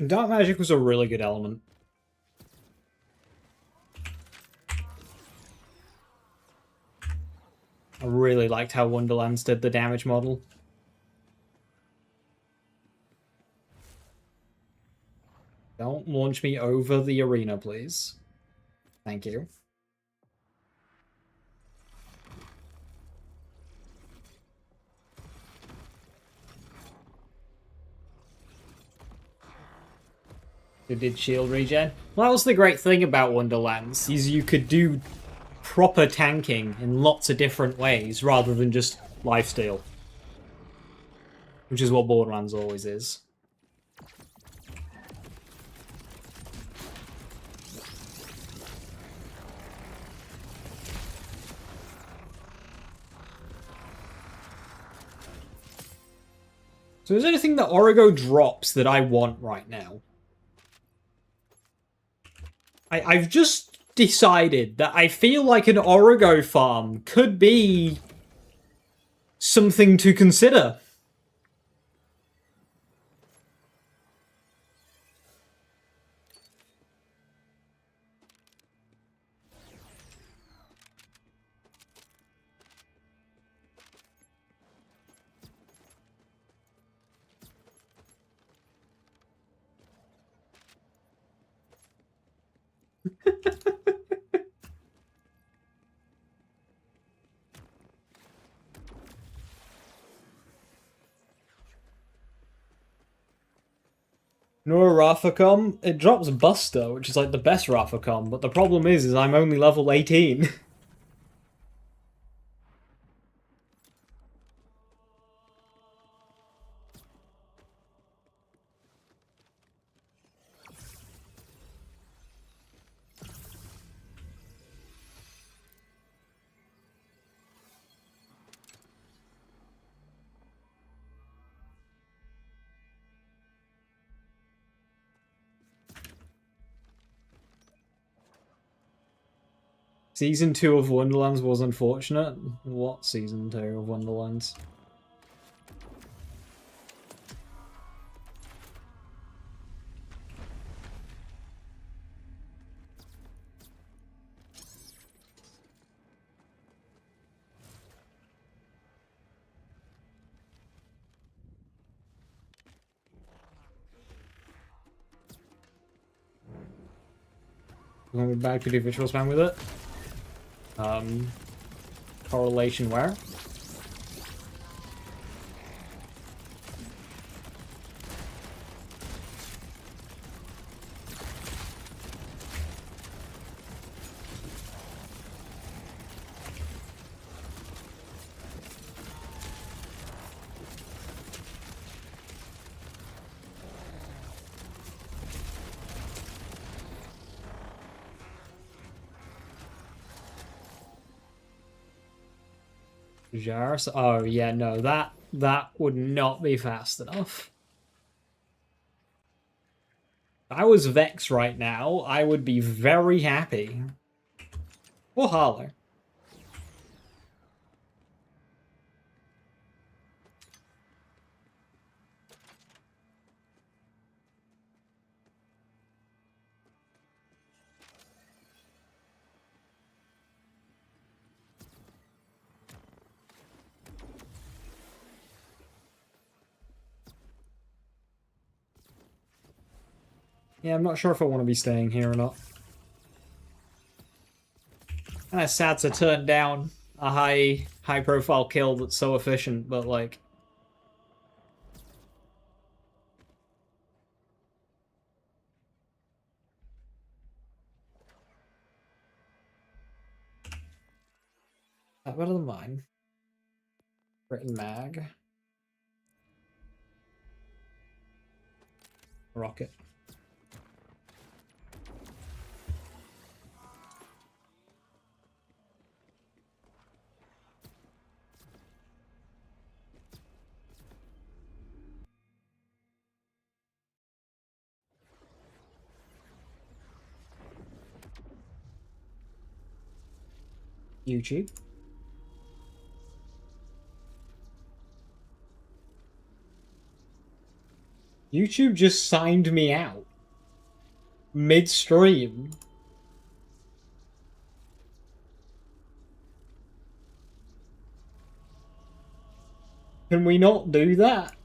Dark magic was a really good element. I really liked how Wonderlands did the damage model. Don't launch me over the arena, please. Thank you. Who did shield regen? Well, that was the great thing about Wonderlands, is you could do proper tanking in lots of different ways, rather than just lifesteal. Which is what Borderlands always is. So is there anything that Origo drops that I want right now? I've just decided that I feel like an Origo farm could be something to consider. Nora Rafacom, it drops Buster, which is like the best Rafacom, but the problem is I'm only level 18. Season 2 of Wonderlands was unfortunate. What Season 2 of Wonderlands? You want me back to do visual spam with it? Correlation where? Jars? Oh yeah, no, that would not be fast enough. If I was Vex right now, I would be very happy. Or Harlow. Yeah, I'm not sure if I want to be staying here or not. Kind of sad to turn down a high profile kill that's so efficient, but like... That better than mine. Written mag. Rocket. YouTube. YouTube just signed me out mid-stream. Can we not do that?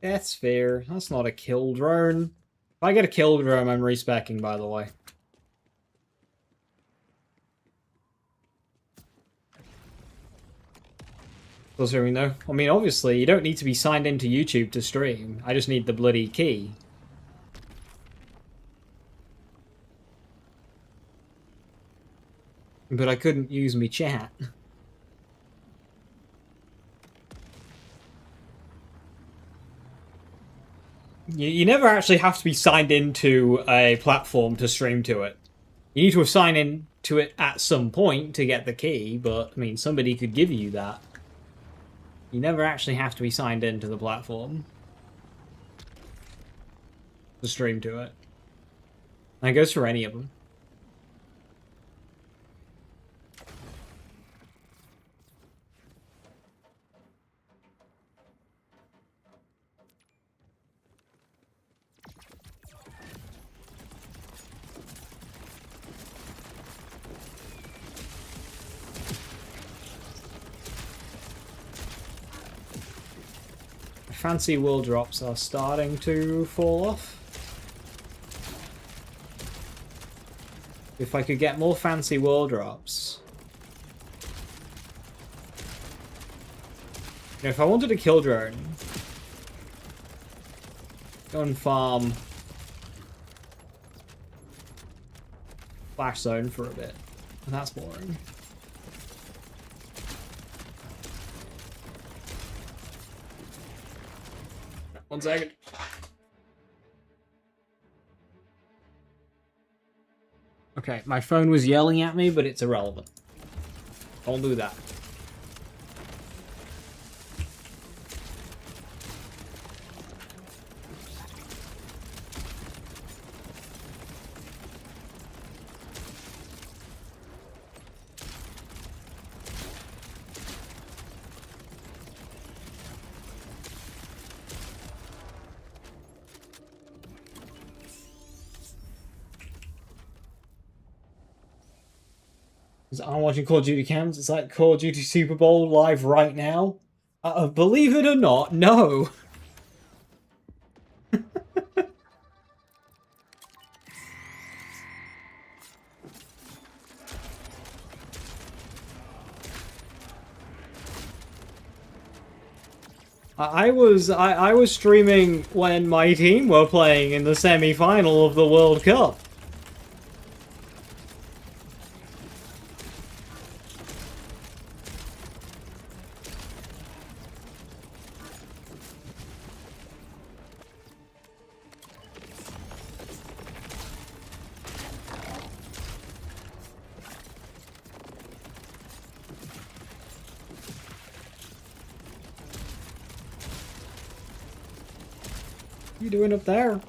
That's fair. That's not a kill drone. If I get a kill drone, I'm respecking, by the way. Does hearing though? I mean, obviously, you don't need to be signed into YouTube to stream. I just need the bloody key. But I couldn't use me chat. You never actually have to be signed into a platform to stream to it. You need to have signed in to it at some point to get the key, but, I mean, somebody could give you that. You never actually have to be signed into the platform to stream to it. And it goes for any of them. Fancy wool drops are starting to fall off. If I could get more fancy wool drops. You know, if I wanted a kill drone, go and farm Flash Zone for a bit. And that's boring. One second. Okay, my phone was yelling at me, but it's irrelevant. Don't do that. I'm watching Call of Duty cams. It's like Call of Duty Super Bowl live right now. Believe it or not, no. I was streaming when my team were playing in the semi-final of the World Cup. What are you doing up there?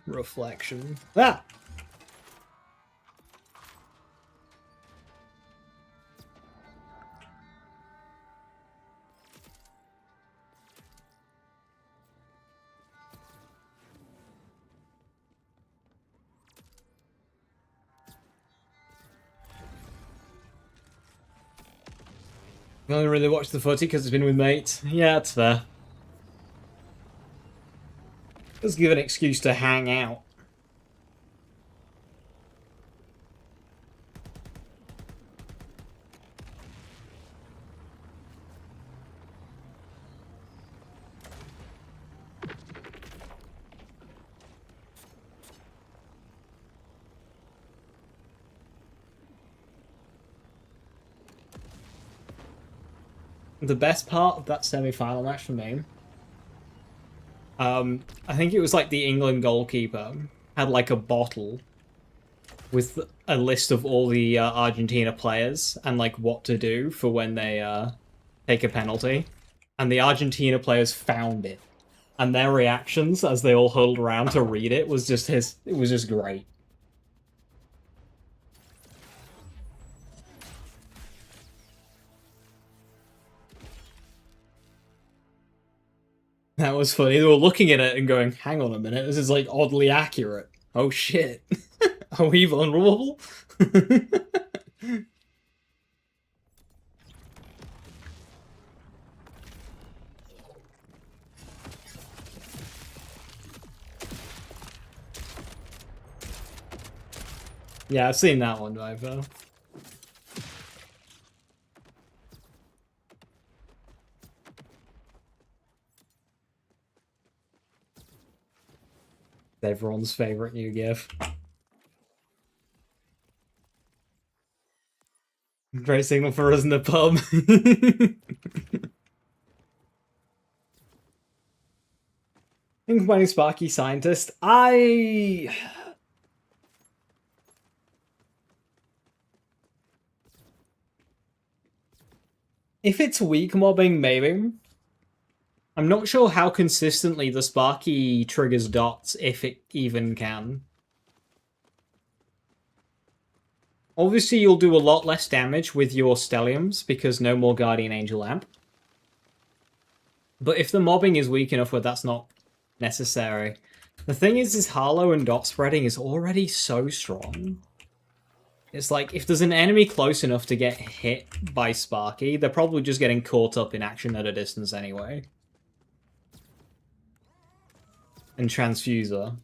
Reflection. Ah! I only really watched the footy because it's been with mates. Yeah, it's fair. Let's give an excuse to hang out. The best part of that semi-final match for me, I think it was like the England goalkeeper had like a bottle with a list of all the Argentina players and like what to do for when they take a penalty, and the Argentina players found it, and their reactions as they all huddled around to read it was just it was just great. That was funny. They were looking at it and going, hang on a minute, this is like oddly accurate. Oh shit. Are we vulnerable? Yeah, I've seen that one, Life Rafa. Everyone's favorite new GIF. Great signal for us in the pub. Think finding Sparky Scientist. If it's weak mobbing, maybe. I'm not sure how consistently the Sparky triggers dots, if it even can. Obviously, you'll do a lot less damage with your Stelliums, because no more Guardian Angel Amp. But if the mobbing is weak enough where that's not necessary... The thing is Harlow and dot spreading is already so strong. It's like, if there's an enemy close enough to get hit by Sparky, they're probably just getting caught up in action at a distance anyway. And Transfuser.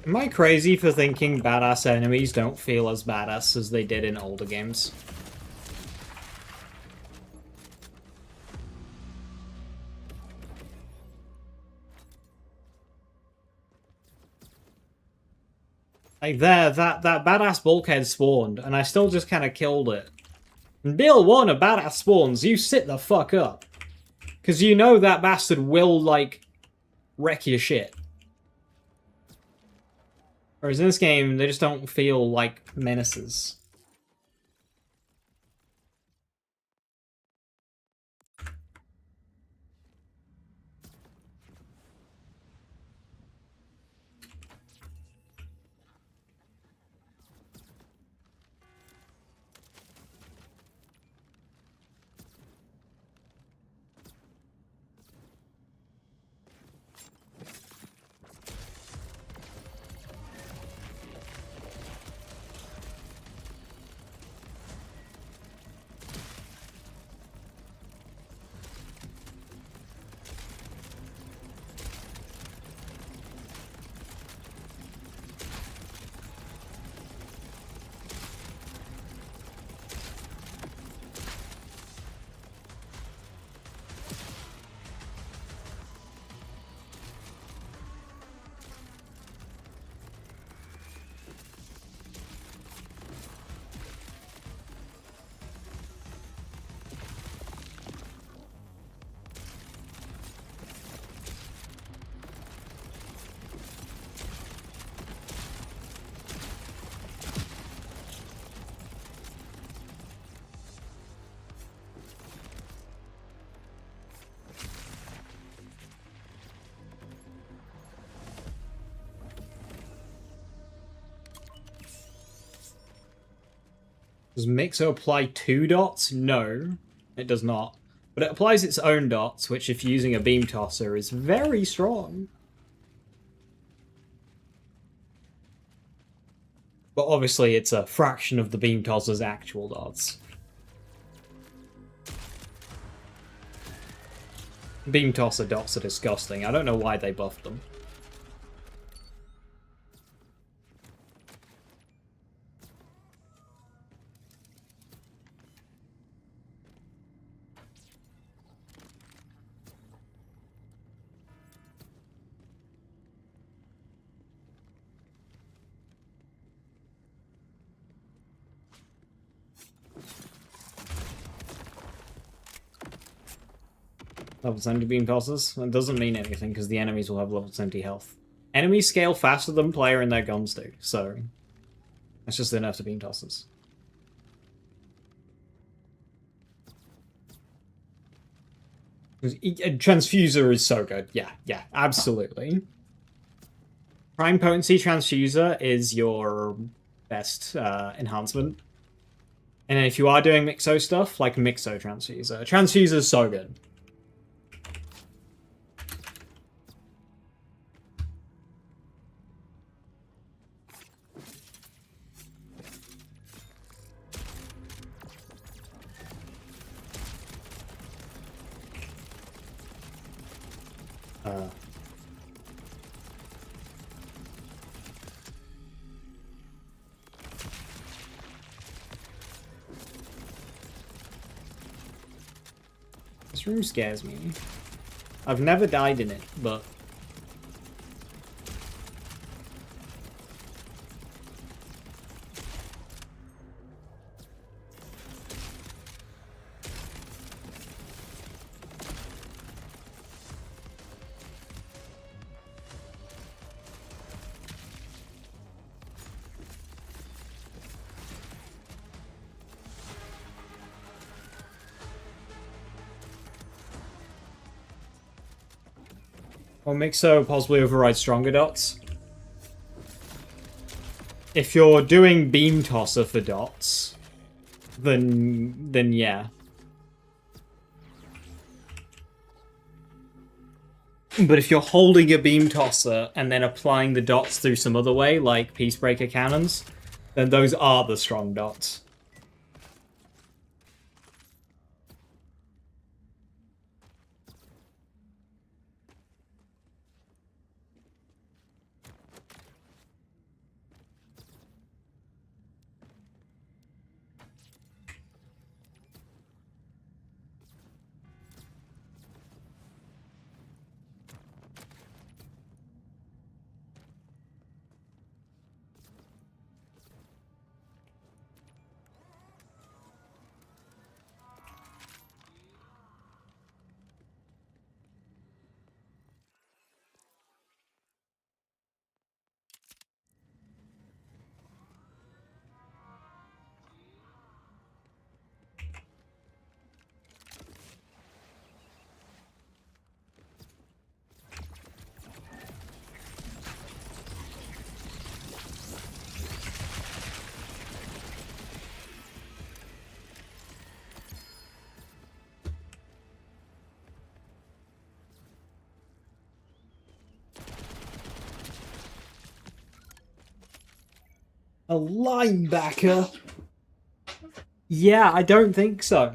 Am I crazy for thinking badass enemies don't feel as badass as they did in older games? Like that badass bulkhead spawned, and I still just kind of killed it. In Deal 1 of badass spawns, you sit the fuck up. Because you know that bastard will, like, wreck your shit. Whereas in this game, they just don't feel like menaces. Does Mixo apply 2 dots? No, it does not. But it applies its own dots, which if using a beam tosser is very strong. But obviously it's a fraction of the beam tosser's actual dots. Beam tosser dots are disgusting. I don't know why they buffed them. Level 70 beam tossers? That doesn't mean anything because the enemies will have level 70 health. Enemies scale faster than player and their guns do, so that's just enough to beam tossers. Transfuser is so good. Yeah, absolutely. Prime Potency Transfuser is your best enhancement. And then if you are doing Mixo stuff, like Mixo Transfuser. Transfuser is so good. This room scares me. I've never died in it, but... Or Mixo possibly override stronger dots. If you're doing Beam Tosser for dots, then yeah. But if you're holding a Beam Tosser and then applying the dots through some other way, like Peacebreaker cannons, then those are the strong dots. A linebacker? Yeah, I don't think so.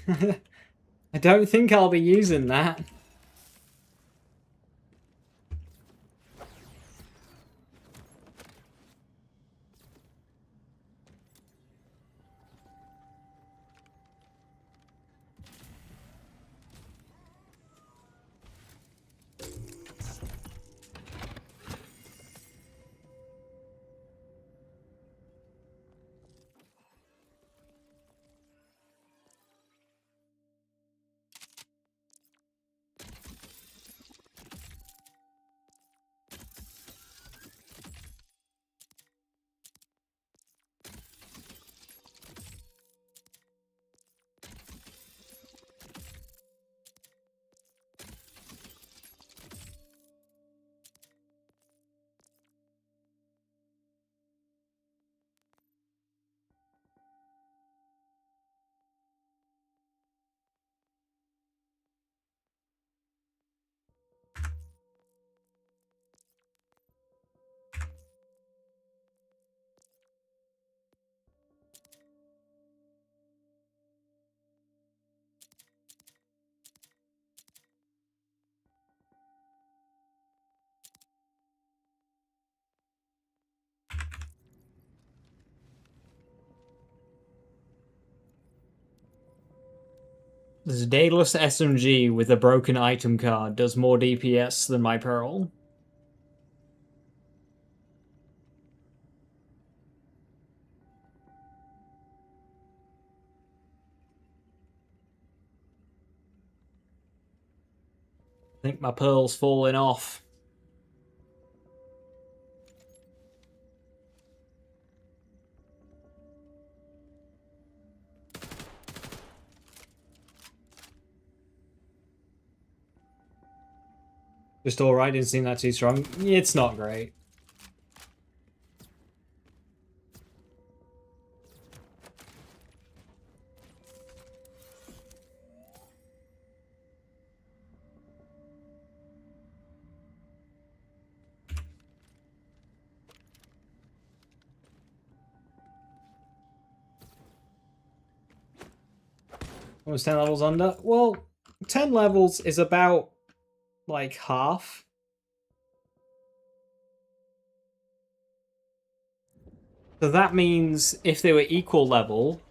I don't think I'll be using that. This Daedalus SMG with a broken item card does more DPS than my Pearl. I think my Pearl's falling off. Just alright, didn't seem that too strong. It's not great. Almost 10 levels under. Well, 10 levels is about, like, half. So that means if they were equal level,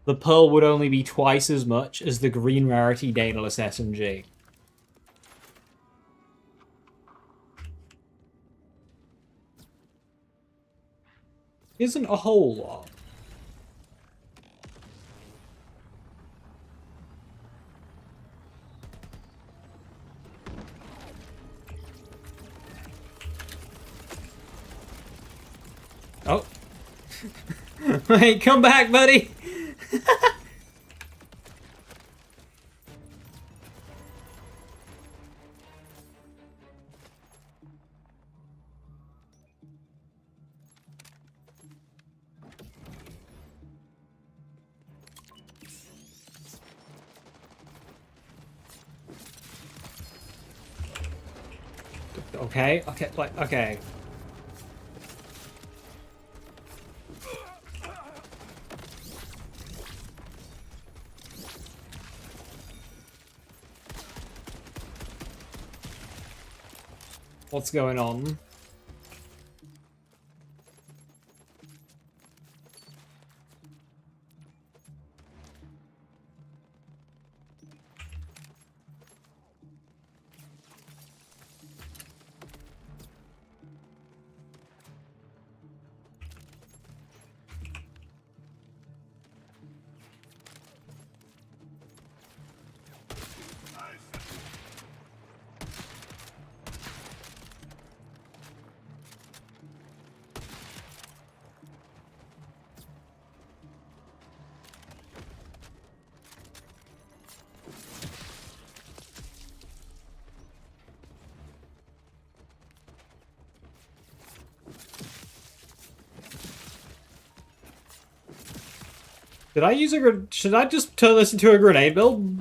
the Pearl would only be twice as much as the green rarity Daedalus SMG. Isn't a whole lot. Oh. Wait, come back, buddy! Okay, okay. What's going on? Did I use a should I just turn this into a grenade build?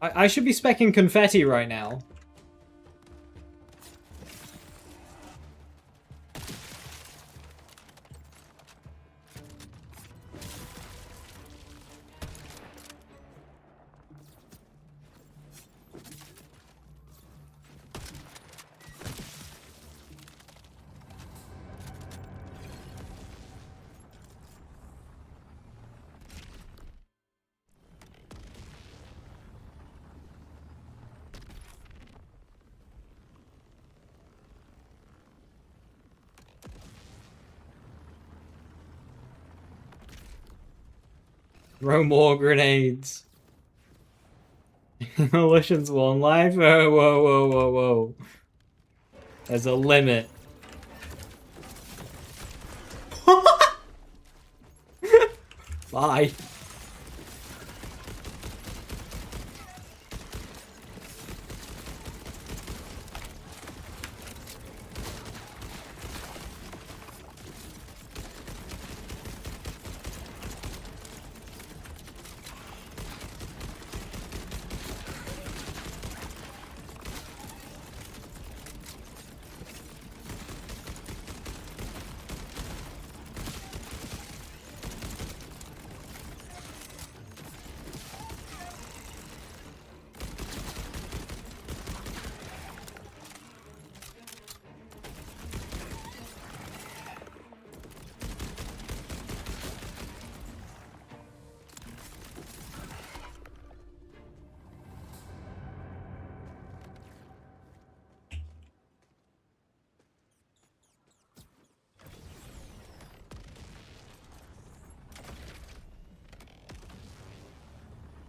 I should be specking confetti right now. Throw more grenades. Militions one life. Whoa, whoa, whoa, whoa, whoa. There's a limit. Bye.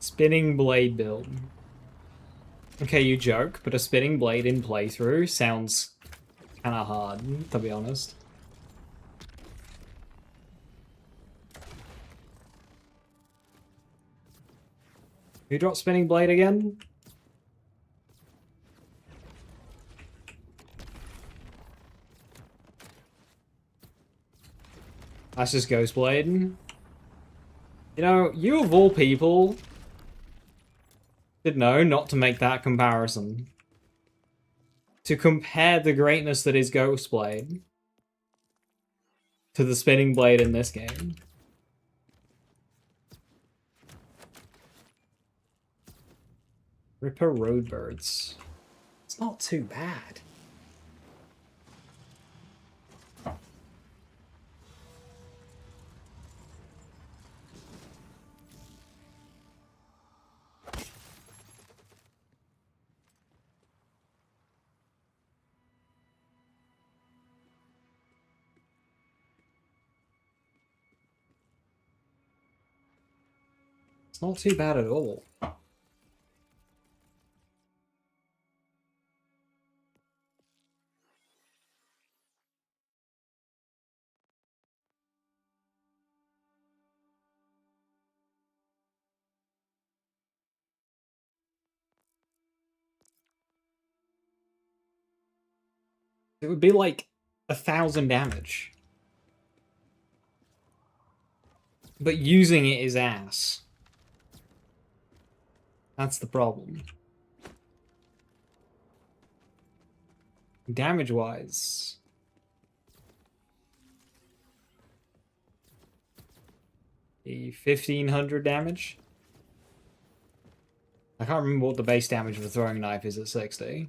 Spinning blade build. Okay, you joke, but a spinning blade in playthrough sounds kind of hard, to be honest. Who dropped spinning blade again? That's just Ghostblade. You know, you of all people should know not to make that comparison. To compare the greatness that is Ghostblade to the spinning blade in this game. Ripper Roadbirds. It's not too bad. It's not too bad at all. It would be like 1,000 damage. But using it is ass. That's the problem. Damage-wise. The 1,500 damage. I can't remember what the base damage of a throwing knife is at 60.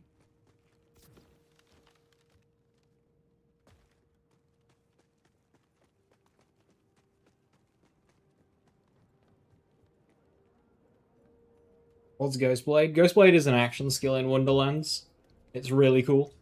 What's Ghostblade? Ghostblade is an action skill in Wonderlands. It's really cool.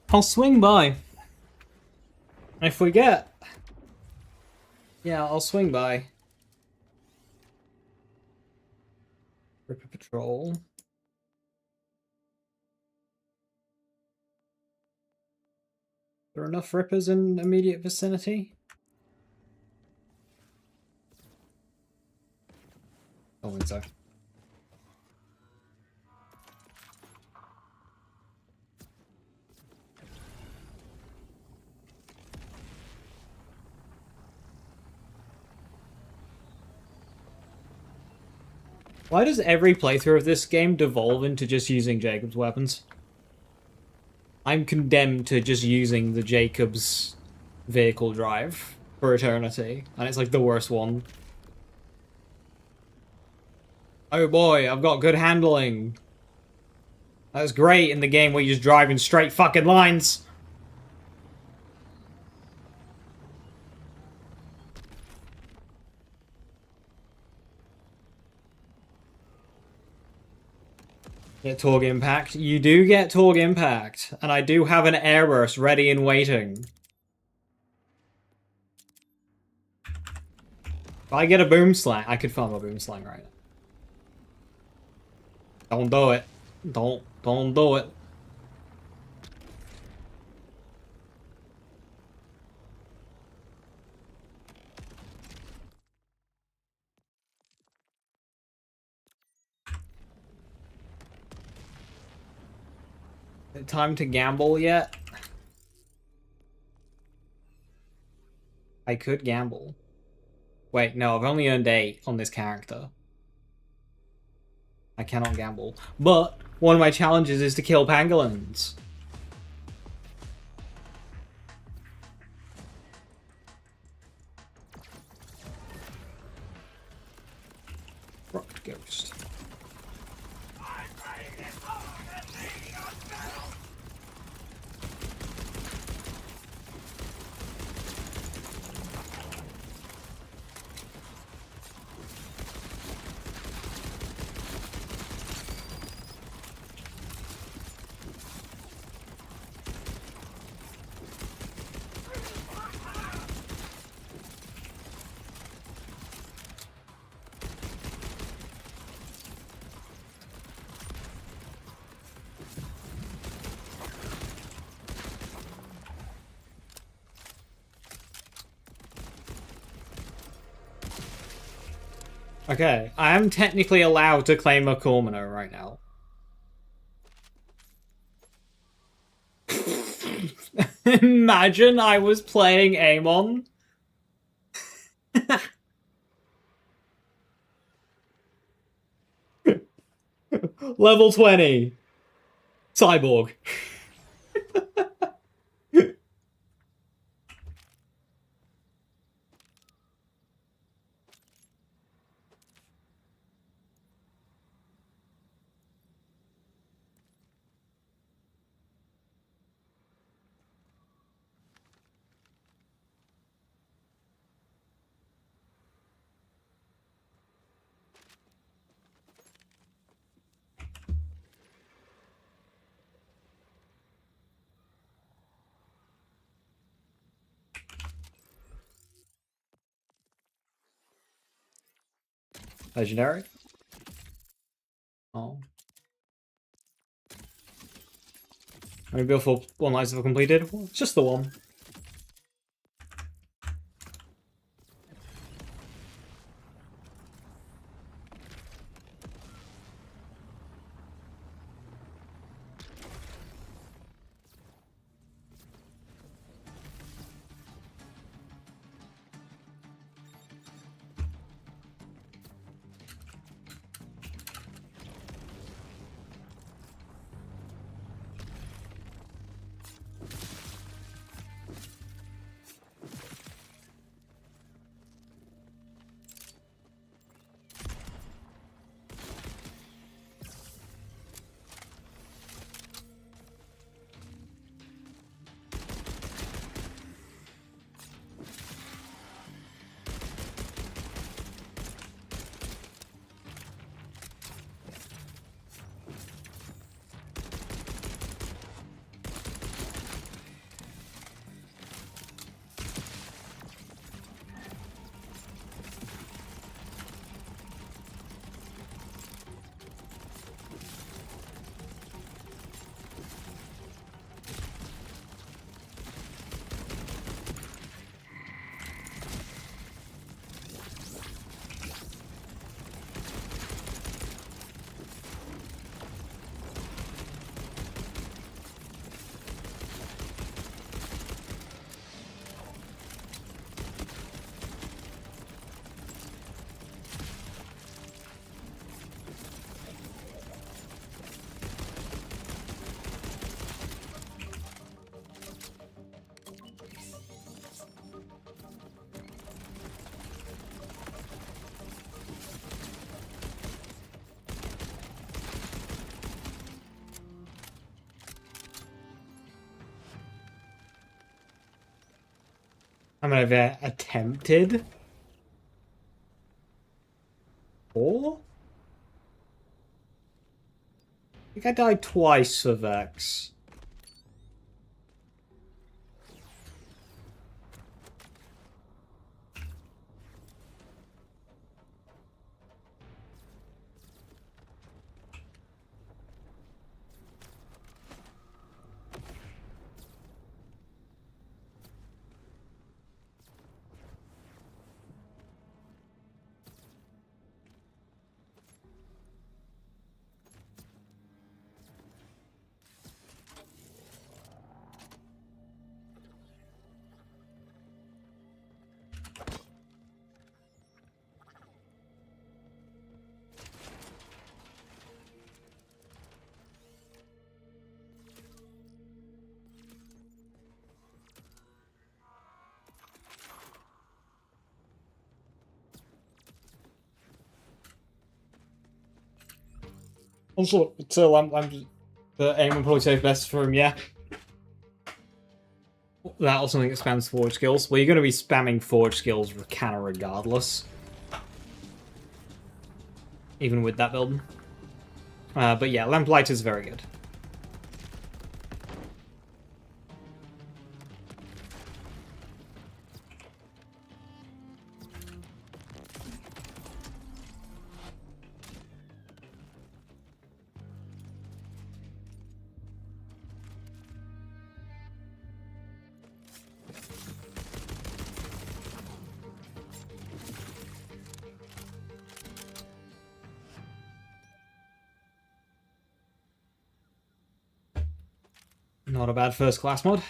I'll swing by. If we get... Yeah, I'll swing by. Ripper Patrol. There are enough Rippers in immediate vicinity? I don't think so. Why does every playthrough of this game devolve into just using Jacob's weapons? I'm condemned to just using the Jacob's vehicle drive for eternity, and it's like the worst one. Oh boy, I've got good handling. That was great in the game where you're just driving straight fucking lines. Get Torg Impact. You do get Torg Impact. And I do have an Airburst ready and waiting. If I get a Boom Slang, I could farm a Boom Slang right now. Don't do it. Don't do it. Time to gamble yet? I could gamble. Wait, no, I've only earned 8 on this character. I cannot gamble. But one of my challenges is to kill pangolins. Rocked Ghost. Okay, I am technically allowed to claim a Cormano right now. Imagine I was playing Amon. Level 20. Cyborg. Legendary? Oh. Maybe before one lights have completed? Well, it's just the one. I mean, I've attempted. 4? I think I died twice for Vex. Also, so I'm the aim will probably say best for him, yeah. That or something that spams forge skills. Well, you're going to be spamming forge skills kind of regardless. Even with that build. But yeah, Lamplighter is very good. Not a bad first class mod.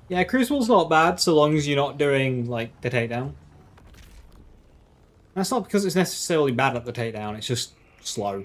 Yeah, Crucible's not bad so long as you're not doing, like, the takedown. That's not because it's necessarily bad at the takedown, it's just slow.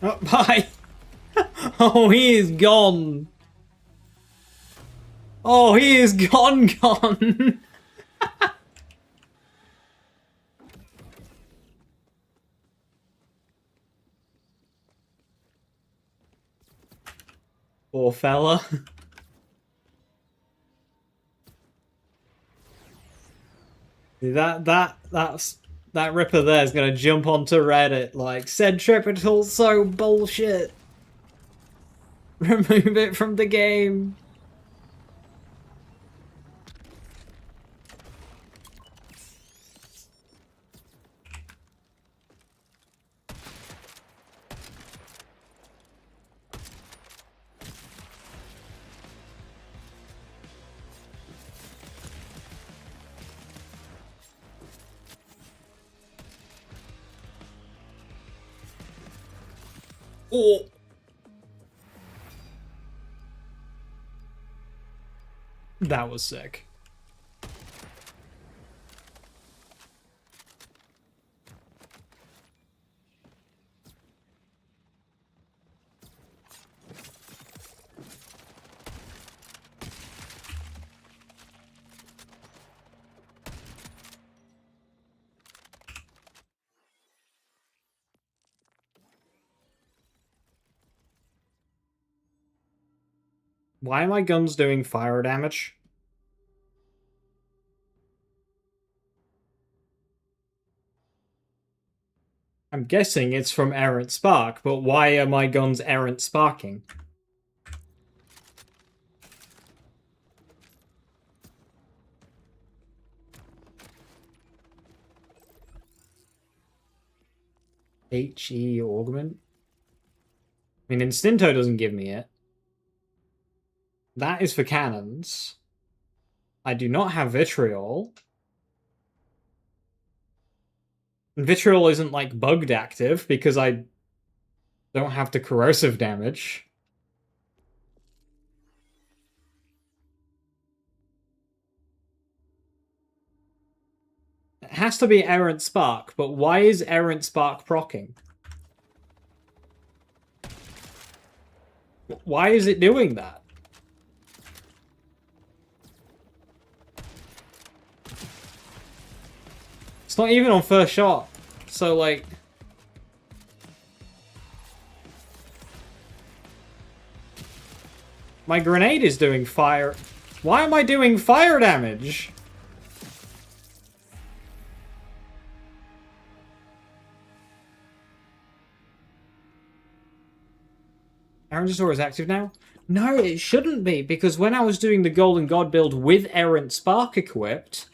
Oh, bye! Oh, he is gone! Oh, he is gone! Poor fella. That Ripper there is gonna jump onto Reddit like Centripetal's so bullshit. Remove it from the game. Oh! That was sick. Why are my guns doing fire damage? I'm guessing it's from errant spark, but why are my guns errant sparking? HE augment? I mean, Instinto doesn't give me it. That is for cannons. I do not have vitriol. And vitriol isn't, like, bugged active, because I don't have the corrosive damage. It has to be errant spark, but why is errant spark proccing? Why is it doing that? It's not even on first shot. So, like... My grenade is doing fire... Why am I doing fire damage? Errant Door is active now? No, it shouldn't be, because when I was doing the Golden God build with Errant Spark equipped...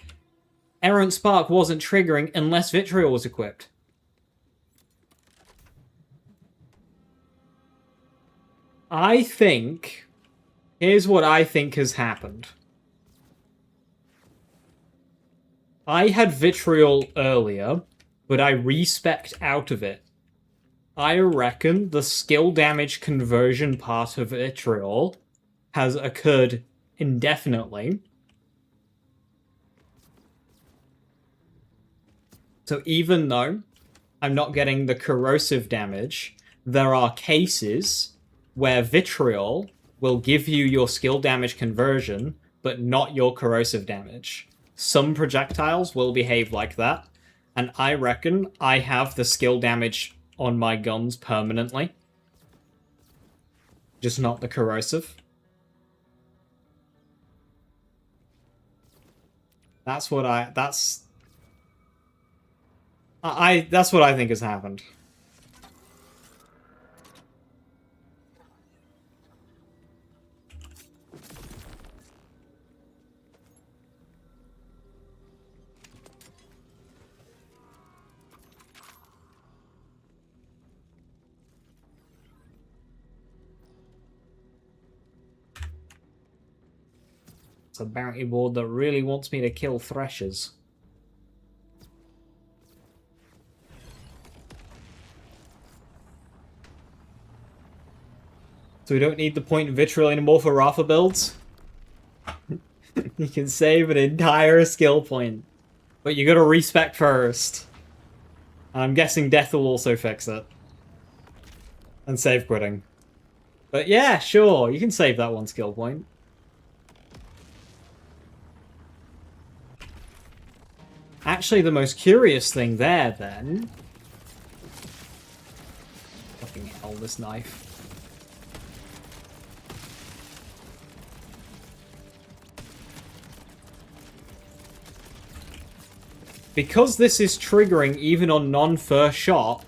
Errant Spark wasn't triggering unless Vitriol was equipped. I think... Here's what I think has happened. I had Vitriol earlier, but I respec'd out of it. I reckon the skill damage conversion part of Vitriol has occurred indefinitely. So even though I'm not getting the corrosive damage, there are cases where Vitriol will give you your skill damage conversion, but not your corrosive damage. Some projectiles will behave like that, and I reckon I have the skill damage on my guns permanently. Just not the corrosive. That's what I... That's what I think has happened. It's a bounty board that really wants me to kill threshers. So we don't need the point vitriol anymore for Rafa builds. You can save an entire skill point. But you gotta respec first. And I'm guessing death will also fix it. And save quitting. But yeah, sure, you can save that one skill point. Actually, the most curious thing there, then... Fucking hell, this knife. Because this is triggering even on non-first shot,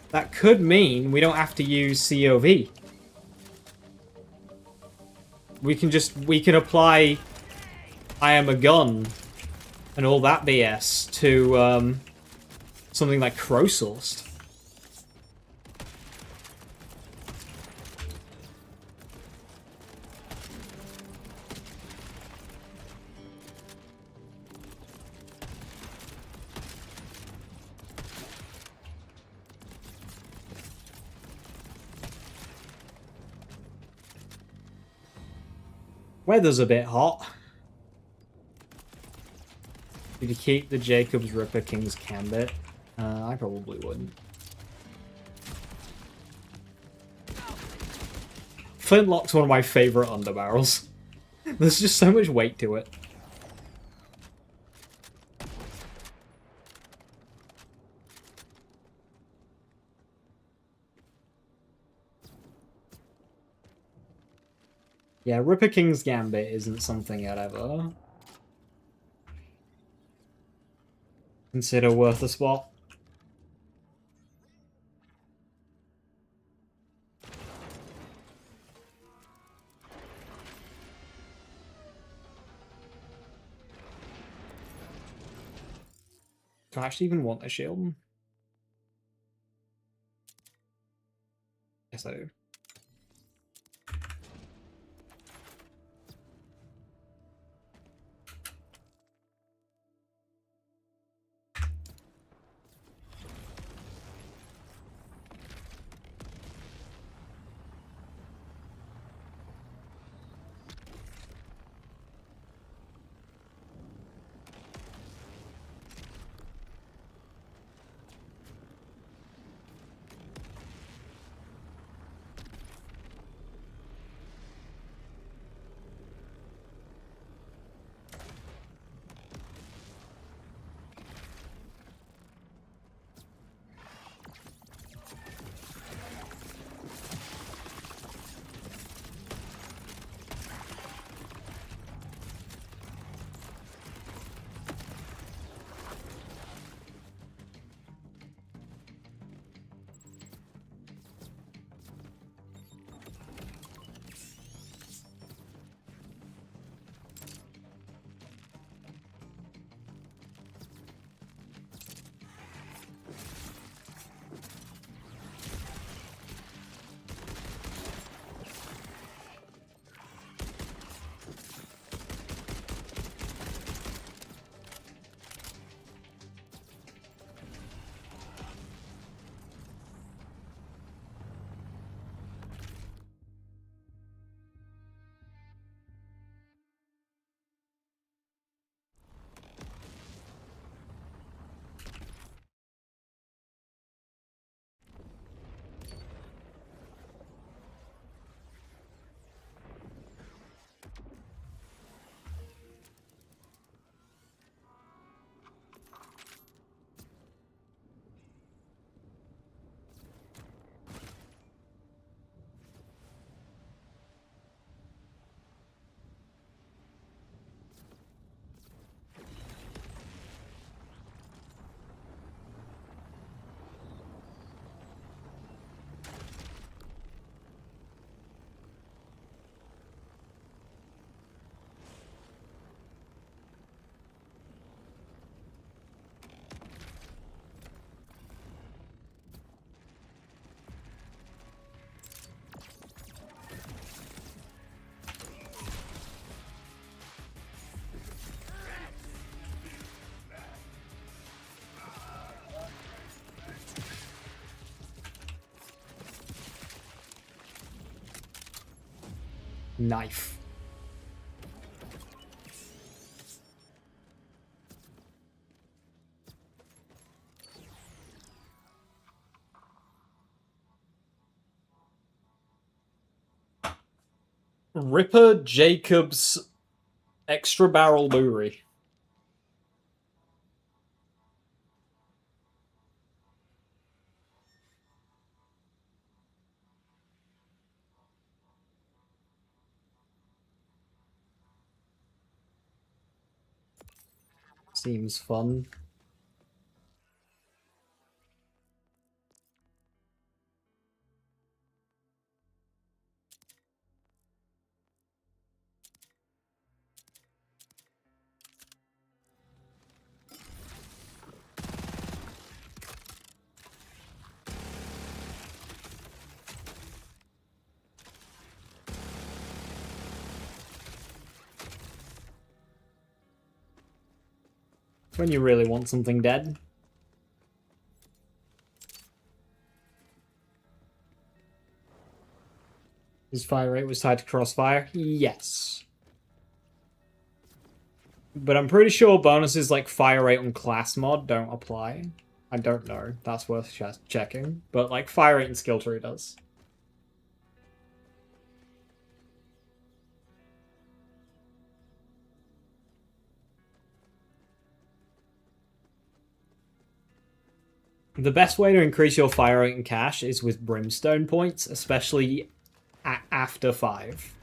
that could mean we don't have to use COV. We can apply I am a gun and all that BS to something like Crow-sourced. Weather's a bit hot. Did you keep the Jacob's Ripper King's Gambit? I probably wouldn't. Flintlock's one of my favourite underbarrels. There's just so much weight to it. Yeah, Ripper King's Gambit isn't something I'd ever consider worth a spot. Do I actually even want a shield? Yes, I do. Knife. Ripper Jacob's Extra Barrel Brewery. Seems fun. When you really want something dead. His fire rate was tied to crossfire? Yes. But I'm pretty sure bonuses like fire rate on class mod don't apply. I don't know. That's worth checking. But like fire rate and skill tree does. The best way to increase your fire rate and cash is with brimstone points, especially after 5.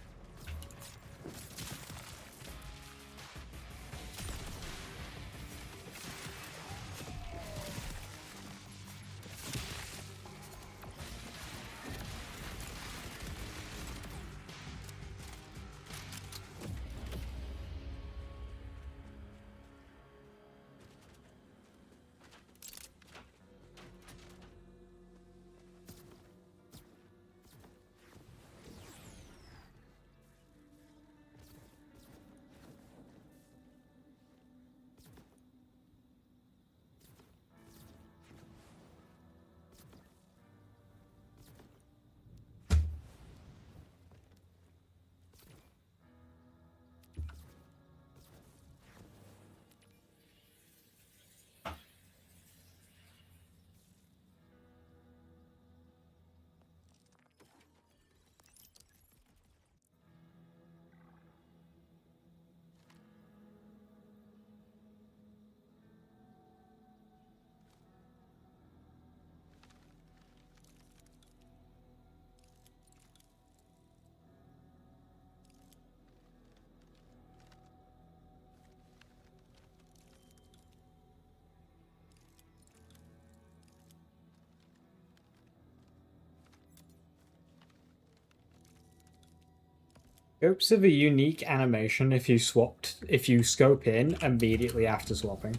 Scopes have a unique animation if you scope in immediately after swapping.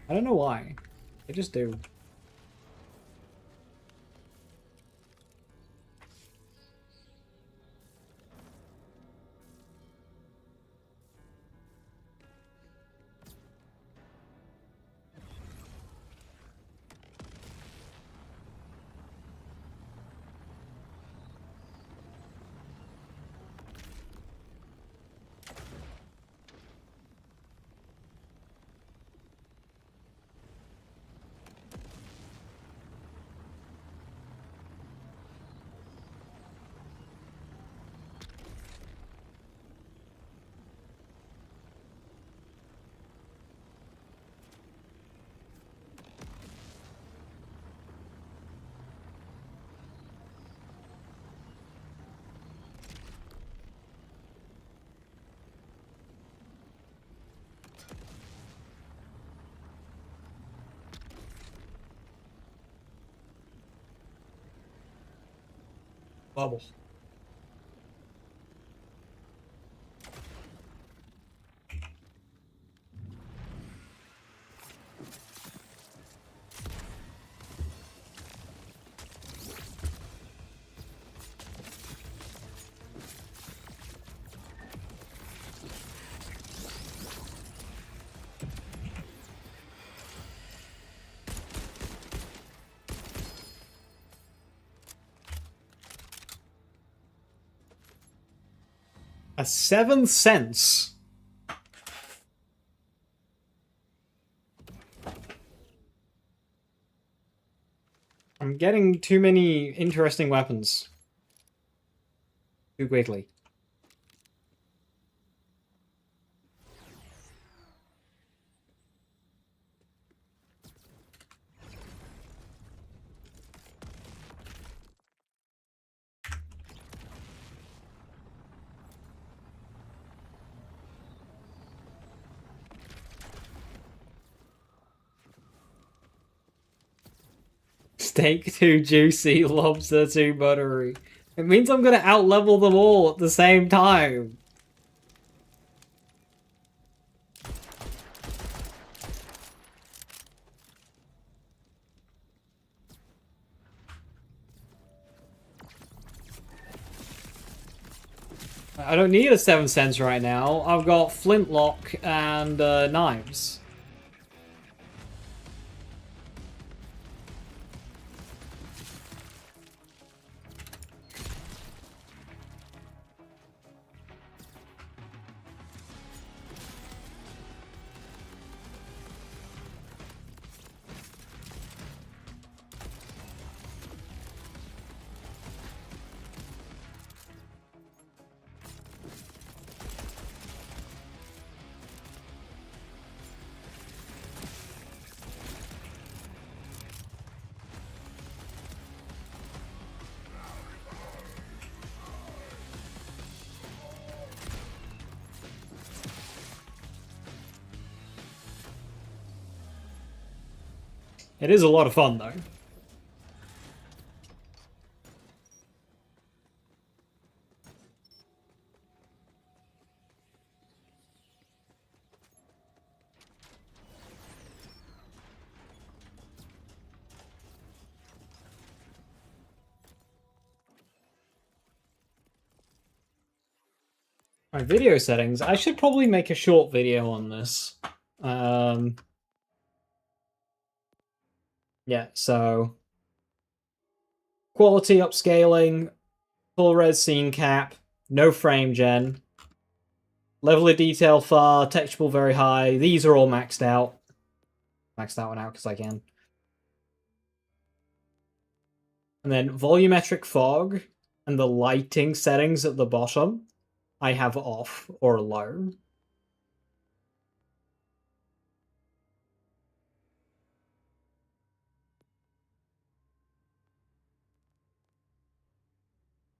I don't know why. They just do. Bubble. A 7th sense. I'm getting too many interesting weapons. Too quickly. Steak too juicy, lobster too buttery. It means I'm gonna outlevel them all at the same time. I don't need a 7th sense right now. I've got flintlock and knives. It is a lot of fun, though. My video settings. I should probably make a short video on this. Yeah, so quality upscaling, full res scene cap, no frame gen, level of detail far, texture pool very high. These are all maxed out. Max that one out because I can. And then volumetric fog and the lighting settings at the bottom, I have off or low.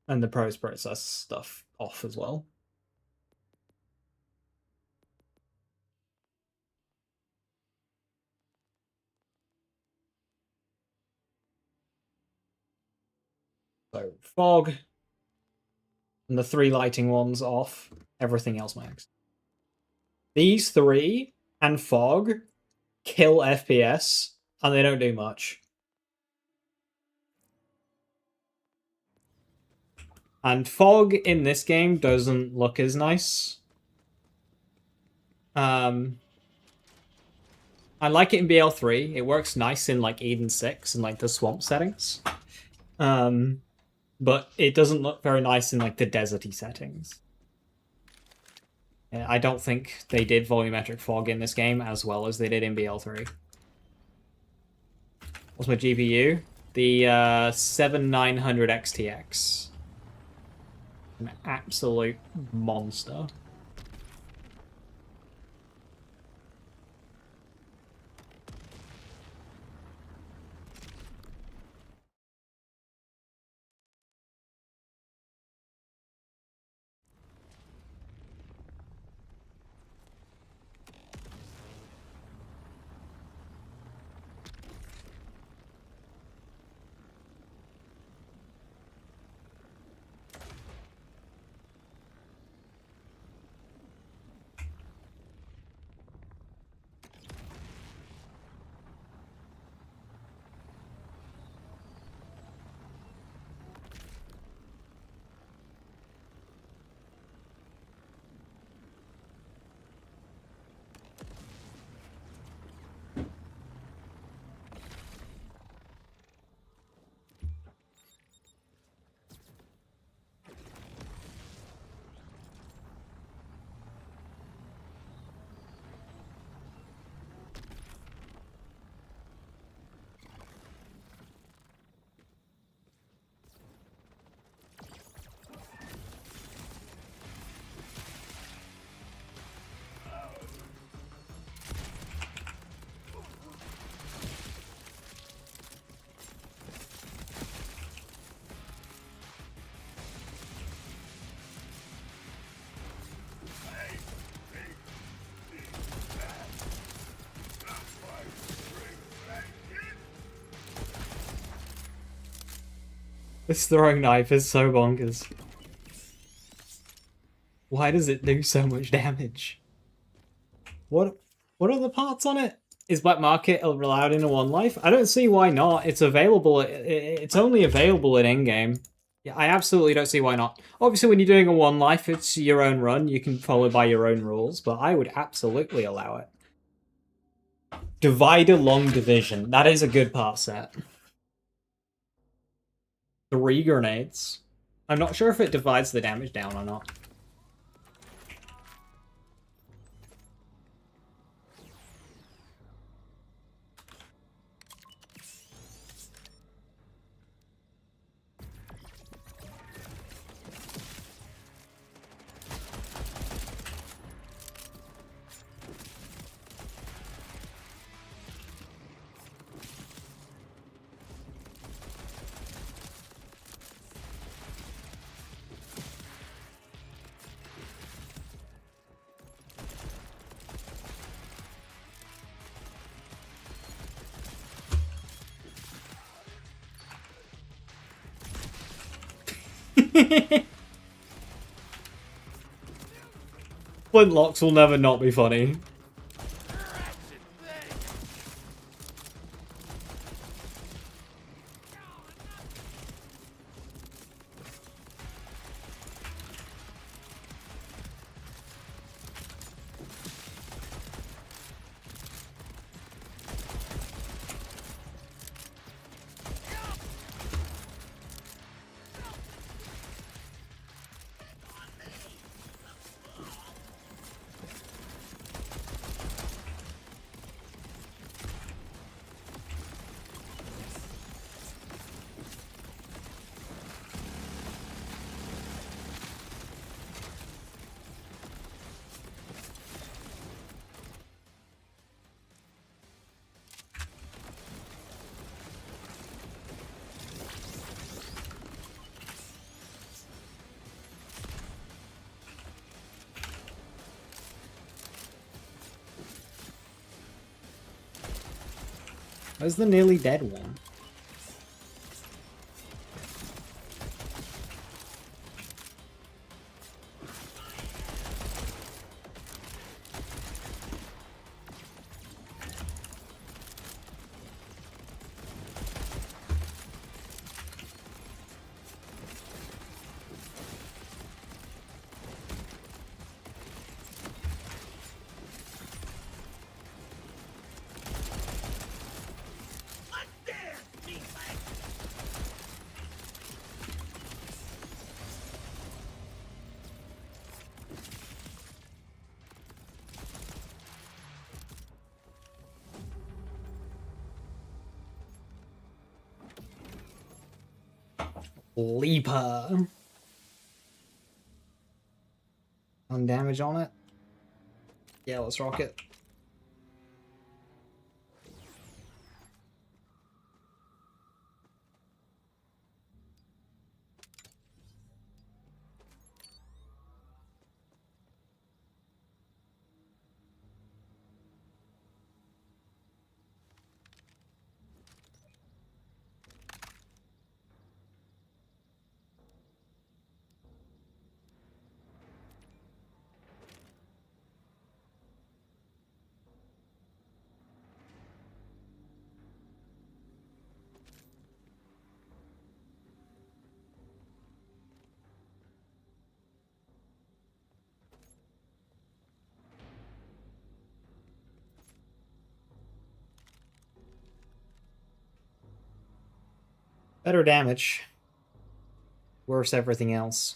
And the post-process stuff off as well. So fog and the 3 lighting ones off, everything else max. These 3 and fog kill FPS, and they don't do much. And fog in this game doesn't look as nice. I like it in BL3. It works nice in like Eden 6 and like the swamp settings. But it doesn't look very nice in like the deserty settings. I don't think they did volumetric fog in this game as well as they did in BL3. What's my GPU? The 7900 XTX. An absolute monster. This throwing knife is so bonkers. Why does it do so much damage? What are the parts on it? Is Black Market allowed in a One Life? I don't see why not. It's available. It's only available in endgame. Yeah, I absolutely don't see why not. Obviously, when you're doing a One Life, it's your own run. You can follow by your own rules, but I would absolutely allow it. Divider Long Division. That is a good part set. 3 grenades. I'm not sure if it divides the damage down or not. Flintlocks will never not be funny. Where's the nearly dead one? Leaper. On damage on it? Yeah, let's rock it. Better damage. Worse everything else.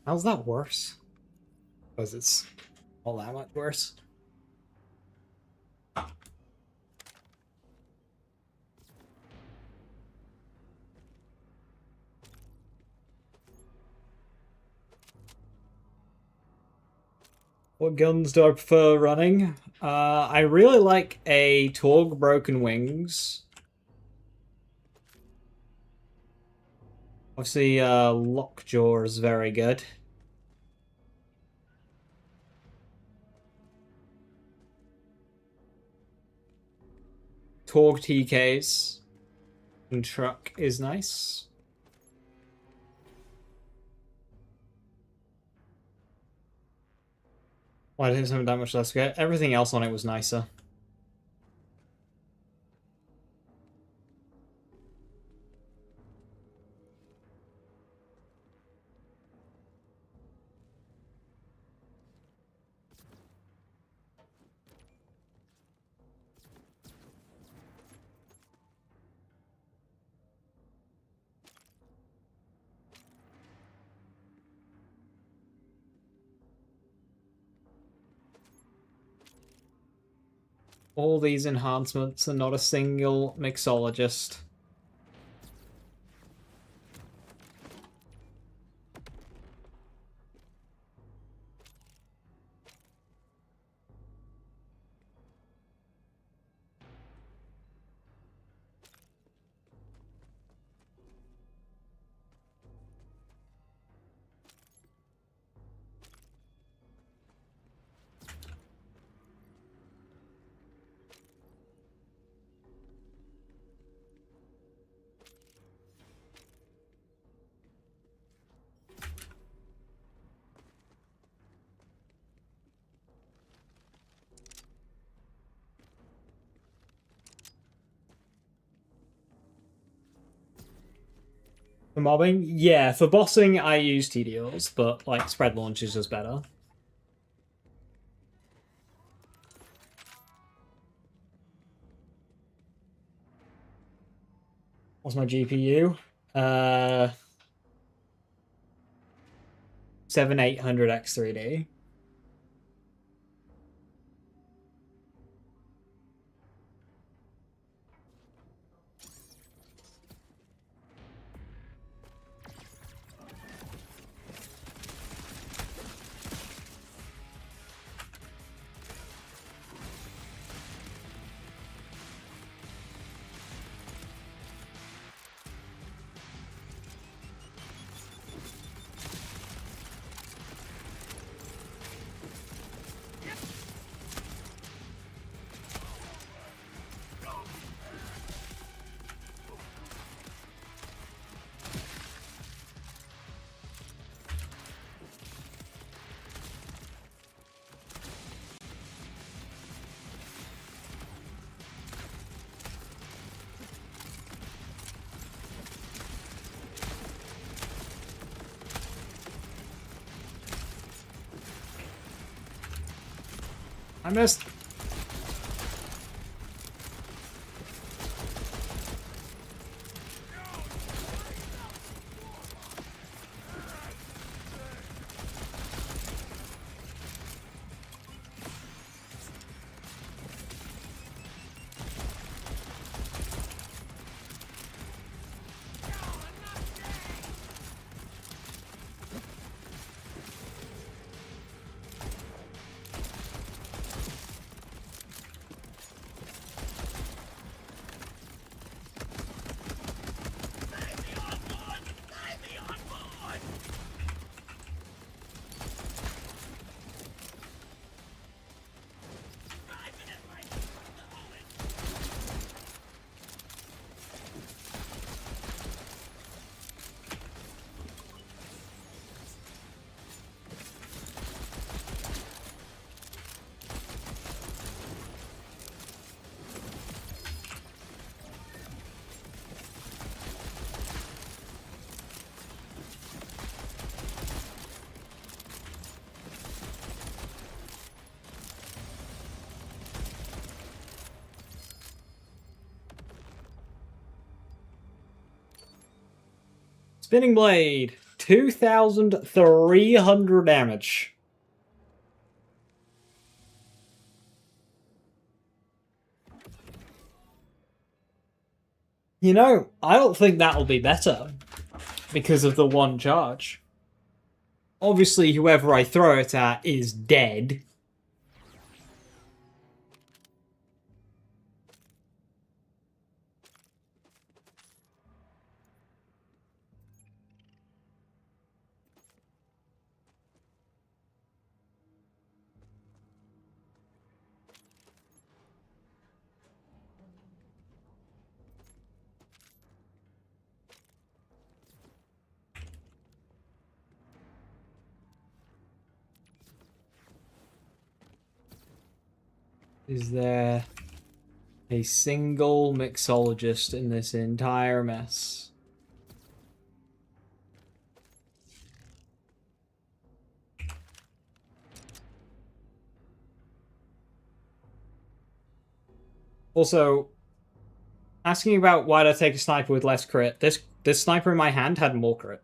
How's that worse? Because it's all that much worse. What guns do I prefer running? I really like a Torg Broken Wings. Obviously, Lockjaw is very good. Torg TKs and Truck is nice. Why did it have that much less good? Everything else on it was nicer. All these enhancements and not a single mixologist. For mobbing? Yeah, for bossing I use TDLs, but like spread launch is just better. What's my GPU? 7800X3D. I missed. Spinning blade. 2,300 damage. You know, I don't think that'll be better because of the one charge. Obviously, whoever I throw it at is dead. Is there a single mixologist in this entire mess? Also, asking about why did I take a sniper with less crit. This sniper in my hand had more crit.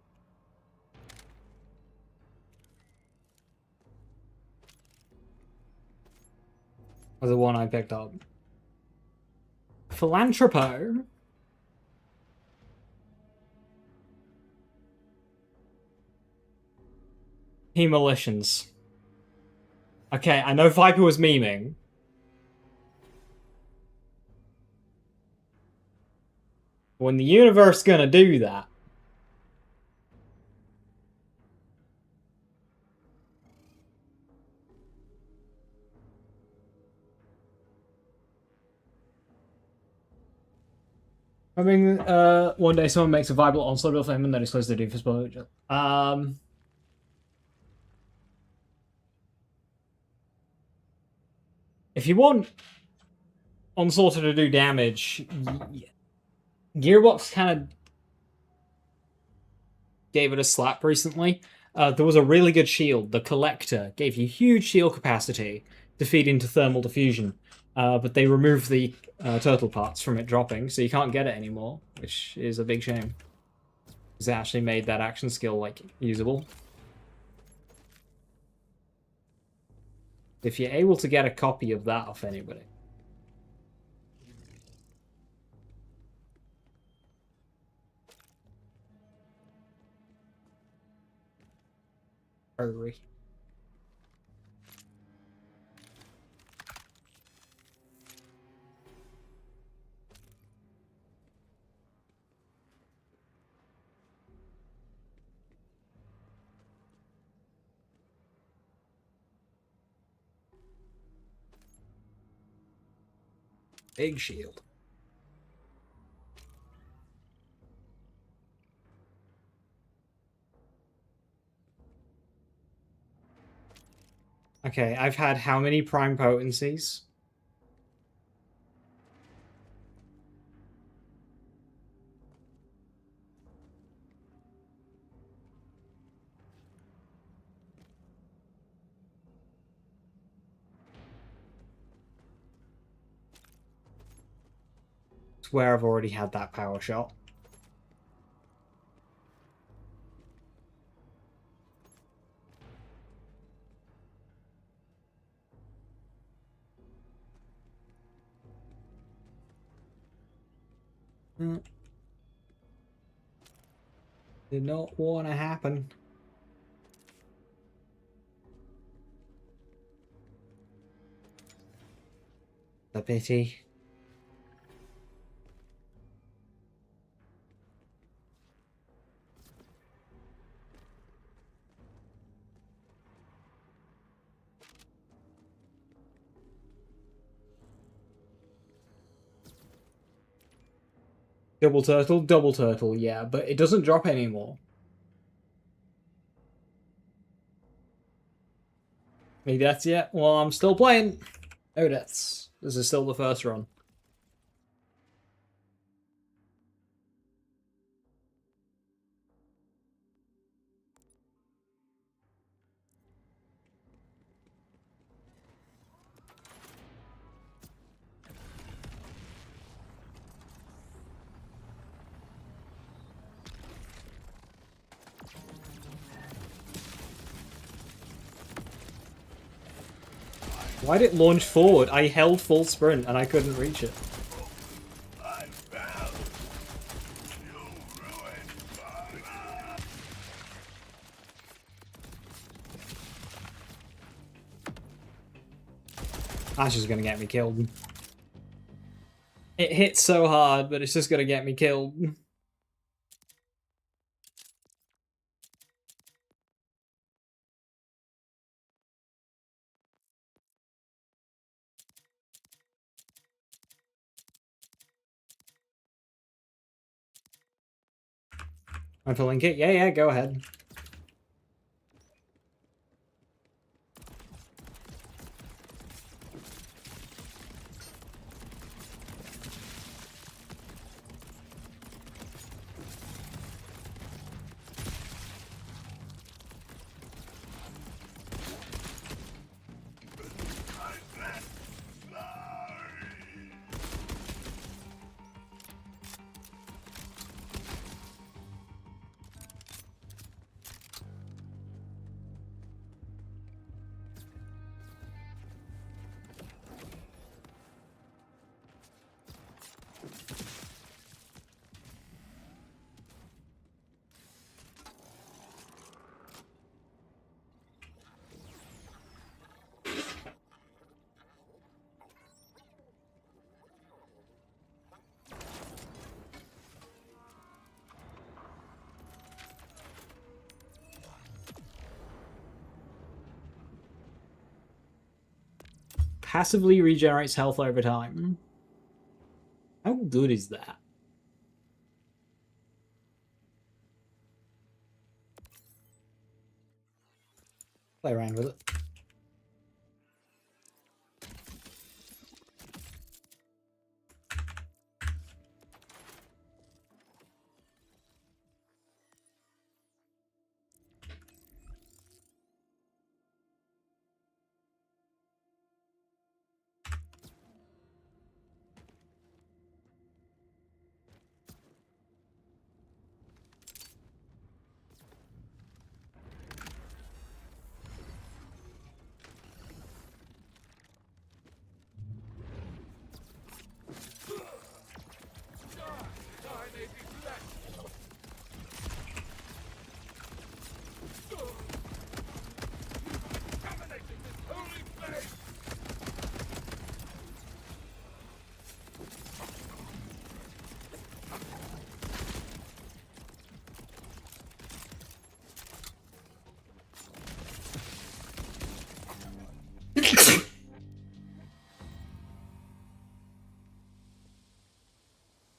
Or the one I picked up. Philanthropo. Demolitions. Okay, I know Viper was memeing. When the universe gonna do that? I mean, one day someone makes a viable onslaught build for him and then discloses the doofus budget. If you want onslaught to do damage, Gearbox kind of gave it a slap recently. There was a really good shield. The Collector gave you huge shield capacity to feed into thermal diffusion, but they removed the turtle parts from it dropping, so you can't get it anymore, which is a big shame. Because it actually made that action skill like usable. If you're able to get a copy of that off anybody. Hurry. Big shield. Okay, I've had how many prime potencies? Swear I've already had that power shot. Did not want to happen. A pity. Double turtle, yeah, but it doesn't drop anymore. Maybe that's it. Well, I'm still playing. No deaths. This is still the first run. Why did it launch forward? I held full sprint and I couldn't reach it. That's just gonna get me killed. It hits so hard, but it's just gonna get me killed. Want to link it? Yeah, go ahead. Passively regenerates health over time. How good is that? Play around with it.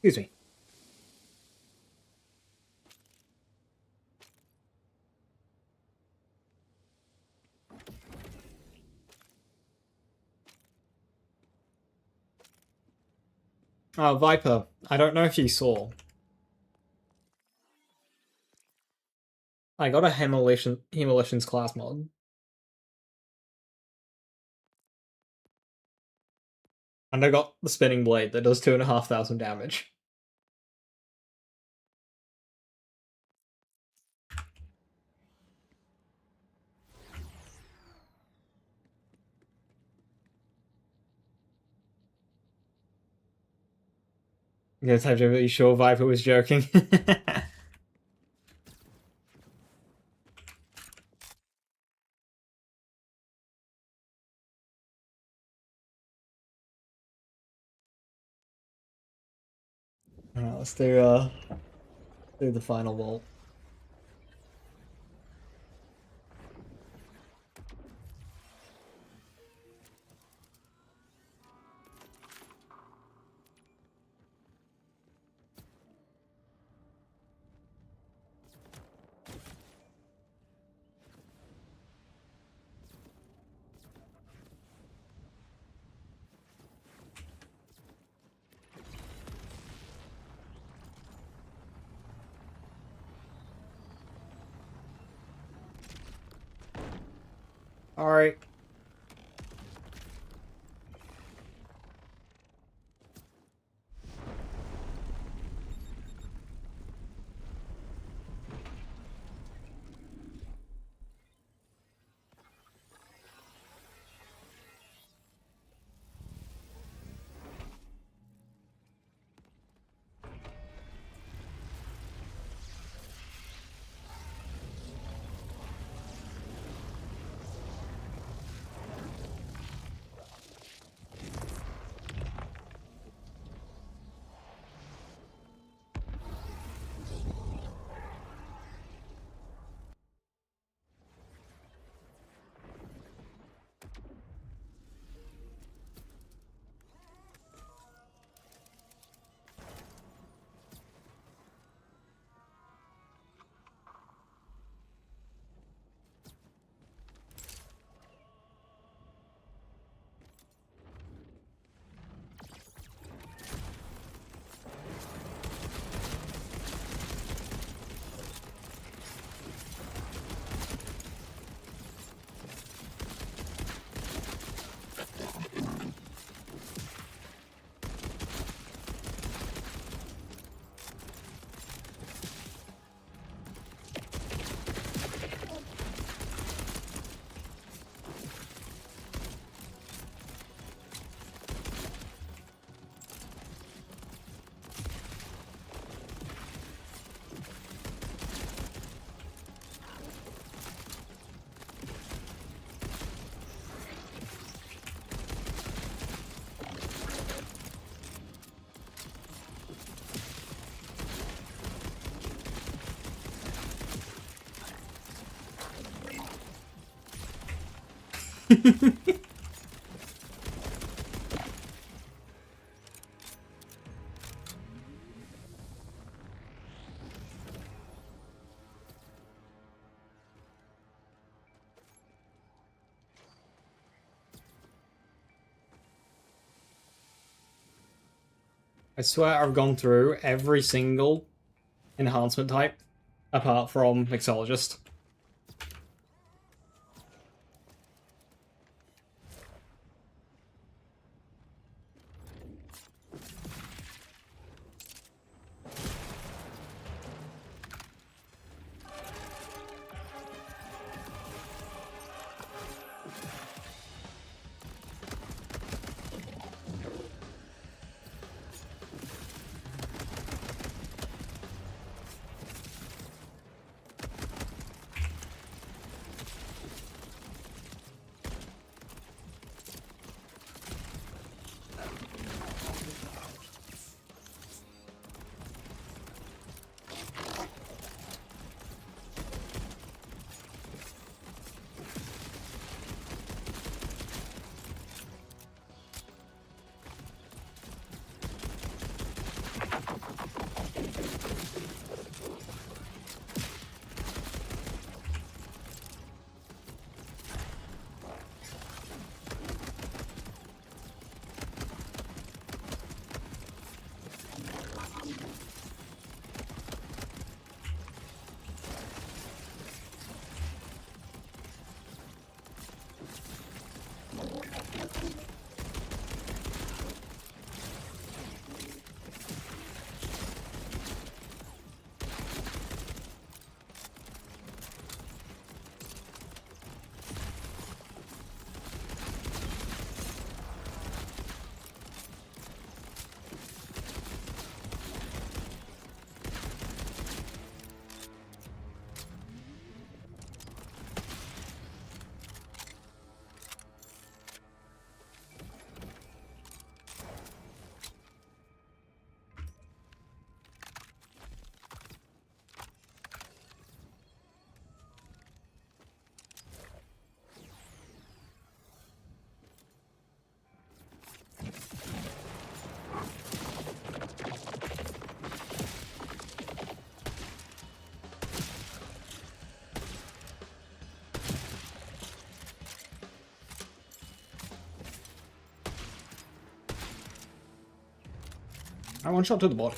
Excuse me. Oh, Viper. I don't know if you saw. I got a Hemolitions class mod. And I got the spinning blade that does 2,500 damage. I'm gonna type really sure Viper was joking. Alright, let's do the final vault. Alright. I swear I've gone through every single enhancement type apart from Mixologist. I one shot to the body.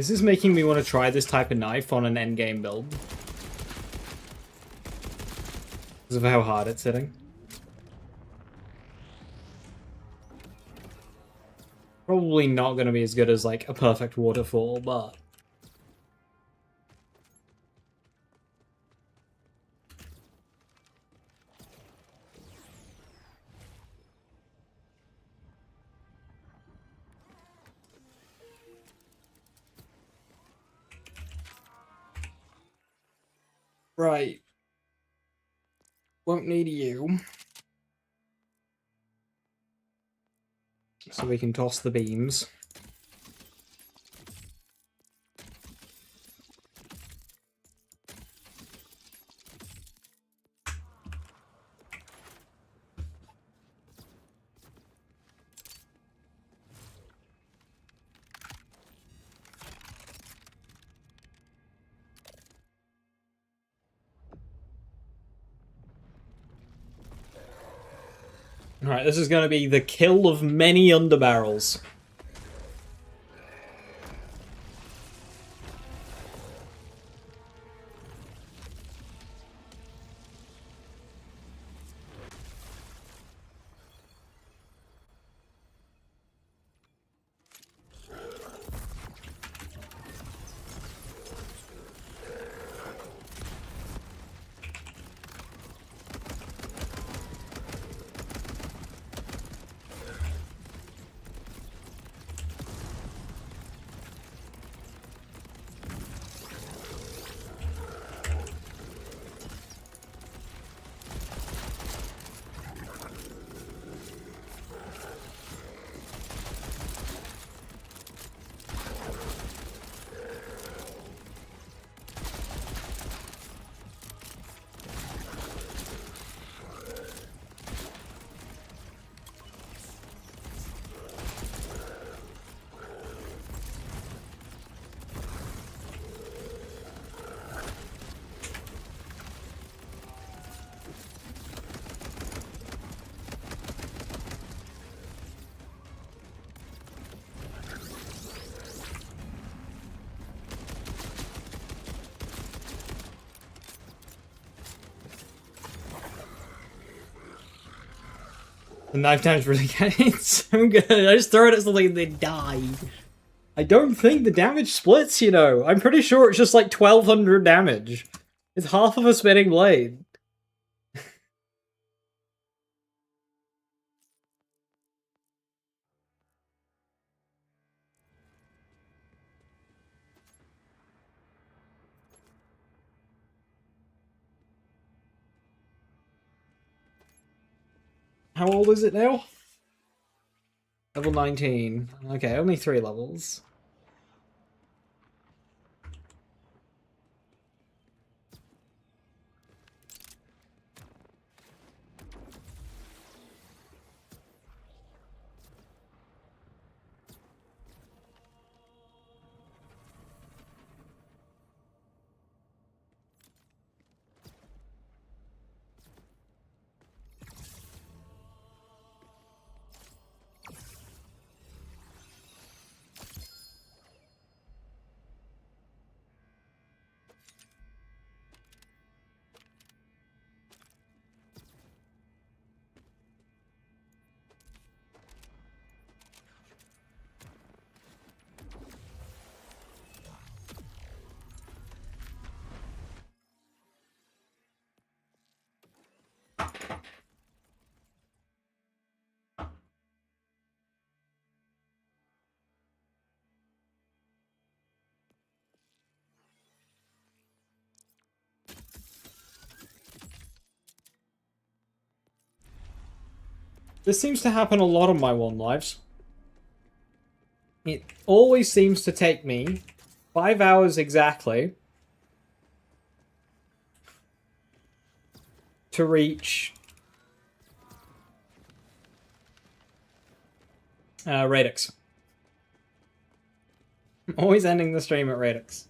This is making me want to try this type of knife on an endgame build. Because of how hard it's hitting. Probably not going to be as good as, like, a perfect waterfall, but... Right. Won't need you. So we can toss the beams. Alright, this is going to be the kill of many underbarrels. The knife damage really it's so good. I just throw it at something and they die. I don't think the damage splits, you know. I'm pretty sure it's just like 1200 damage. It's half of a spinning blade. How old is it now? Level 19. Okay, only 3 levels. This seems to happen a lot on my one lives. It always seems to take me 5 hours exactly to reach Radix. I'm always ending the stream at Radix.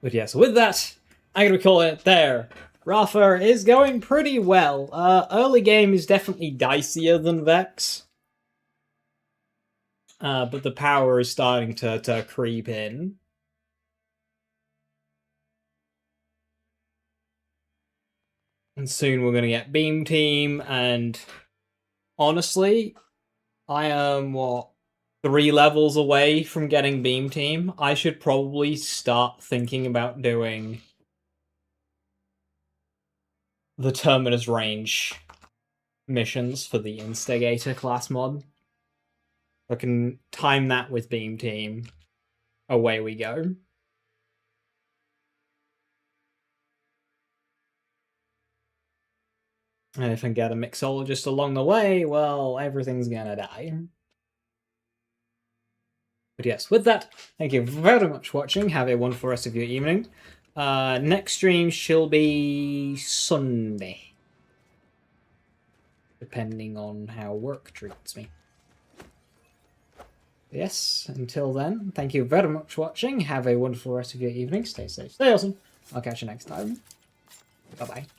But yes, with that, I'm going to call it there. Rafa is going pretty well. Early game is definitely dicier than Vex. But the power is starting to creep in. And soon we're going to get Beam Team, and honestly, I am, 3 levels away from getting Beam Team. I should probably start thinking about doing the Terminus Range missions for the Instigator class mod. I can time that with Beam Team. Away we go. And if I get a mixologist along the way, well, everything's gonna die. But yes, with that, thank you very much for watching. Have a wonderful rest of your evening. Next stream shall be Sunday. Depending on how work treats me. Yes, until then, thank you very much for watching. Have a wonderful rest of your evening. Stay safe, stay awesome. I'll catch you next time. Bye-bye.